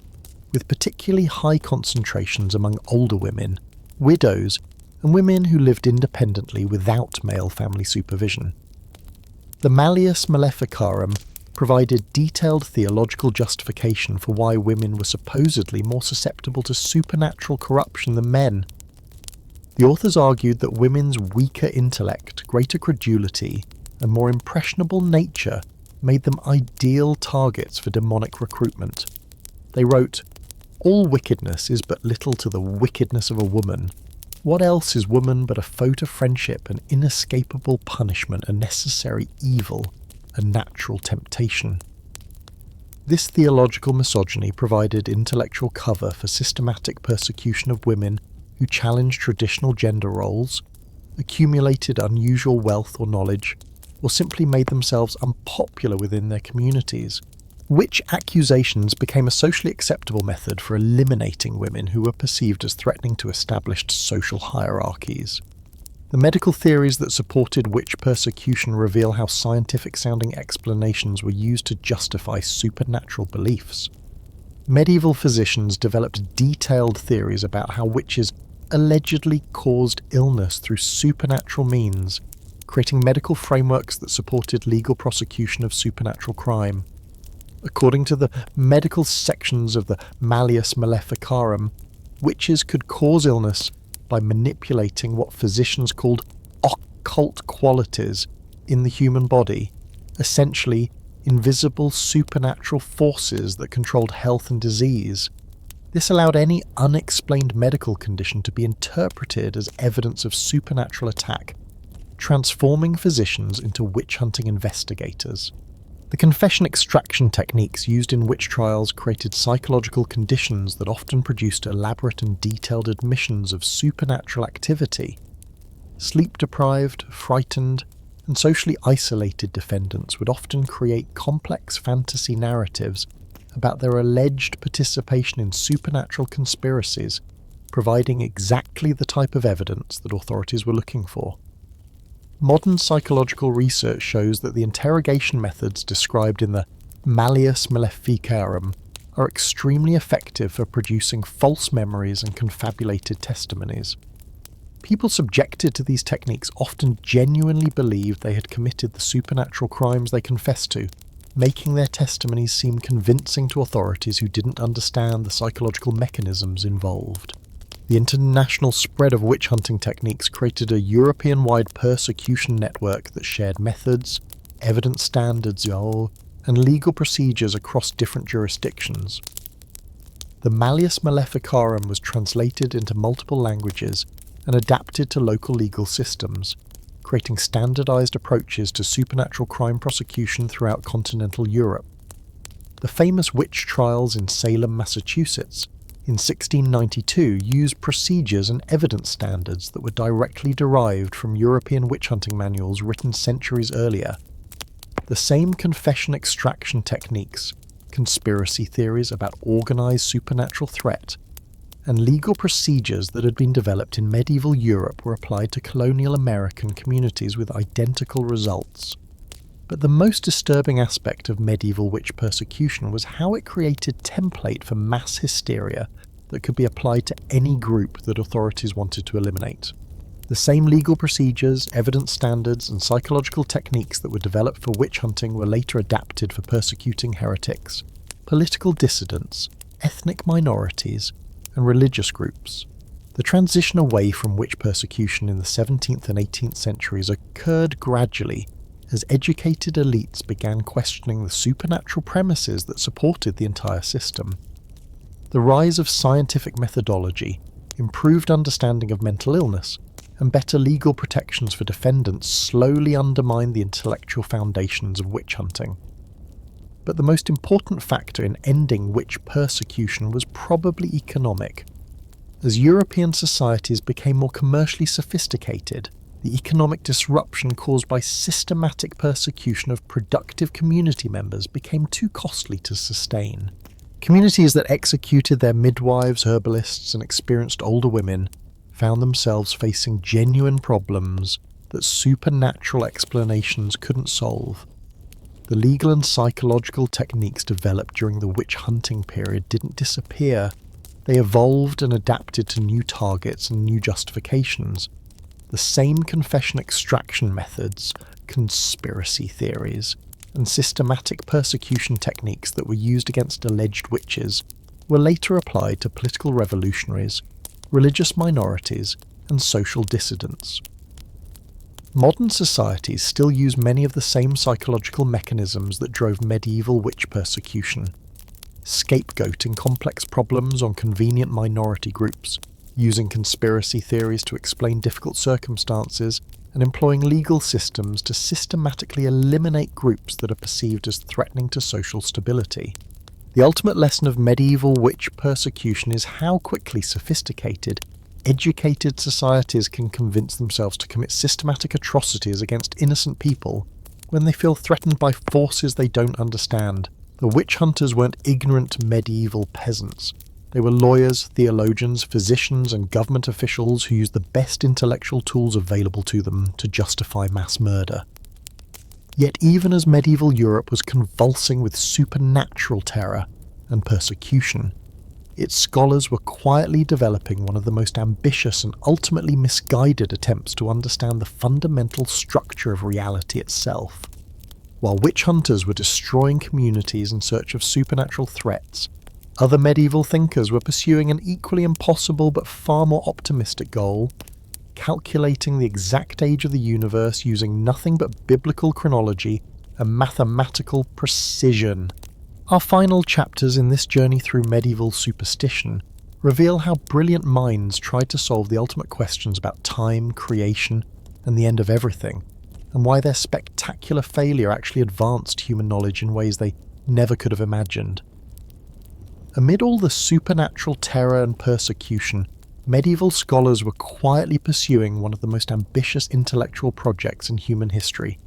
with particularly high concentrations among older women, widows, and women who lived independently without male family supervision. The Malleus Maleficarum provided detailed theological justification for why women were supposedly more susceptible to supernatural corruption than men. The authors argued that women's weaker intellect, greater credulity, and more impressionable nature made them ideal targets for demonic recruitment. They wrote, "All wickedness is but little to the wickedness of a woman. What else is woman but a foe to friendship, an inescapable punishment, a necessary evil, a natural temptation?" This theological misogyny provided intellectual cover for systematic persecution of women who challenged traditional gender roles, accumulated unusual wealth or knowledge, or simply made themselves unpopular within their communities. Witch accusations became a socially acceptable method for eliminating women who were perceived as threatening to established social hierarchies. The medical theories that supported witch persecution reveal how scientific-sounding explanations were used to justify supernatural beliefs. Medieval physicians developed detailed theories about how witches allegedly caused illness through supernatural means, creating medical frameworks that supported legal prosecution of supernatural crime. According to the medical sections of the Malleus Maleficarum, witches could cause illness by manipulating what physicians called occult qualities in the human body, essentially invisible supernatural forces that controlled health and disease. This allowed any unexplained medical condition to be interpreted as evidence of supernatural attack, transforming physicians into witch-hunting investigators. The confession extraction techniques used in witch trials created psychological conditions that often produced elaborate and detailed admissions of supernatural activity. Sleep-deprived, frightened, and socially isolated defendants would often create complex fantasy narratives about their alleged participation in supernatural conspiracies, providing exactly the type of evidence that authorities were looking for. Modern psychological research shows that the interrogation methods described in the Malleus Maleficarum are extremely effective for producing false memories and confabulated testimonies. People subjected to these techniques often genuinely believed they had committed the supernatural crimes they confessed to, making their testimonies seem convincing to authorities who didn't understand the psychological mechanisms involved. The international spread of witch-hunting techniques created a European-wide persecution network that shared methods, evidence standards, and legal procedures across different jurisdictions. The Malleus Maleficarum was translated into multiple languages and adapted to local legal systems, creating standardized approaches to supernatural crime prosecution throughout continental Europe. The famous witch trials in Salem, Massachusetts, in 1692 used procedures and evidence standards that were directly derived from European witch-hunting manuals written centuries earlier. The same confession extraction techniques, conspiracy theories about organized supernatural threat, and legal procedures that had been developed in medieval Europe were applied to colonial American communities with identical results. But the most disturbing aspect of medieval witch persecution was how it created template for mass hysteria that could be applied to any group that authorities wanted to eliminate. The same legal procedures, evidence standards, and psychological techniques that were developed for witch hunting were later adapted for persecuting heretics, political dissidents, ethnic minorities, and religious groups. The transition away from witch persecution in the 17th and 18th centuries occurred gradually as educated elites began questioning the supernatural premises that supported the entire system. The rise of scientific methodology, improved understanding of mental illness, and better legal protections for defendants slowly undermined the intellectual foundations of witch hunting. But the most important factor in ending witch persecution was probably economic. As European societies became more commercially sophisticated, the economic disruption caused by systematic persecution of productive community members became too costly to sustain. Communities that executed their midwives, herbalists, and experienced older women found themselves facing genuine problems that supernatural explanations couldn't solve. The legal and psychological techniques developed during the witch hunting period didn't disappear. They evolved and adapted to new targets and new justifications. The same confession extraction methods, conspiracy theories, and systematic persecution techniques that were used against alleged witches were later applied to political revolutionaries, religious minorities, and social dissidents. Modern societies still use many of the same psychological mechanisms that drove medieval witch persecution. Scapegoating complex problems on convenient minority groups, using conspiracy theories to explain difficult circumstances, and employing legal systems to systematically eliminate groups that are perceived as threatening to social stability. The ultimate lesson of medieval witch persecution is how quickly sophisticated, educated societies can convince themselves to commit systematic atrocities against innocent people when they feel threatened by forces they don't understand. The witch hunters weren't ignorant medieval peasants. They were lawyers, theologians, physicians, and government officials who used the best intellectual tools available to them to justify mass murder. Yet even as medieval Europe was convulsing with supernatural terror and persecution, its scholars were quietly developing one of the most ambitious and ultimately misguided attempts to understand the fundamental structure of reality itself. While witch hunters were destroying communities in search of supernatural threats, other medieval thinkers were pursuing an equally impossible but far more optimistic goal: calculating the exact age of the universe using nothing but biblical chronology and mathematical precision. Our final chapters in this journey through medieval superstition reveal how brilliant minds tried to solve the ultimate questions about time, creation, and the end of everything, and why their spectacular failure actually advanced human knowledge in ways they never could have imagined. Amid all the supernatural terror and persecution, medieval scholars were quietly pursuing one of the most ambitious intellectual projects in human history,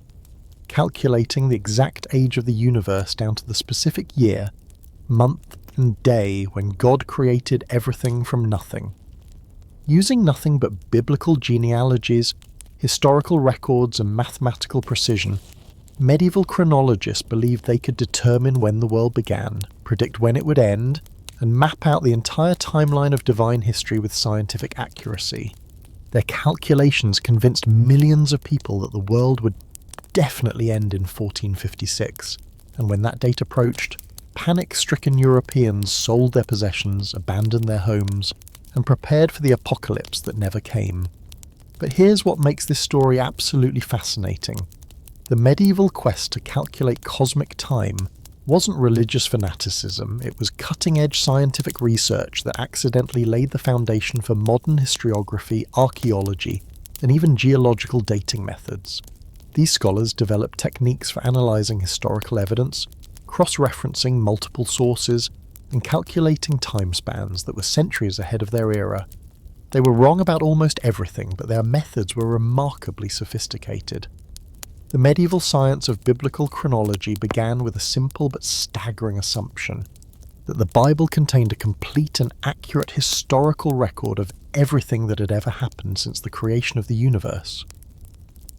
calculating the exact age of the universe down to the specific year, month, and day when God created everything from nothing. Using nothing but biblical genealogies, historical records, and mathematical precision, medieval chronologists believed they could determine when the world began, predict when it would end, and map out the entire timeline of divine history with scientific accuracy. Their calculations convinced millions of people that the world would definitely end in 1456, and when that date approached, panic-stricken Europeans sold their possessions, abandoned their homes, and prepared for the apocalypse that never came. But here's what makes this story absolutely fascinating. The medieval quest to calculate cosmic time wasn't religious fanaticism, it was cutting-edge scientific research that accidentally laid the foundation for modern historiography, archaeology, and even geological dating methods. These scholars developed techniques for analysing historical evidence, cross-referencing multiple sources, and calculating time spans that were centuries ahead of their era. They were wrong about almost everything, but their methods were remarkably sophisticated. The medieval science of biblical chronology began with a simple but staggering assumption. that the Bible contained a complete and accurate historical record of everything that had ever happened since the creation of the universe.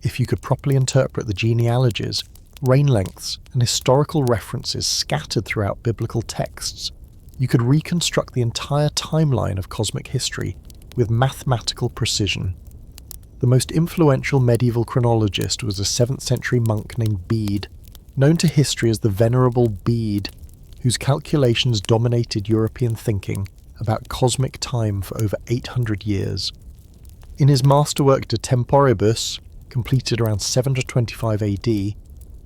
If you could properly interpret the genealogies, reign lengths, and historical references scattered throughout biblical texts, you could reconstruct the entire timeline of cosmic history with mathematical precision. The most influential medieval chronologist was a 7th century monk named Bede, known to history as the Venerable Bede, whose calculations dominated European thinking about cosmic time for over 800 years. In his masterwork De Temporibus, completed around 725 AD,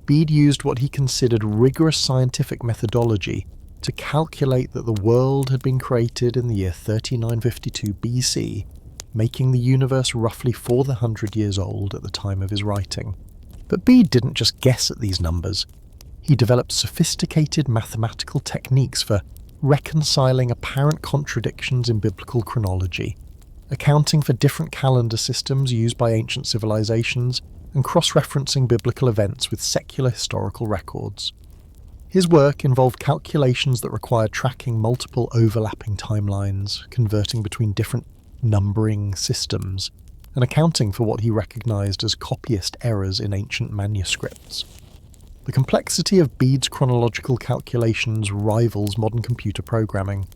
Bede used what he considered rigorous scientific methodology to calculate that the world had been created in the year 3952 BC, making the universe roughly 400 years old at the time of his writing. But Bede didn't just guess at these numbers. He developed sophisticated mathematical techniques for reconciling apparent contradictions in biblical chronology, accounting for different calendar systems used by ancient civilizations, and cross-referencing biblical events with secular historical records. His work involved calculations that required tracking multiple overlapping timelines, converting between different numbering systems, and accounting for what he recognized as copyist errors in ancient manuscripts. The complexity of Bede's chronological calculations rivals modern computer programming.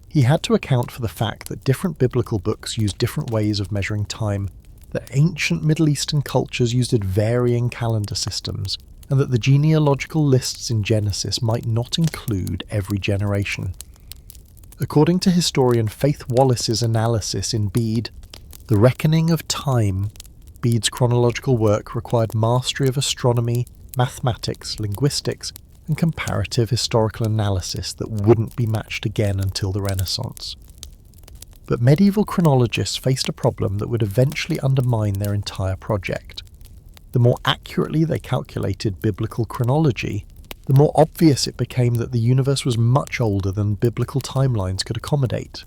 He had to account for the fact that different biblical books used different ways of measuring time, that ancient Middle Eastern cultures used varying calendar systems, and that the genealogical lists in Genesis might not include every generation. According to historian Faith Wallace's analysis in Bede, The Reckoning of Time, Bede's chronological work required mastery of astronomy, mathematics, linguistics, and comparative historical analysis that wouldn't be matched again until the Renaissance. But medieval chronologists faced a problem that would eventually undermine their entire project. The more accurately they calculated biblical chronology, the more obvious it became that the universe was much older than biblical timelines could accommodate.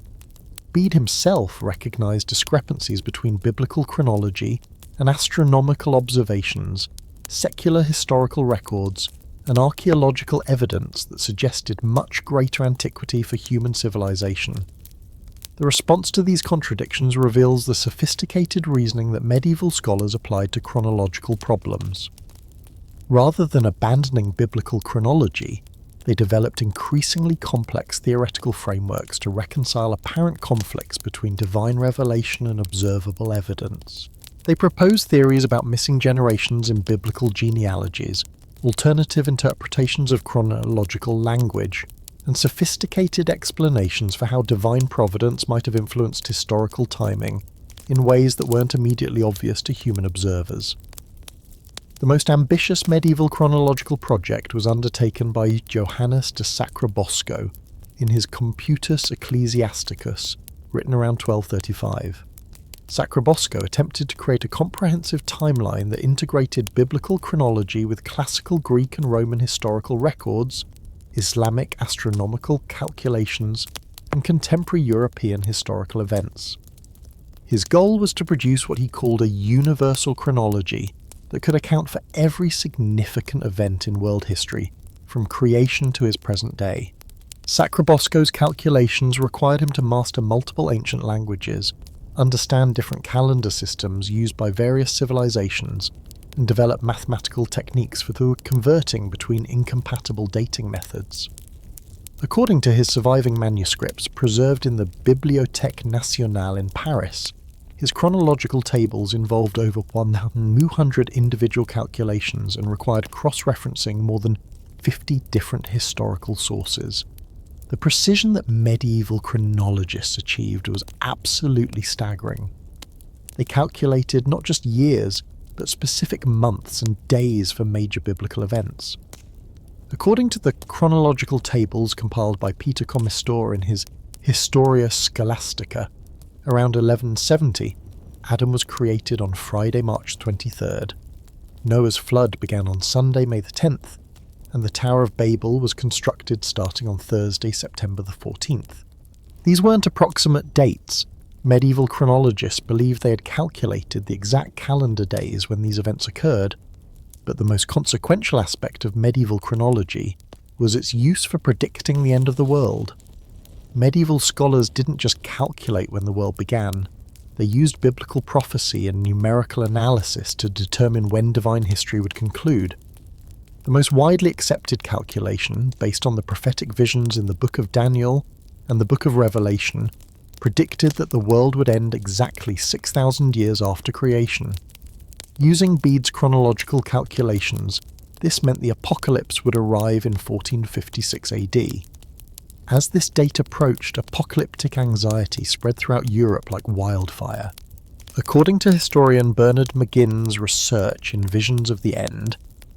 Bede himself recognized discrepancies between biblical chronology and astronomical observations, secular historical records, and archaeological evidence that suggested much greater antiquity for human civilization. The response to these contradictions reveals the sophisticated reasoning that medieval scholars applied to chronological problems. Rather than abandoning biblical chronology, they developed increasingly complex theoretical frameworks to reconcile apparent conflicts between divine revelation and observable evidence. They proposed theories about missing generations in biblical genealogies, alternative interpretations of chronological language, and sophisticated explanations for how divine providence might have influenced historical timing in ways that weren't immediately obvious to human observers. The most ambitious medieval chronological project was undertaken by Johannes de Sacrobosco in his Computus Ecclesiasticus, written around 1235. Sacrobosco attempted to create a comprehensive timeline that integrated biblical chronology with classical Greek and Roman historical records, Islamic astronomical calculations, and contemporary European historical events. His goal was to produce what he called a universal chronology that could account for every significant event in world history, from creation to his present day. Sacrobosco's calculations required him to master multiple ancient languages, understand different calendar systems used by various civilizations, and develop mathematical techniques for converting between incompatible dating methods. According to his surviving manuscripts preserved in the Bibliothèque Nationale in Paris, his chronological tables involved over 100 individual calculations and required cross-referencing more than 50 different historical sources. The precision that medieval chronologists achieved was absolutely staggering. They calculated not just years, but specific months and days for major biblical events. According to the chronological tables compiled by Peter Commistor in his Historia Scholastica, around 1170, Adam was created on Friday, March 23rd. Noah's flood began on Sunday, May the 10th, and the Tower of Babel was constructed starting on Thursday, September the 14th. These weren't approximate dates. Medieval chronologists believed they had calculated the exact calendar days when these events occurred, but the most consequential aspect of medieval chronology was its use for predicting the end of the world. Medieval scholars didn't just calculate when the world began, they used biblical prophecy and numerical analysis to determine when divine history would conclude. The most widely accepted calculation, based on the prophetic visions in the Book of Daniel and the Book of Revelation, predicted that the world would end exactly 6,000 years after creation. Using Bede's chronological calculations, this meant the apocalypse would arrive in 1456 AD. As this date approached, apocalyptic anxiety spread throughout Europe like wildfire. According to historian Bernard McGinn's research in Visions of the End,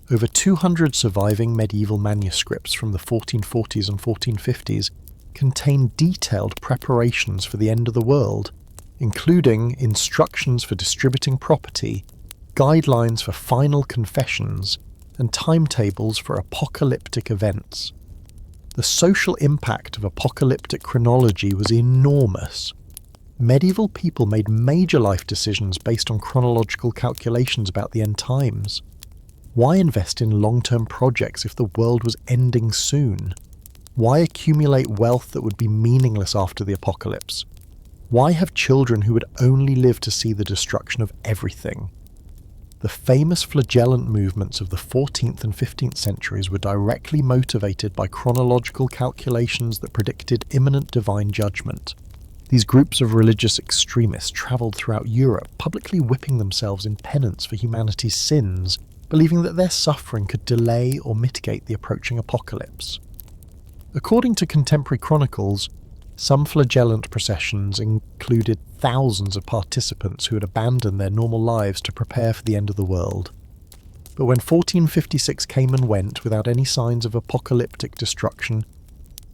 over 200 surviving medieval manuscripts from the 1440s and 1450s contain detailed preparations for the end of the world, including instructions for distributing property, guidelines for final confessions, and timetables for apocalyptic events. The social impact of apocalyptic chronology was enormous. Medieval people made major life decisions based on chronological calculations about the end times. Why invest in long-term projects if the world was ending soon? Why accumulate wealth that would be meaningless after the apocalypse? Why have children who would only live to see the destruction of everything? The famous flagellant movements of the 14th and 15th centuries were directly motivated by chronological calculations that predicted imminent divine judgment. These groups of religious extremists travelled throughout Europe, publicly whipping themselves in penance for humanity's sins, believing that their suffering could delay or mitigate the approaching apocalypse. According to contemporary chronicles, some flagellant processions included thousands of participants who had abandoned their normal lives to prepare for the end of the world. But when 1456 came and went without any signs of apocalyptic destruction,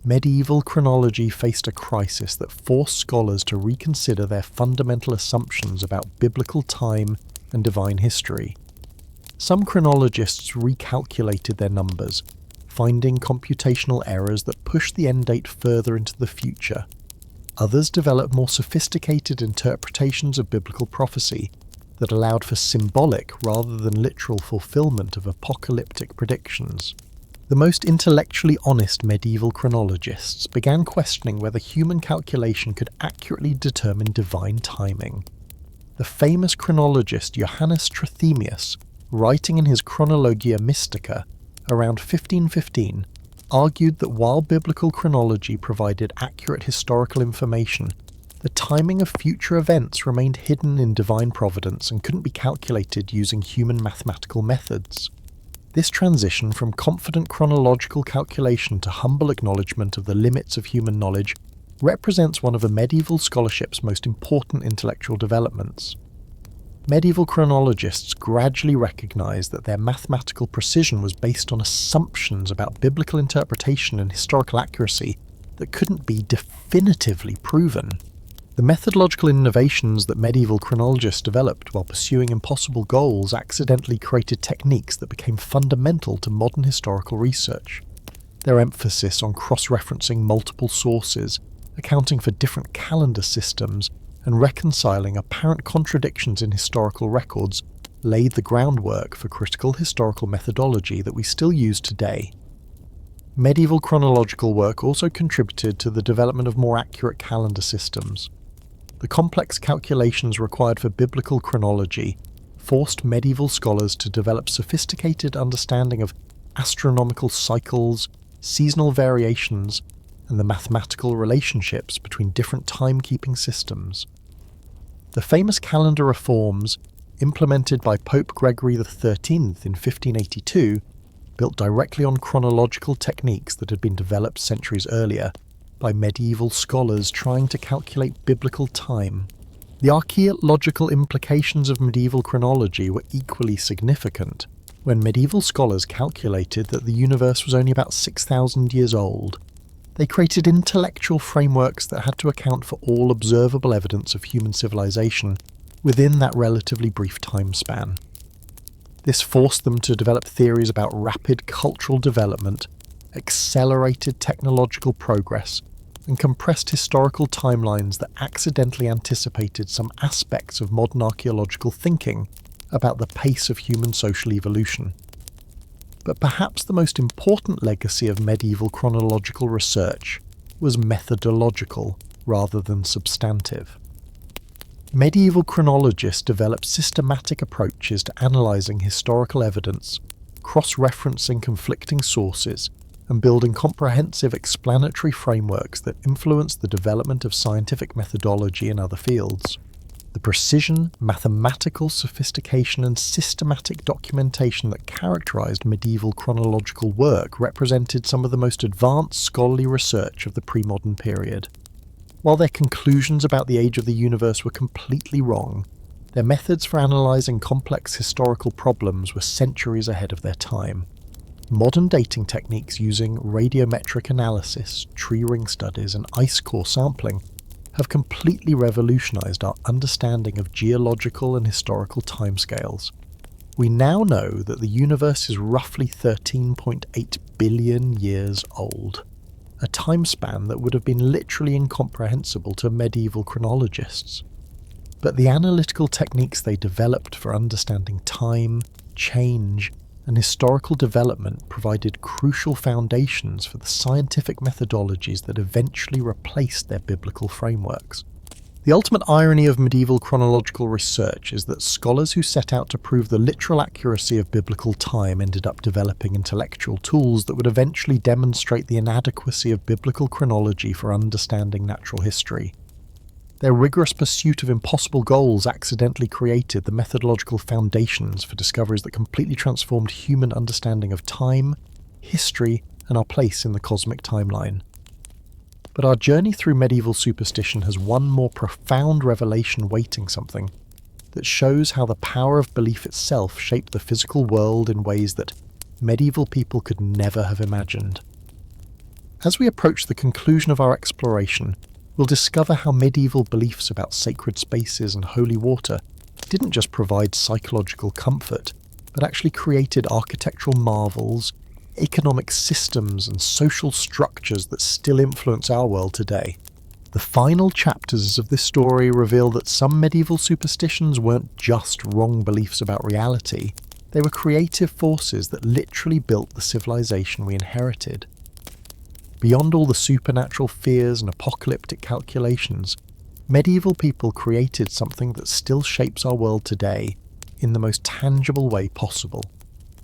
medieval chronology faced a crisis that forced scholars to reconsider their fundamental assumptions about biblical time and divine history. Some chronologists recalculated their numbers, finding computational errors that pushed the end date further into the future. Others developed more sophisticated interpretations of biblical prophecy that allowed for symbolic rather than literal fulfillment of apocalyptic predictions. The most intellectually honest medieval chronologists began questioning whether human calculation could accurately determine divine timing. The famous chronologist Johannes Trithemius, writing in his Chronologia Mystica around 1515, argued that while biblical chronology provided accurate historical information, the timing of future events remained hidden in divine providence and couldn't be calculated using human mathematical methods. This transition from confident chronological calculation to humble acknowledgement of the limits of human knowledge represents one of a medieval scholarship's most important intellectual developments. Medieval chronologists gradually recognized that their mathematical precision was based on assumptions about biblical interpretation and historical accuracy that couldn't be definitively proven. The methodological innovations that medieval chronologists developed while pursuing impossible goals accidentally created techniques that became fundamental to modern historical research. Their emphasis on cross-referencing multiple sources, accounting for different calendar systems, and reconciling apparent contradictions in historical records laid the groundwork for critical historical methodology that we still use today. Medieval chronological work also contributed to the development of more accurate calendar systems. The complex calculations required for biblical chronology forced medieval scholars to develop sophisticated understanding of astronomical cycles, seasonal variations, and the mathematical relationships between different timekeeping systems. The famous calendar reforms, implemented by Pope Gregory XIII in 1582, built directly on chronological techniques that had been developed centuries earlier by medieval scholars trying to calculate biblical time. The archaeological implications of medieval chronology were equally significant. When medieval scholars calculated that the universe was only about 6,000 years old, they created intellectual frameworks that had to account for all observable evidence of human civilization within that relatively brief time span. This forced them to develop theories about rapid cultural development, accelerated technological progress, and compressed historical timelines that accidentally anticipated some aspects of modern archaeological thinking about the pace of human social evolution. But perhaps the most important legacy of medieval chronological research was methodological rather than substantive. Medieval chronologists developed systematic approaches to analysing historical evidence, cross-referencing conflicting sources, and building comprehensive explanatory frameworks that influenced the development of scientific methodology in other fields. The precision, mathematical sophistication, and systematic documentation that characterised medieval chronological work represented some of the most advanced scholarly research of the pre-modern period. While their conclusions about the age of the universe were completely wrong, their methods for analysing complex historical problems were centuries ahead of their time. Modern dating techniques using radiometric analysis, tree ring studies, and ice core sampling have completely revolutionised our understanding of geological and historical timescales. We now know that the universe is roughly 13.8 billion years old, a time span that would have been literally incomprehensible to medieval chronologists. But the analytical techniques they developed for understanding time, change, and historical development provided crucial foundations for the scientific methodologies that eventually replaced their biblical frameworks. The ultimate irony of medieval chronological research is that scholars who set out to prove the literal accuracy of biblical time ended up developing intellectual tools that would eventually demonstrate the inadequacy of biblical chronology for understanding natural history. Their rigorous pursuit of impossible goals accidentally created the methodological foundations for discoveries that completely transformed human understanding of time, history, and our place in the cosmic timeline. But our journey through medieval superstition has one more profound revelation waiting something that shows how the power of belief itself shaped the physical world in ways that medieval people could never have imagined. As we approach the conclusion of our exploration, we'll discover how medieval beliefs about sacred spaces and holy water didn't just provide psychological comfort, but actually created architectural marvels, economic systems, and social structures that still influence our world today. The final chapters of this story reveal that some medieval superstitions weren't just wrong beliefs about reality, they were creative forces that literally built the civilization we inherited. Beyond all the supernatural fears and apocalyptic calculations, medieval people created something that still shapes our world today in the most tangible way possible.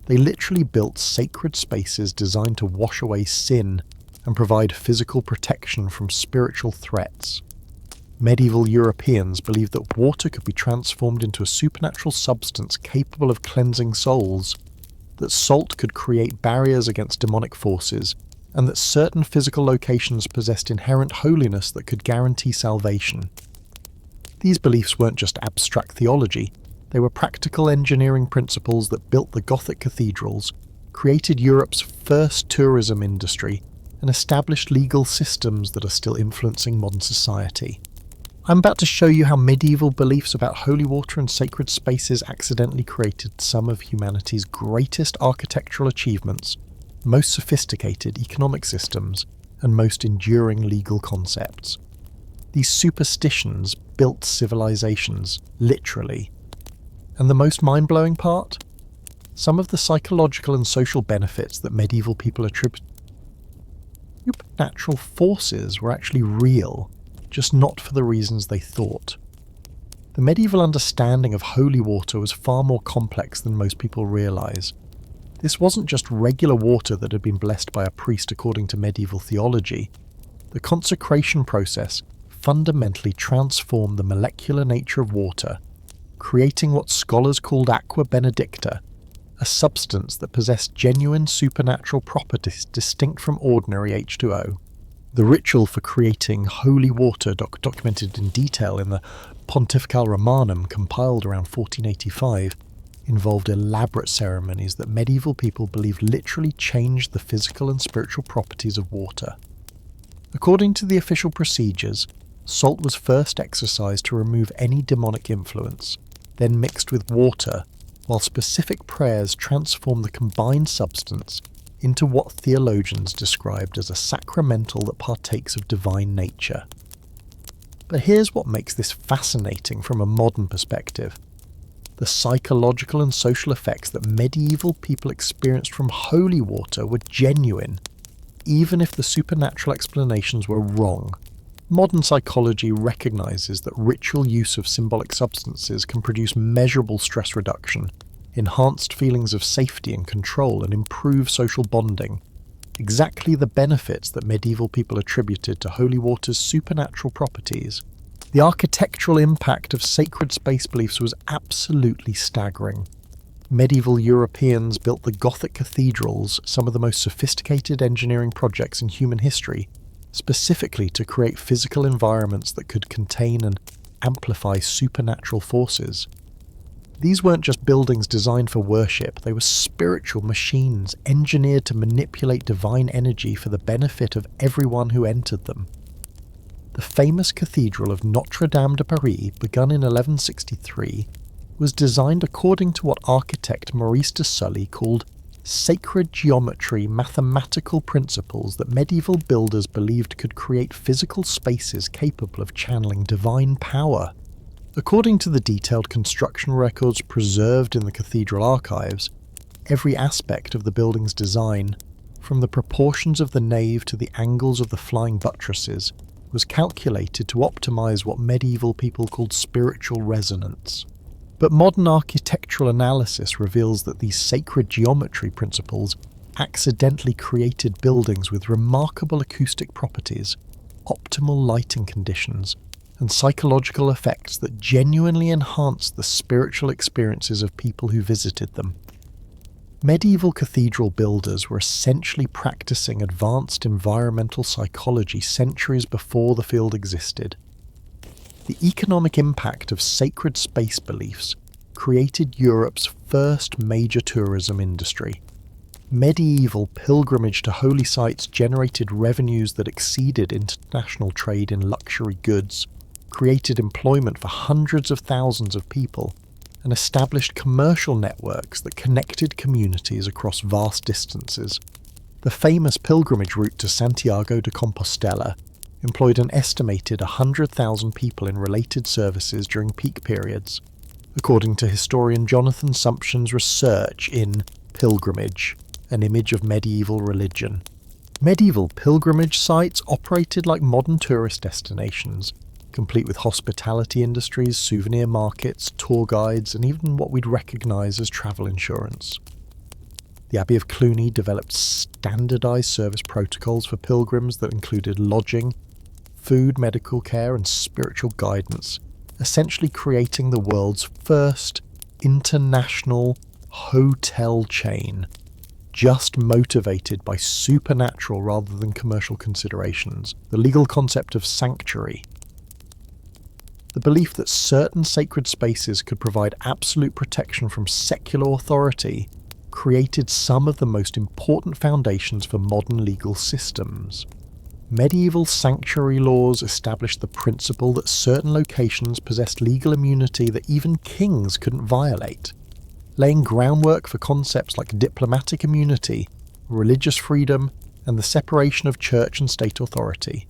They literally built sacred spaces designed to wash away sin and provide physical protection from spiritual threats. Medieval Europeans believed that water could be transformed into a supernatural substance capable of cleansing souls, that salt could create barriers against demonic forces, and that certain physical locations possessed inherent holiness that could guarantee salvation. These beliefs weren't just abstract theology, they were practical engineering principles that built the Gothic cathedrals, created Europe's first tourism industry, and established legal systems that are still influencing modern society. I'm about to show you how medieval beliefs about holy water and sacred spaces accidentally created some of humanity's greatest architectural achievements, most sophisticated economic systems, and most enduring legal concepts. These superstitions built civilizations, literally. And the most mind-blowing part? Some of the psychological and social benefits that medieval people attribute to supernatural forces were actually real, just not for the reasons they thought. The medieval understanding of holy water was far more complex than most people realize. This wasn't just regular water that had been blessed by a priest according to medieval theology. The consecration process fundamentally transformed the molecular nature of water, creating what scholars called aqua benedicta, a substance that possessed genuine supernatural properties distinct from ordinary H2O. The ritual for creating holy water documented in detail in the Pontifical Romanum compiled around 1485 involved elaborate ceremonies that medieval people believed literally changed the physical and spiritual properties of water. According to the official procedures, salt was first exercised to remove any demonic influence, then mixed with water, while specific prayers transformed the combined substance into what theologians described as a sacramental that partakes of divine nature. But here's what makes this fascinating from a modern perspective. The psychological and social effects that medieval people experienced from holy water were genuine, even if the supernatural explanations were wrong. Modern psychology recognizes that ritual use of symbolic substances can produce measurable stress reduction, enhanced feelings of safety and control, and improve social bonding. Exactly the benefits that medieval people attributed to holy water's supernatural properties. The architectural impact of sacred space beliefs was absolutely staggering. Medieval Europeans built the Gothic cathedrals, some of the most sophisticated engineering projects in human history, specifically to create physical environments that could contain and amplify supernatural forces. These weren't just buildings designed for worship, they were spiritual machines engineered to manipulate divine energy for the benefit of everyone who entered them. The famous Cathedral of Notre Dame de Paris, begun in 1163, was designed according to what architect Maurice de Sully called sacred geometry mathematical principles that medieval builders believed could create physical spaces capable of channeling divine power. According to the detailed construction records preserved in the cathedral archives, every aspect of the building's design, from the proportions of the nave to the angles of the flying buttresses, was calculated to optimize what medieval people called spiritual resonance. But modern architectural analysis reveals that these sacred geometry principles accidentally created buildings with remarkable acoustic properties, optimal lighting conditions, and psychological effects that genuinely enhanced the spiritual experiences of people who visited them. Medieval cathedral builders were essentially practicing advanced environmental psychology centuries before the field existed. The economic impact of sacred space beliefs created Europe's first major tourism industry. Medieval pilgrimage to holy sites generated revenues that exceeded international trade in luxury goods, created employment for hundreds of thousands of people, and established commercial networks that connected communities across vast distances. The famous pilgrimage route to Santiago de Compostela employed an estimated 100,000 people in related services during peak periods, according to historian Jonathan Sumption's research in Pilgrimage, an Image of Medieval Religion. Medieval pilgrimage sites operated like modern tourist destinations, complete with hospitality industries, souvenir markets, tour guides, and even what we'd recognise as travel insurance. The Abbey of Cluny developed standardised service protocols for pilgrims that included lodging, food, medical care, and spiritual guidance, essentially creating the world's first international hotel chain, just motivated by supernatural rather than commercial considerations. The legal concept of sanctuary. The belief that certain sacred spaces could provide absolute protection from secular authority created some of the most important foundations for modern legal systems. Medieval sanctuary laws established the principle that certain locations possessed legal immunity that even kings couldn't violate, laying groundwork for concepts like diplomatic immunity, religious freedom, and the separation of church and state authority.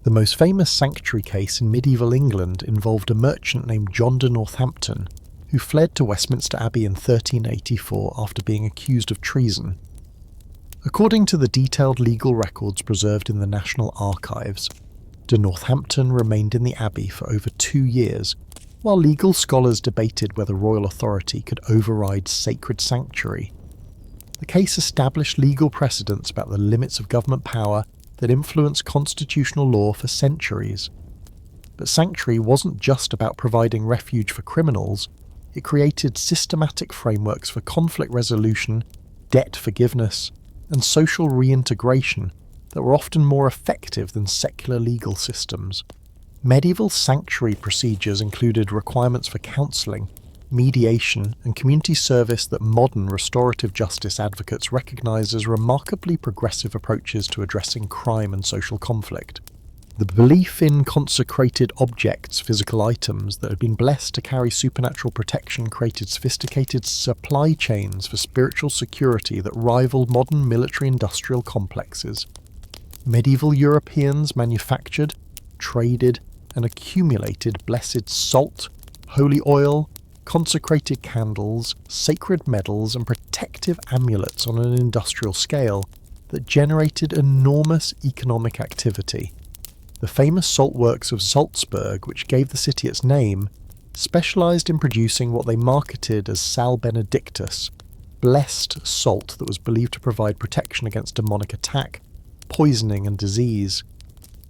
The most famous sanctuary case in medieval England involved a merchant named John de Northampton, who fled to Westminster Abbey in 1384 after being accused of treason. According to the detailed legal records preserved in the National Archives, de Northampton remained in the Abbey for over 2 years, while legal scholars debated whether royal authority could override sacred sanctuary. The case established legal precedents about the limits of government power that influenced constitutional law for centuries. But sanctuary wasn't just about providing refuge for criminals, it created systematic frameworks for conflict resolution, debt forgiveness, and social reintegration that were often more effective than secular legal systems. Medieval sanctuary procedures included requirements for counselling, mediation, and community service that modern restorative justice advocates recognise as remarkably progressive approaches to addressing crime and social conflict. The belief in consecrated objects, physical items, that had been blessed to carry supernatural protection created sophisticated supply chains for spiritual security that rivaled modern military-industrial complexes. Medieval Europeans manufactured, traded, and accumulated blessed salt, holy oil, consecrated candles, sacred medals, and protective amulets on an industrial scale that generated enormous economic activity. The famous salt works of Salzburg, which gave the city its name, specialised in producing what they marketed as sal benedictus, blessed salt that was believed to provide protection against demonic attack, poisoning and disease.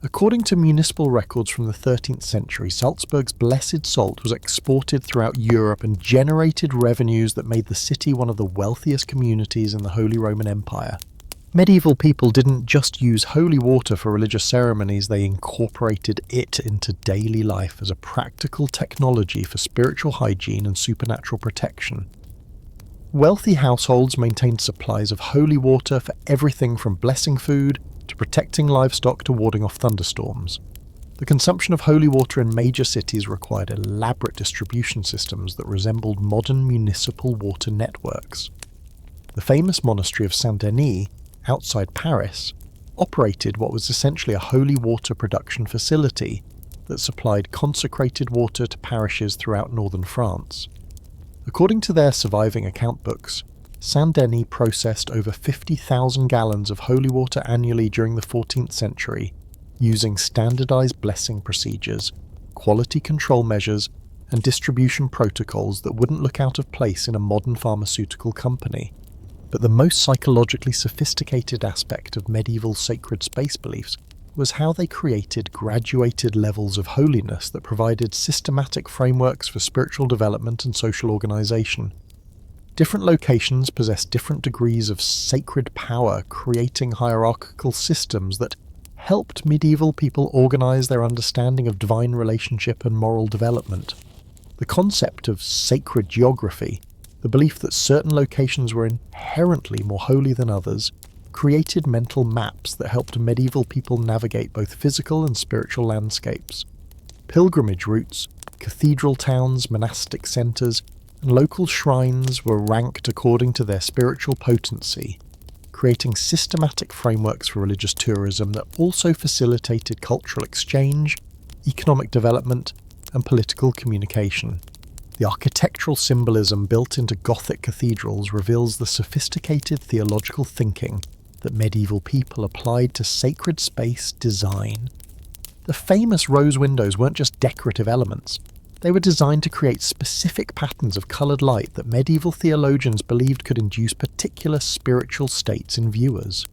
According to municipal records from the 13th century, Salzburg's blessed salt was exported throughout Europe and generated revenues that made the city one of the wealthiest communities in the Holy Roman Empire. Medieval people didn't just use holy water for religious ceremonies, they incorporated it into daily life as a practical technology for spiritual hygiene and supernatural protection. Wealthy households maintained supplies of holy water for everything from blessing food to protecting livestock to warding off thunderstorms. The consumption of holy water in major cities required elaborate distribution systems that resembled modern municipal water networks. The famous monastery of Saint-Denis, outside Paris, operated what was essentially a holy water production facility that supplied consecrated water to parishes throughout northern France. According to their surviving account books, Saint-Denis processed over 50,000 gallons of holy water annually during the 14th century, using standardized blessing procedures, quality control measures, and distribution protocols that wouldn't look out of place in a modern pharmaceutical company. But the most psychologically sophisticated aspect of medieval sacred space beliefs was how they created graduated levels of holiness that provided systematic frameworks for spiritual development and social organization. Different locations possessed different degrees of sacred power, creating hierarchical systems that helped medieval people organize their understanding of divine relationship and moral development. The concept of sacred geography, the belief that certain locations were inherently more holy than others, created mental maps that helped medieval people navigate both physical and spiritual landscapes. Pilgrimage routes, cathedral towns, monastic centres, and local shrines were ranked according to their spiritual potency, creating systematic frameworks for religious tourism that also facilitated cultural exchange, economic development, and political communication. The architectural symbolism built into Gothic cathedrals reveals the sophisticated theological thinking that medieval people applied to sacred space design. The famous rose windows weren't just decorative elements. They were designed to create specific patterns of coloured light that medieval theologians believed could induce particular spiritual states in viewers.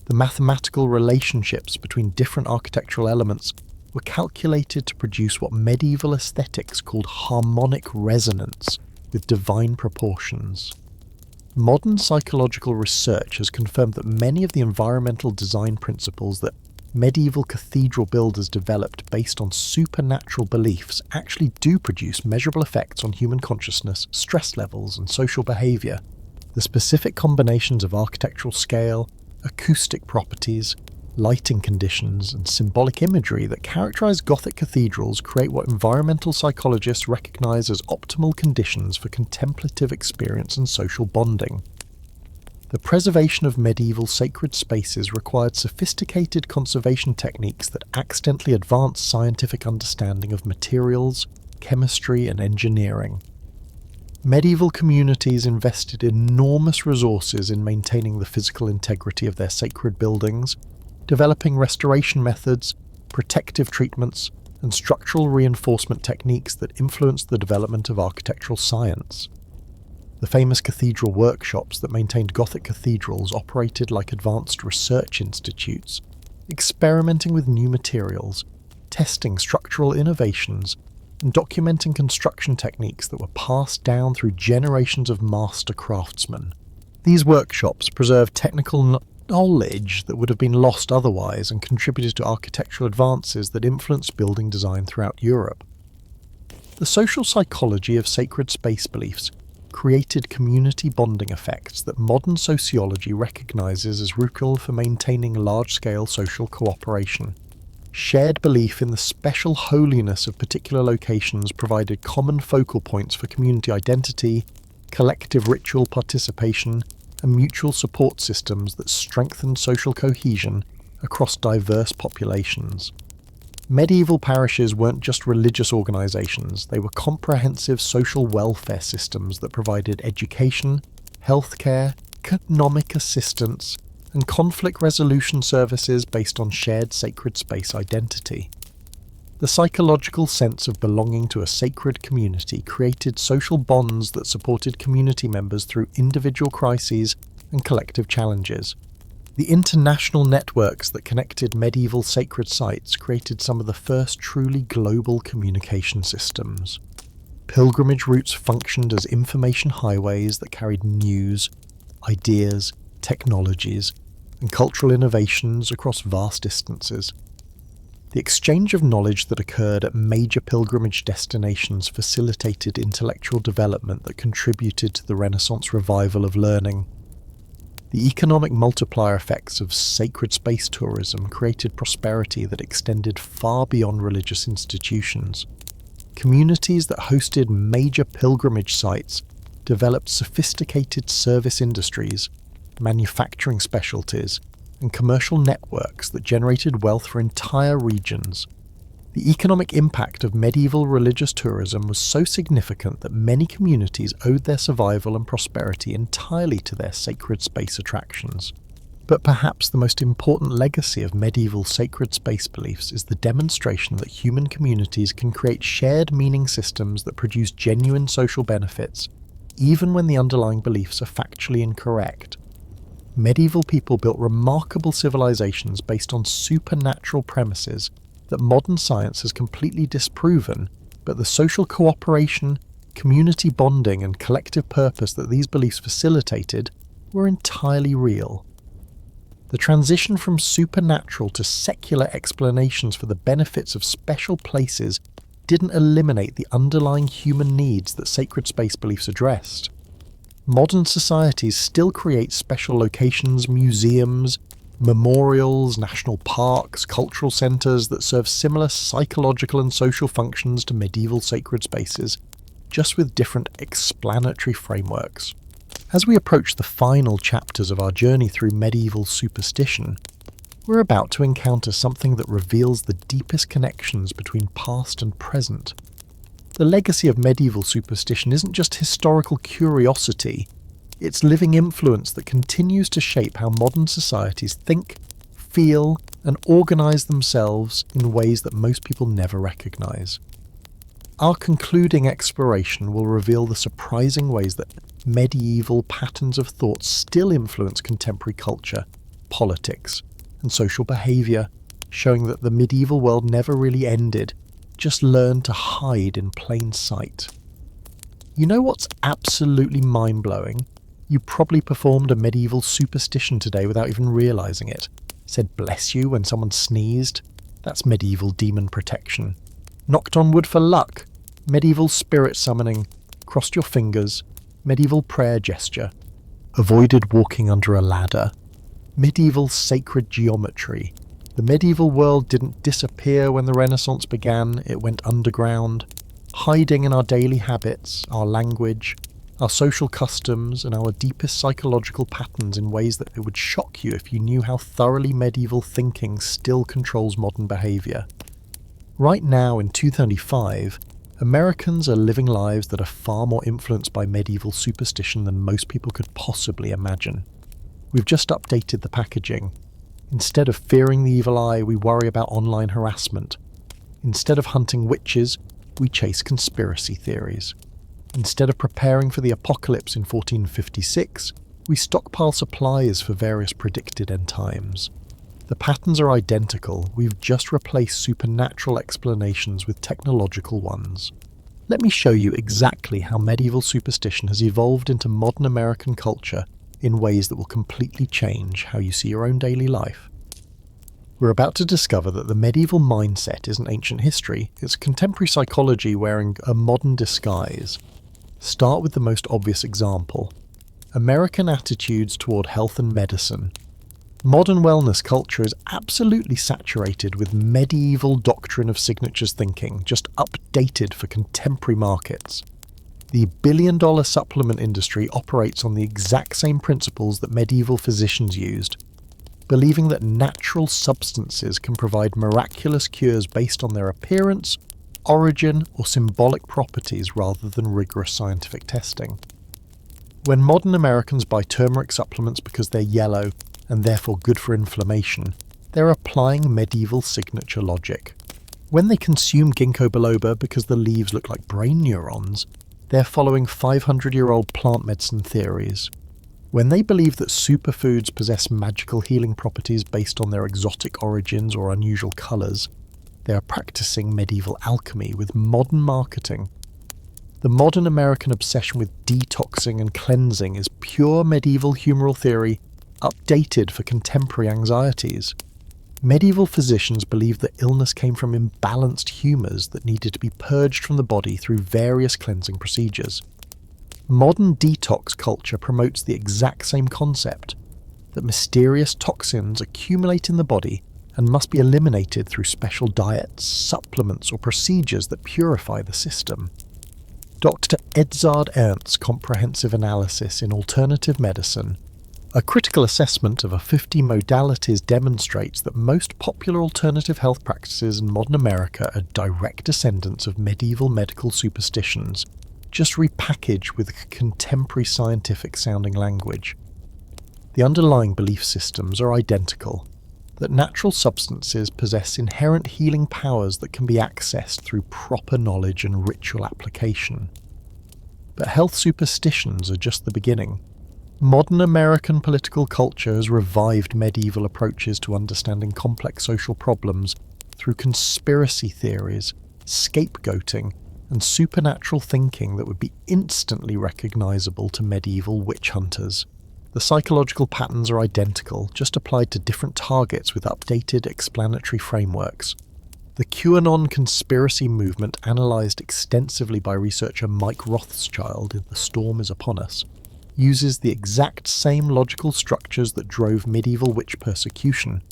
The mathematical relationships between different architectural elements were calculated to produce what medieval aesthetics called harmonic resonance with divine proportions. Modern psychological research has confirmed that many of the environmental design principles that medieval cathedral builders developed based on supernatural beliefs actually do produce measurable effects on human consciousness, stress levels, and social behaviour. The specific combinations of architectural scale, acoustic properties, lighting conditions, and symbolic imagery that characterize Gothic cathedrals create what environmental psychologists recognize as optimal conditions for contemplative experience and social bonding. The preservation of medieval sacred spaces required sophisticated conservation techniques that accidentally advanced scientific understanding of materials, chemistry, and engineering. Medieval communities invested enormous resources in maintaining the physical integrity of their sacred buildings, developing restoration methods, protective treatments, and structural reinforcement techniques that influenced the development of architectural science. The famous cathedral workshops that maintained Gothic cathedrals operated like advanced research institutes, experimenting with new materials, testing structural innovations, and documenting construction techniques that were passed down through generations of master craftsmen. These workshops preserved technical knowledge that would have been lost otherwise and contributed to architectural advances that influenced building design throughout Europe. The social psychology of sacred space beliefs created community bonding effects that modern sociology recognizes as crucial for maintaining large-scale social cooperation. Shared belief in the special holiness of particular locations provided common focal points for community identity, collective ritual participation, and mutual support systems that strengthened social cohesion across diverse populations. Medieval parishes weren't just religious organisations, they were comprehensive social welfare systems that provided education, healthcare, economic assistance, and conflict resolution services based on shared sacred space identity. The psychological sense of belonging to a sacred community created social bonds that supported community members through individual crises and collective challenges. The international networks that connected medieval sacred sites created some of the first truly global communication systems. Pilgrimage routes functioned as information highways that carried news, ideas, technologies, and cultural innovations across vast distances. The exchange of knowledge that occurred at major pilgrimage destinations facilitated intellectual development that contributed to the Renaissance revival of learning. The economic multiplier effects of sacred space tourism created prosperity that extended far beyond religious institutions. Communities that hosted major pilgrimage sites developed sophisticated service industries, manufacturing specialties, and commercial networks that generated wealth for entire regions. The economic impact of medieval religious tourism was so significant that many communities owed their survival and prosperity entirely to their sacred space attractions. But perhaps the most important legacy of medieval sacred space beliefs is the demonstration that human communities can create shared meaning systems that produce genuine social benefits, even when the underlying beliefs are factually incorrect. Medieval people built remarkable civilizations based on supernatural premises that modern science has completely disproven, but the social cooperation, community bonding, and collective purpose that these beliefs facilitated were entirely real. The transition from supernatural to secular explanations for the benefits of special places didn't eliminate the underlying human needs that sacred space beliefs addressed. Modern societies still create special locations, museums, memorials, national parks, cultural centres that serve similar psychological and social functions to medieval sacred spaces, just with different explanatory frameworks. As we approach the final chapters of our journey through medieval superstition, we're about to encounter something that reveals the deepest connections between past and present. The legacy of medieval superstition isn't just historical curiosity, it's living influence that continues to shape how modern societies think, feel, and organise themselves in ways that most people never recognise. Our concluding exploration will reveal the surprising ways that medieval patterns of thought still influence contemporary culture, politics, and social behaviour, showing that the medieval world never really ended, just learned to hide in plain sight. You know what's absolutely mind-blowing? You probably performed a medieval superstition today without even realising it. Said bless you when someone sneezed. That's medieval demon protection. Knocked on wood for luck. Medieval spirit summoning. Crossed your fingers. Medieval prayer gesture. Avoided walking under a ladder. Medieval sacred geometry. The medieval world didn't disappear when the Renaissance began, it went underground, hiding in our daily habits, our language, our social customs, and our deepest psychological patterns in ways that it would shock you if you knew how thoroughly medieval thinking still controls modern behaviour. Right now, in 2035, Americans are living lives that are far more influenced by medieval superstition than most people could possibly imagine. We've just updated the packaging. Instead of fearing the evil eye, we worry about online harassment. Instead of hunting witches, we chase conspiracy theories. Instead of preparing for the apocalypse in 1456, we stockpile supplies for various predicted end times. The patterns are identical, we've just replaced supernatural explanations with technological ones. Let me show you exactly how medieval superstition has evolved into modern American culture in ways that will completely change how you see your own daily life. We're about to discover that the medieval mindset isn't ancient history, it's contemporary psychology wearing a modern disguise. Start with the most obvious example. American attitudes toward health and medicine. Modern wellness culture is absolutely saturated with medieval doctrine of signatures thinking, just updated for contemporary markets. The billion-dollar supplement industry operates on the exact same principles that medieval physicians used. believing that natural substances can provide miraculous cures based on their appearance, origin, or symbolic properties rather than rigorous scientific testing. When modern Americans buy turmeric supplements because they're yellow and therefore good for inflammation, they're applying medieval signature logic. When they consume ginkgo biloba because the leaves look like brain neurons, they're following 500-year-old plant medicine theories. When they believe that superfoods possess magical healing properties based on their exotic origins or unusual colours, they are practicing medieval alchemy with modern marketing. The modern American obsession with detoxing and cleansing is pure medieval humoral theory, updated for contemporary anxieties. Medieval physicians believed that illness came from imbalanced humours that needed to be purged from the body through various cleansing procedures. Modern detox culture promotes the exact same concept, that mysterious toxins accumulate in the body and must be eliminated through special diets, supplements, or procedures that purify the system. Dr. Edzard Ernst's comprehensive analysis in alternative medicine, a critical assessment of 50 modalities, demonstrates that most popular alternative health practices in modern America are direct descendants of medieval medical superstitions, just repackaged with contemporary scientific-sounding language. The underlying belief systems are identical, that natural substances possess inherent healing powers that can be accessed through proper knowledge and ritual application. But health superstitions are just the beginning. Modern American political culture has revived medieval approaches to understanding complex social problems through conspiracy theories, scapegoating, and supernatural thinking that would be instantly recognizable to medieval witch hunters. The psychological patterns are identical, just applied to different targets with updated explanatory frameworks. The QAnon conspiracy movement, analysed extensively by researcher Mike Rothschild in The Storm is Upon Us, uses the exact same logical structures that drove medieval witch persecution.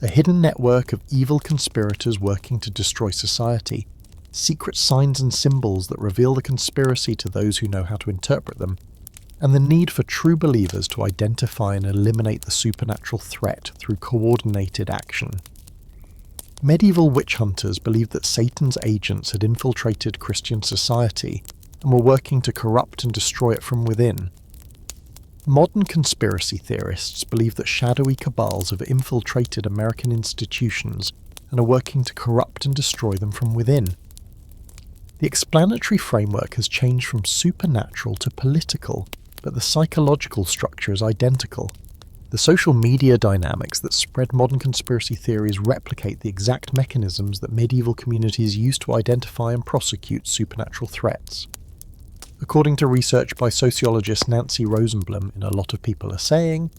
A hidden network of evil conspirators working to destroy society, secret signs and symbols that reveal the conspiracy to those who know how to interpret them, and the need for true believers to identify and eliminate the supernatural threat through coordinated action. Medieval witch hunters believed that Satan's agents had infiltrated Christian society and were working to corrupt and destroy it from within. Modern conspiracy theorists believe that shadowy cabals have infiltrated American institutions and are working to corrupt and destroy them from within. The explanatory framework has changed from supernatural to political, but the psychological structure is identical. The social media dynamics that spread modern conspiracy theories replicate the exact mechanisms that medieval communities used to identify and prosecute supernatural threats. According to research by sociologist Nancy Rosenblum in A Lot of People Are Saying,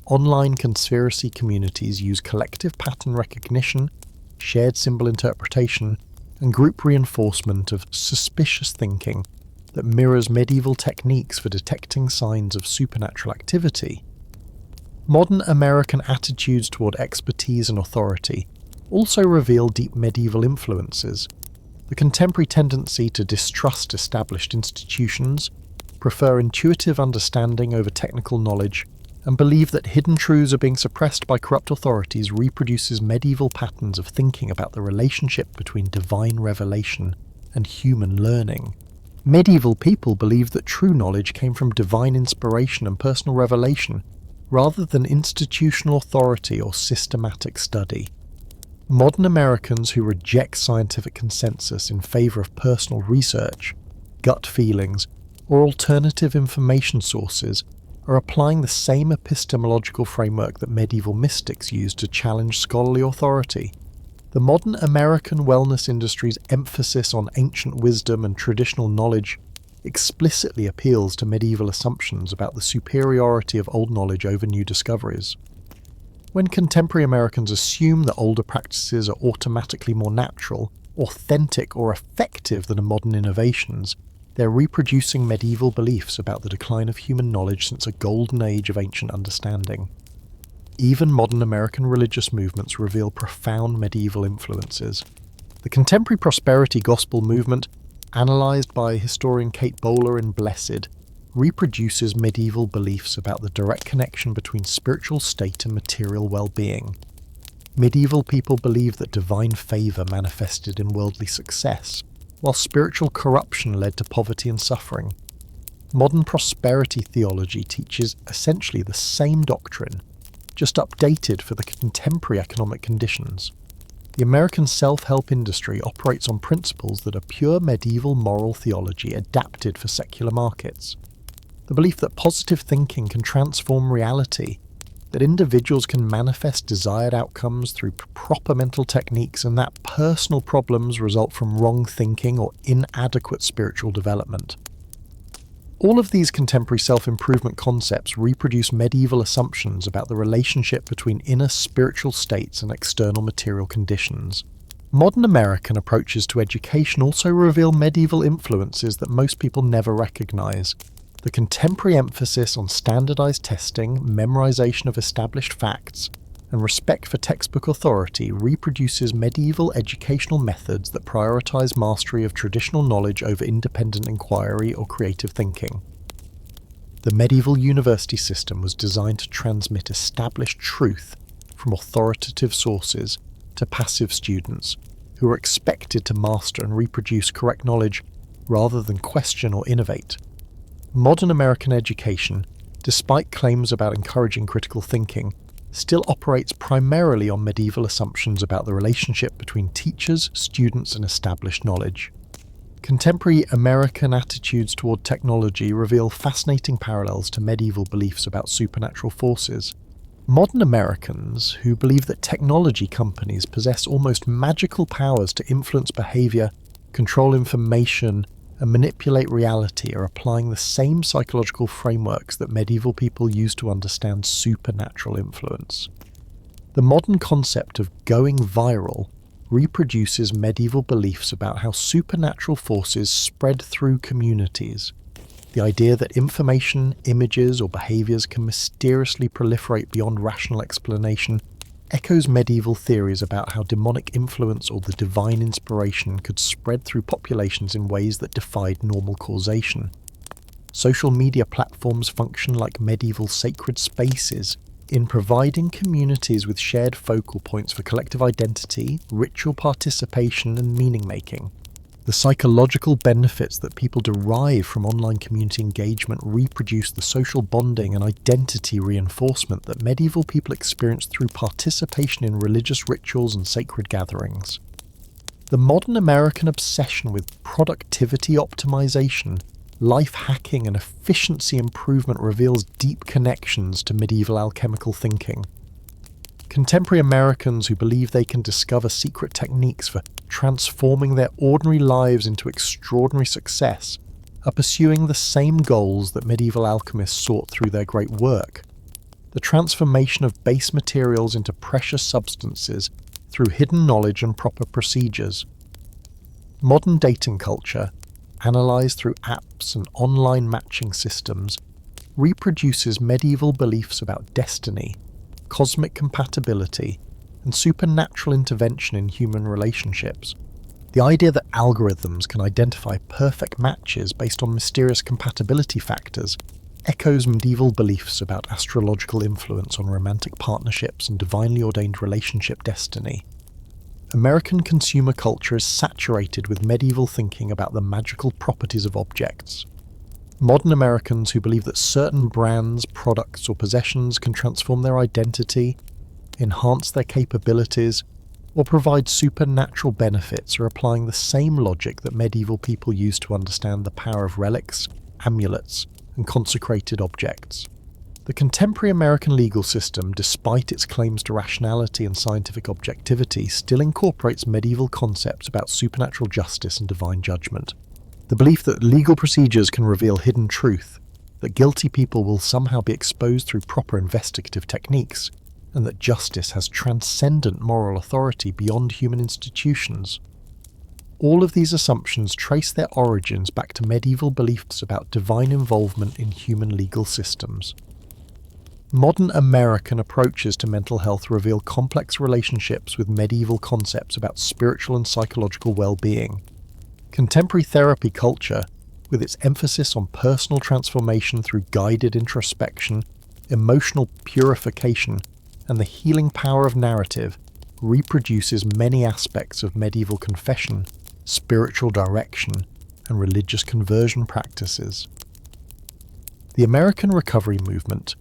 online conspiracy communities use collective pattern recognition, shared symbol interpretation, and group reinforcement of suspicious thinking that mirrors medieval techniques for detecting signs of supernatural activity. Modern American attitudes toward expertise and authority also reveal deep medieval influences. The contemporary tendency to distrust established institutions, prefer intuitive understanding over technical knowledge, and believe that hidden truths are being suppressed by corrupt authorities reproduces medieval patterns of thinking about the relationship between divine revelation and human learning. Medieval people believed that true knowledge came from divine inspiration and personal revelation, rather than institutional authority or systematic study. Modern Americans who reject scientific consensus in favour of personal research, gut feelings, or alternative information sources are applying the same epistemological framework that medieval mystics used to challenge scholarly authority. The modern American wellness industry's emphasis on ancient wisdom and traditional knowledge explicitly appeals to medieval assumptions about the superiority of old knowledge over new discoveries. When contemporary Americans assume that older practices are automatically more natural, authentic, or effective than modern innovations, they're reproducing medieval beliefs about the decline of human knowledge since a golden age of ancient understanding. Even modern American religious movements reveal profound medieval influences. The contemporary prosperity gospel movement, analysed by historian Kate Bowler in Blessed, reproduces medieval beliefs about the direct connection between spiritual state and material well-being. Medieval people believed that divine favour manifested in worldly success, while spiritual corruption led to poverty and suffering. Modern prosperity theology teaches essentially the same doctrine, just updated for the contemporary economic conditions. The American self-help industry operates on principles that are pure medieval moral theology adapted for secular markets. The belief that positive thinking can transform reality, that individuals can manifest desired outcomes through proper mental techniques, and that personal problems result from wrong thinking or inadequate spiritual development. All of these contemporary self-improvement concepts reproduce medieval assumptions about the relationship between inner spiritual states and external material conditions. Modern American approaches to education also reveal medieval influences that most people never recognize. The contemporary emphasis on standardized testing, memorization of established facts, and respect for textbook authority reproduces medieval educational methods that prioritize mastery of traditional knowledge over independent inquiry or creative thinking. The medieval university system was designed to transmit established truth from authoritative sources to passive students, who were expected to master and reproduce correct knowledge rather than question or innovate. Modern American education, despite claims about encouraging critical thinking, still operates primarily on medieval assumptions about the relationship between teachers, students, and established knowledge. Contemporary American attitudes toward technology reveal fascinating parallels to medieval beliefs about supernatural forces. Modern Americans, who believe that technology companies possess almost magical powers to influence behavior, control information, and manipulate reality, are applying the same psychological frameworks that medieval people used to understand supernatural influence. The modern concept of going viral reproduces medieval beliefs about how supernatural forces spread through communities. The idea that information, images, or behaviors can mysteriously proliferate beyond rational explanation echoes medieval theories about how demonic influence or the divine inspiration could spread through populations in ways that defied normal causation. Social media platforms function like medieval sacred spaces in providing communities with shared focal points for collective identity, ritual participation, and meaning-making. The psychological benefits that people derive from online community engagement reproduce the social bonding and identity reinforcement that medieval people experienced through participation in religious rituals and sacred gatherings. The modern American obsession with productivity optimization, life hacking, and efficiency improvement reveals deep connections to medieval alchemical thinking. Contemporary Americans who believe they can discover secret techniques for transforming their ordinary lives into extraordinary success are pursuing the same goals that medieval alchemists sought through their great work: the transformation of base materials into precious substances through hidden knowledge and proper procedures. Modern dating culture, analysed through apps and online matching systems, reproduces medieval beliefs about destiny, cosmic compatibility, and supernatural intervention in human relationships. The idea that algorithms can identify perfect matches based on mysterious compatibility factors echoes medieval beliefs about astrological influence on romantic partnerships and divinely ordained relationship destiny. American consumer culture is saturated with medieval thinking about the magical properties of objects. Modern Americans who believe that certain brands, products, or possessions can transform their identity, enhance their capabilities, or provide supernatural benefits are applying the same logic that medieval people used to understand the power of relics, amulets, and consecrated objects. The contemporary American legal system, despite its claims to rationality and scientific objectivity, still incorporates medieval concepts about supernatural justice and divine judgment. The belief that legal procedures can reveal hidden truth, that guilty people will somehow be exposed through proper investigative techniques, and that justice has transcendent moral authority beyond human institutions. All of these assumptions trace their origins back to medieval beliefs about divine involvement in human legal systems. Modern American approaches to mental health reveal complex relationships with medieval concepts about spiritual and psychological well-being. Contemporary therapy culture, with its emphasis on personal transformation through guided introspection, emotional purification, and the healing power of narrative, reproduces many aspects of medieval confession, spiritual direction, and religious conversion practices. The American recovery movement,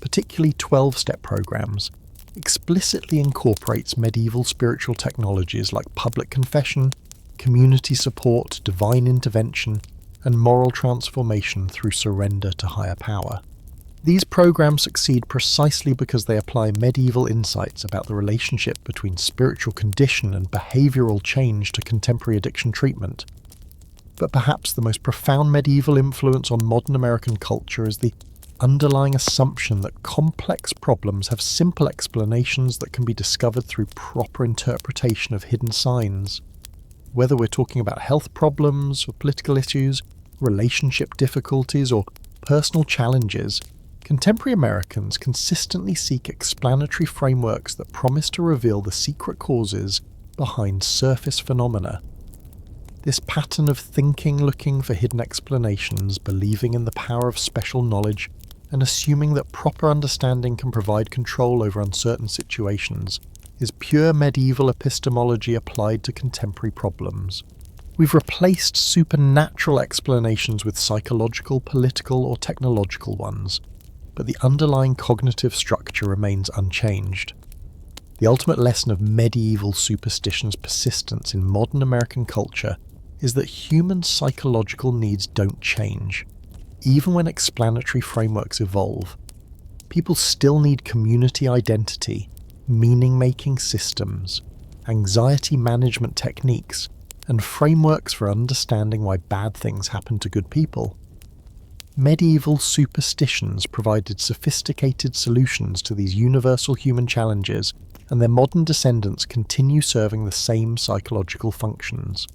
particularly 12-step programs, explicitly incorporates medieval spiritual technologies like public confession, community support, divine intervention, and moral transformation through surrender to higher power. These programs succeed precisely because they apply medieval insights about the relationship between spiritual condition and behavioral change to contemporary addiction treatment. But perhaps the most profound medieval influence on modern American culture is the underlying assumption that complex problems have simple explanations that can be discovered through proper interpretation of hidden signs. Whether we're talking about health problems or political issues, relationship difficulties or personal challenges, contemporary Americans consistently seek explanatory frameworks that promise to reveal the secret causes behind surface phenomena. This pattern of thinking, looking for hidden explanations, believing in the power of special knowledge, and assuming that proper understanding can provide control over uncertain situations, is pure medieval epistemology applied to contemporary problems. We've replaced supernatural explanations with psychological, political, or technological ones, but the underlying cognitive structure remains unchanged. The ultimate lesson of medieval superstitions' persistence in modern American culture is that human psychological needs don't change. Even when explanatory frameworks evolve, people still need community identity, meaning-making systems, anxiety management techniques, and frameworks for understanding why bad things happen to good people. Medieval superstitions provided sophisticated solutions to these universal human challenges, and their modern descendants continue serving the same psychological functions.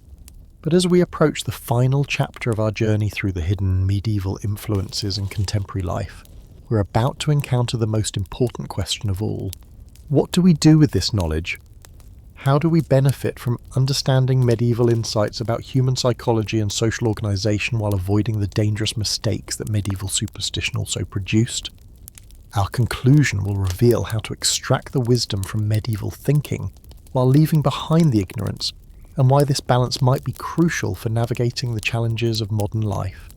But as we approach the final chapter of our journey through the hidden medieval influences in contemporary life, we're about to encounter the most important question of all. What do we do with this knowledge? How do we benefit from understanding medieval insights about human psychology and social organization while avoiding the dangerous mistakes that medieval superstition also produced? Our conclusion will reveal how to extract the wisdom from medieval thinking while leaving behind the ignorance, and why this balance might be crucial for navigating the challenges of modern life.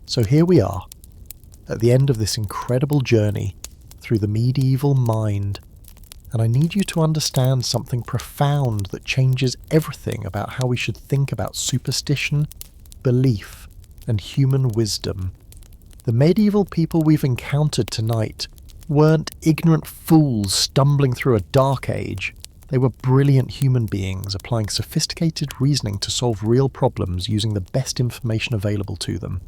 So here we are, at the end of this incredible journey through the medieval mind, and I need you to understand something profound that changes everything about how we should think about superstition, belief, and human wisdom. The medieval people we've encountered tonight weren't ignorant fools stumbling through a dark age. They were brilliant human beings applying sophisticated reasoning to solve real problems using the best information available to them.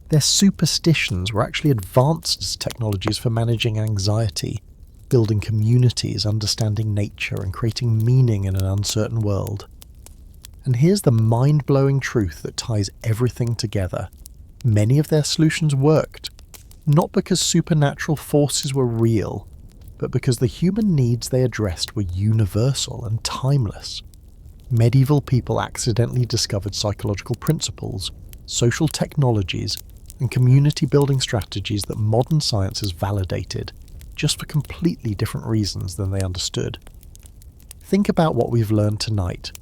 Their superstitions were actually advanced technologies for managing anxiety, building communities, understanding nature, and creating meaning in an uncertain world. And here's the mind-blowing truth that ties everything together. Many of their solutions worked, not because supernatural forces were real, but because the human needs they addressed were universal and timeless. Medieval people accidentally discovered psychological principles, social technologies, and community-building strategies that modern science has validated, just for completely different reasons than they understood. Think about what we've learned tonight.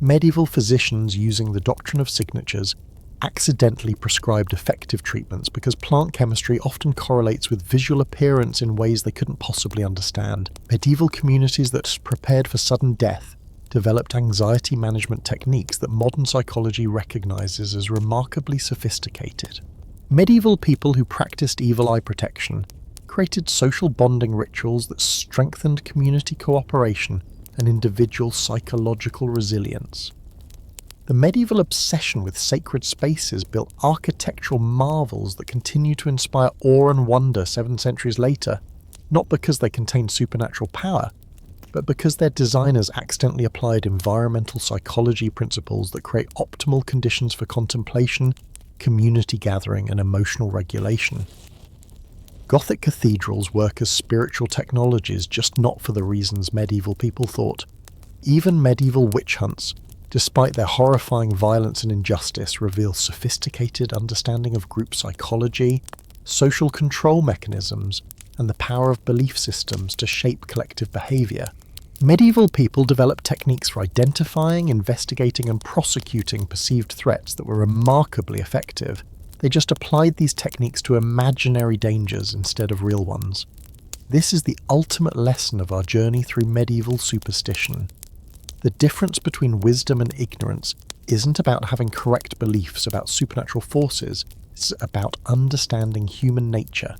Medieval physicians using the doctrine of signatures accidentally prescribed effective treatments because plant chemistry often correlates with visual appearance in ways they couldn't possibly understand. Medieval communities that prepared for sudden death developed anxiety management techniques that modern psychology recognizes as remarkably sophisticated. Medieval people who practiced evil eye protection created social bonding rituals that strengthened community cooperation and individual psychological resilience. The medieval obsession with sacred spaces built architectural marvels that continue to inspire awe and wonder 7 centuries later, not because they contained supernatural power, but because their designers accidentally applied environmental psychology principles that create optimal conditions for contemplation, community gathering, and emotional regulation. Gothic cathedrals work as spiritual technologies, just not for the reasons medieval people thought. Even medieval witch hunts, despite their horrifying violence and injustice, reveal sophisticated understanding of group psychology, social control mechanisms, and the power of belief systems to shape collective behaviour. Medieval people developed techniques for identifying, investigating, and prosecuting perceived threats that were remarkably effective. They just applied these techniques to imaginary dangers instead of real ones. This is the ultimate lesson of our journey through medieval superstition. The difference between wisdom and ignorance isn't about having correct beliefs about supernatural forces, it's about understanding human nature,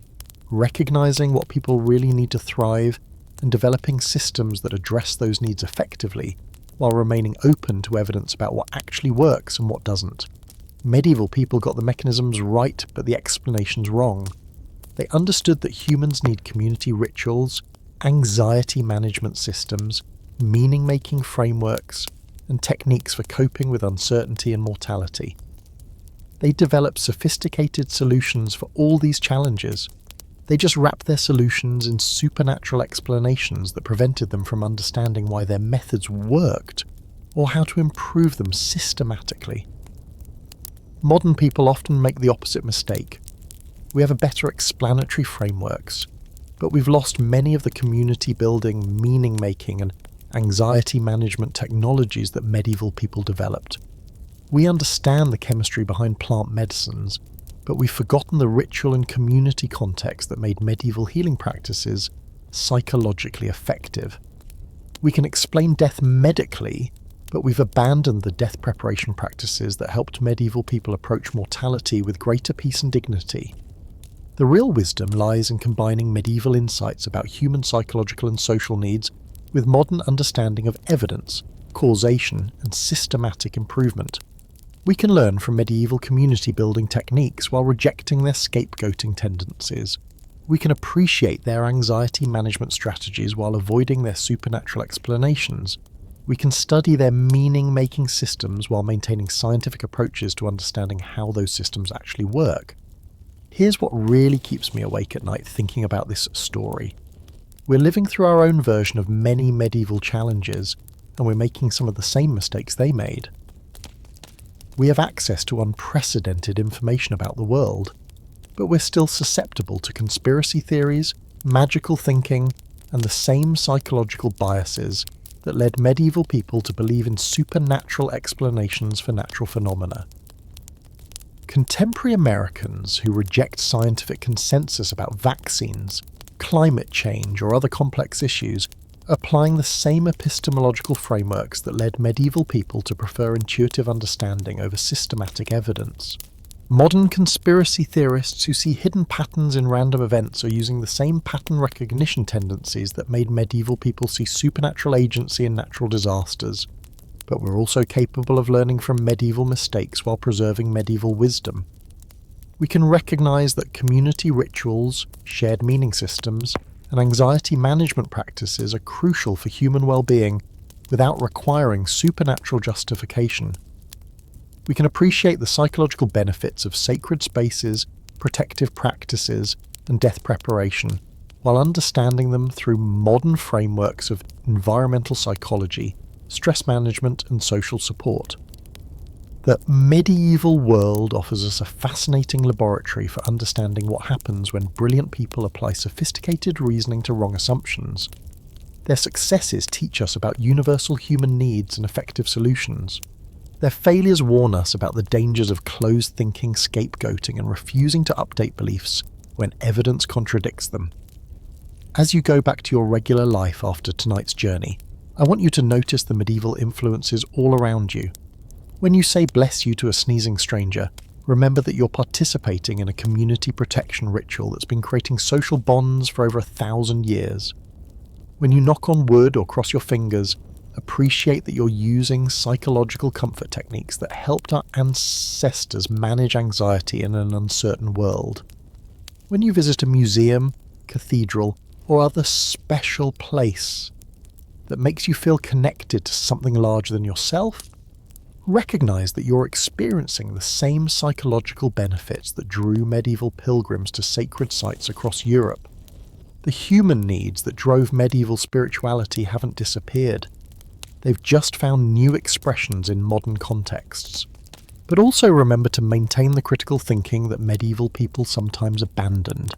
recognizing what people really need to thrive, and developing systems that address those needs effectively, while remaining open to evidence about what actually works and what doesn't. Medieval people got the mechanisms right, but the explanations wrong. They understood that humans need community rituals, anxiety management systems, meaning-making frameworks, and techniques for coping with uncertainty and mortality. They developed sophisticated solutions for all these challenges. They just wrapped their solutions in supernatural explanations that prevented them from understanding why their methods worked, or how to improve them systematically. Modern people often make the opposite mistake. We have a better explanatory frameworks, but we've lost many of the community-building, meaning-making, and anxiety management technologies that medieval people developed. We understand the chemistry behind plant medicines, but we've forgotten the ritual and community context that made medieval healing practices psychologically effective. We can explain death medically, but we've abandoned the death preparation practices that helped medieval people approach mortality with greater peace and dignity. The real wisdom lies in combining medieval insights about human psychological and social needs with modern understanding of evidence, causation, and systematic improvement. We can learn from medieval community-building techniques while rejecting their scapegoating tendencies. We can appreciate their anxiety management strategies while avoiding their supernatural explanations. We can study their meaning-making systems while maintaining scientific approaches to understanding how those systems actually work. Here's what really keeps me awake at night thinking about this story. We're living through our own version of many medieval challenges, and we're making some of the same mistakes they made. We have access to unprecedented information about the world, but we're still susceptible to conspiracy theories, magical thinking, and the same psychological biases that led medieval people to believe in supernatural explanations for natural phenomena. Contemporary Americans who reject scientific consensus about vaccines, climate change, or other complex issues are applying the same epistemological frameworks that led medieval people to prefer intuitive understanding over systematic evidence. Modern conspiracy theorists who see hidden patterns in random events are using the same pattern recognition tendencies that made medieval people see supernatural agency in natural disasters. But we're also capable of learning from medieval mistakes while preserving medieval wisdom. We can recognize that community rituals, shared meaning systems, and anxiety management practices are crucial for human well-being without requiring supernatural justification. We can appreciate the psychological benefits of sacred spaces, protective practices, and death preparation, while understanding them through modern frameworks of environmental psychology, stress management, and social support. The medieval world offers us a fascinating laboratory for understanding what happens when brilliant people apply sophisticated reasoning to wrong assumptions. Their successes teach us about universal human needs and effective solutions. Their failures warn us about the dangers of closed thinking, scapegoating, and refusing to update beliefs when evidence contradicts them. As you go back to your regular life after tonight's journey, I want you to notice the medieval influences all around you. When you say bless you to a sneezing stranger, remember that you're participating in a community protection ritual that's been creating social bonds for over 1,000 years. When you knock on wood or cross your fingers, appreciate that you're using psychological comfort techniques that helped our ancestors manage anxiety in an uncertain world. When you visit a museum, cathedral, or other special place that makes you feel connected to something larger than yourself, recognize that you're experiencing the same psychological benefits that drew medieval pilgrims to sacred sites across Europe. The human needs that drove medieval spirituality haven't disappeared. They've just found new expressions in modern contexts. But also remember to maintain the critical thinking that medieval people sometimes abandoned.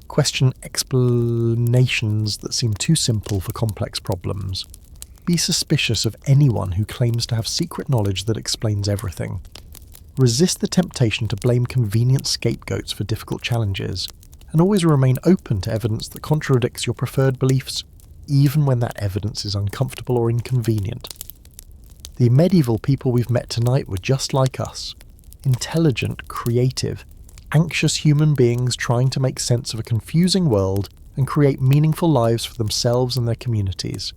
Question explanations that seem too simple for complex problems. Be suspicious of anyone who claims to have secret knowledge that explains everything. Resist the temptation to blame convenient scapegoats for difficult challenges, and always remain open to evidence that contradicts your preferred beliefs, even when that evidence is uncomfortable or inconvenient. The medieval people we've met tonight were just like us. Intelligent, creative, anxious human beings trying to make sense of a confusing world and create meaningful lives for themselves and their communities.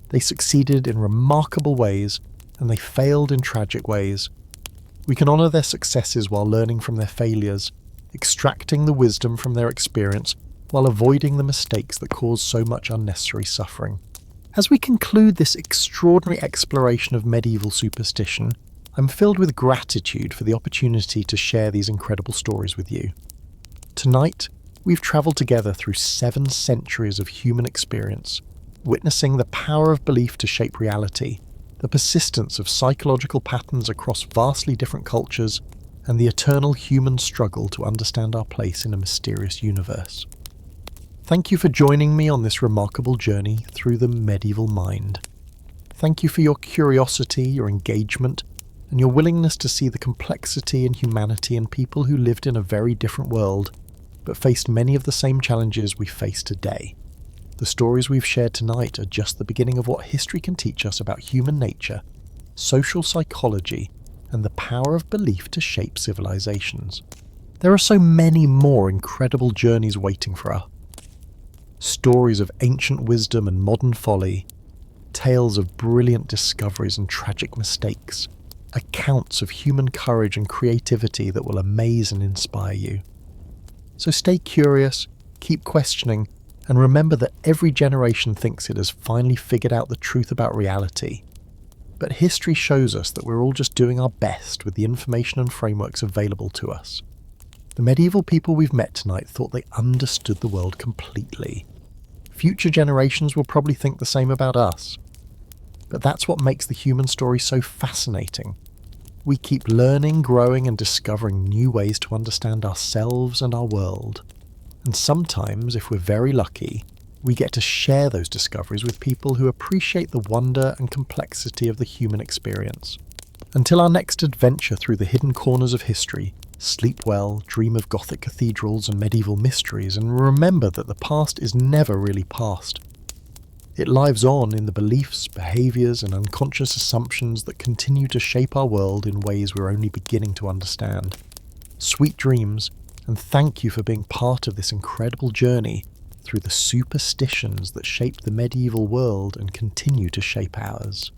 They succeeded in remarkable ways, and they failed in tragic ways. We can honour their successes while learning from their failures, extracting the wisdom from their experience while avoiding the mistakes that cause so much unnecessary suffering. As we conclude this extraordinary exploration of medieval superstition, I'm filled with gratitude for the opportunity to share these incredible stories with you. Tonight, we've travelled together through 7 centuries of human experience, witnessing the power of belief to shape reality, the persistence of psychological patterns across vastly different cultures, and the eternal human struggle to understand our place in a mysterious universe. Thank you for joining me on this remarkable journey through the medieval mind. Thank you for your curiosity, your engagement, and your willingness to see the complexity and humanity in people who lived in a very different world, but faced many of the same challenges we face today. The stories we've shared tonight are just the beginning of what history can teach us about human nature, social psychology, and the power of belief to shape civilizations. There are so many more incredible journeys waiting for us. Stories of ancient wisdom and modern folly, tales of brilliant discoveries and tragic mistakes, accounts of human courage and creativity that will amaze and inspire you. So stay curious, keep questioning, and remember that every generation thinks it has finally figured out the truth about reality. But history shows us that we're all just doing our best with the information and frameworks available to us. The medieval people we've met tonight thought they understood the world completely. Future generations will probably think the same about us. But that's what makes the human story so fascinating. We keep learning, growing, and discovering new ways to understand ourselves and our world. And sometimes, if we're very lucky, we get to share those discoveries with people who appreciate the wonder and complexity of the human experience. Until our next adventure through the hidden corners of history, sleep well, dream of Gothic cathedrals and medieval mysteries, and remember that the past is never really past. It lives on in the beliefs, behaviours, and unconscious assumptions that continue to shape our world in ways we're only beginning to understand. Sweet dreams, and thank you for being part of this incredible journey through the superstitions that shaped the medieval world and continue to shape ours.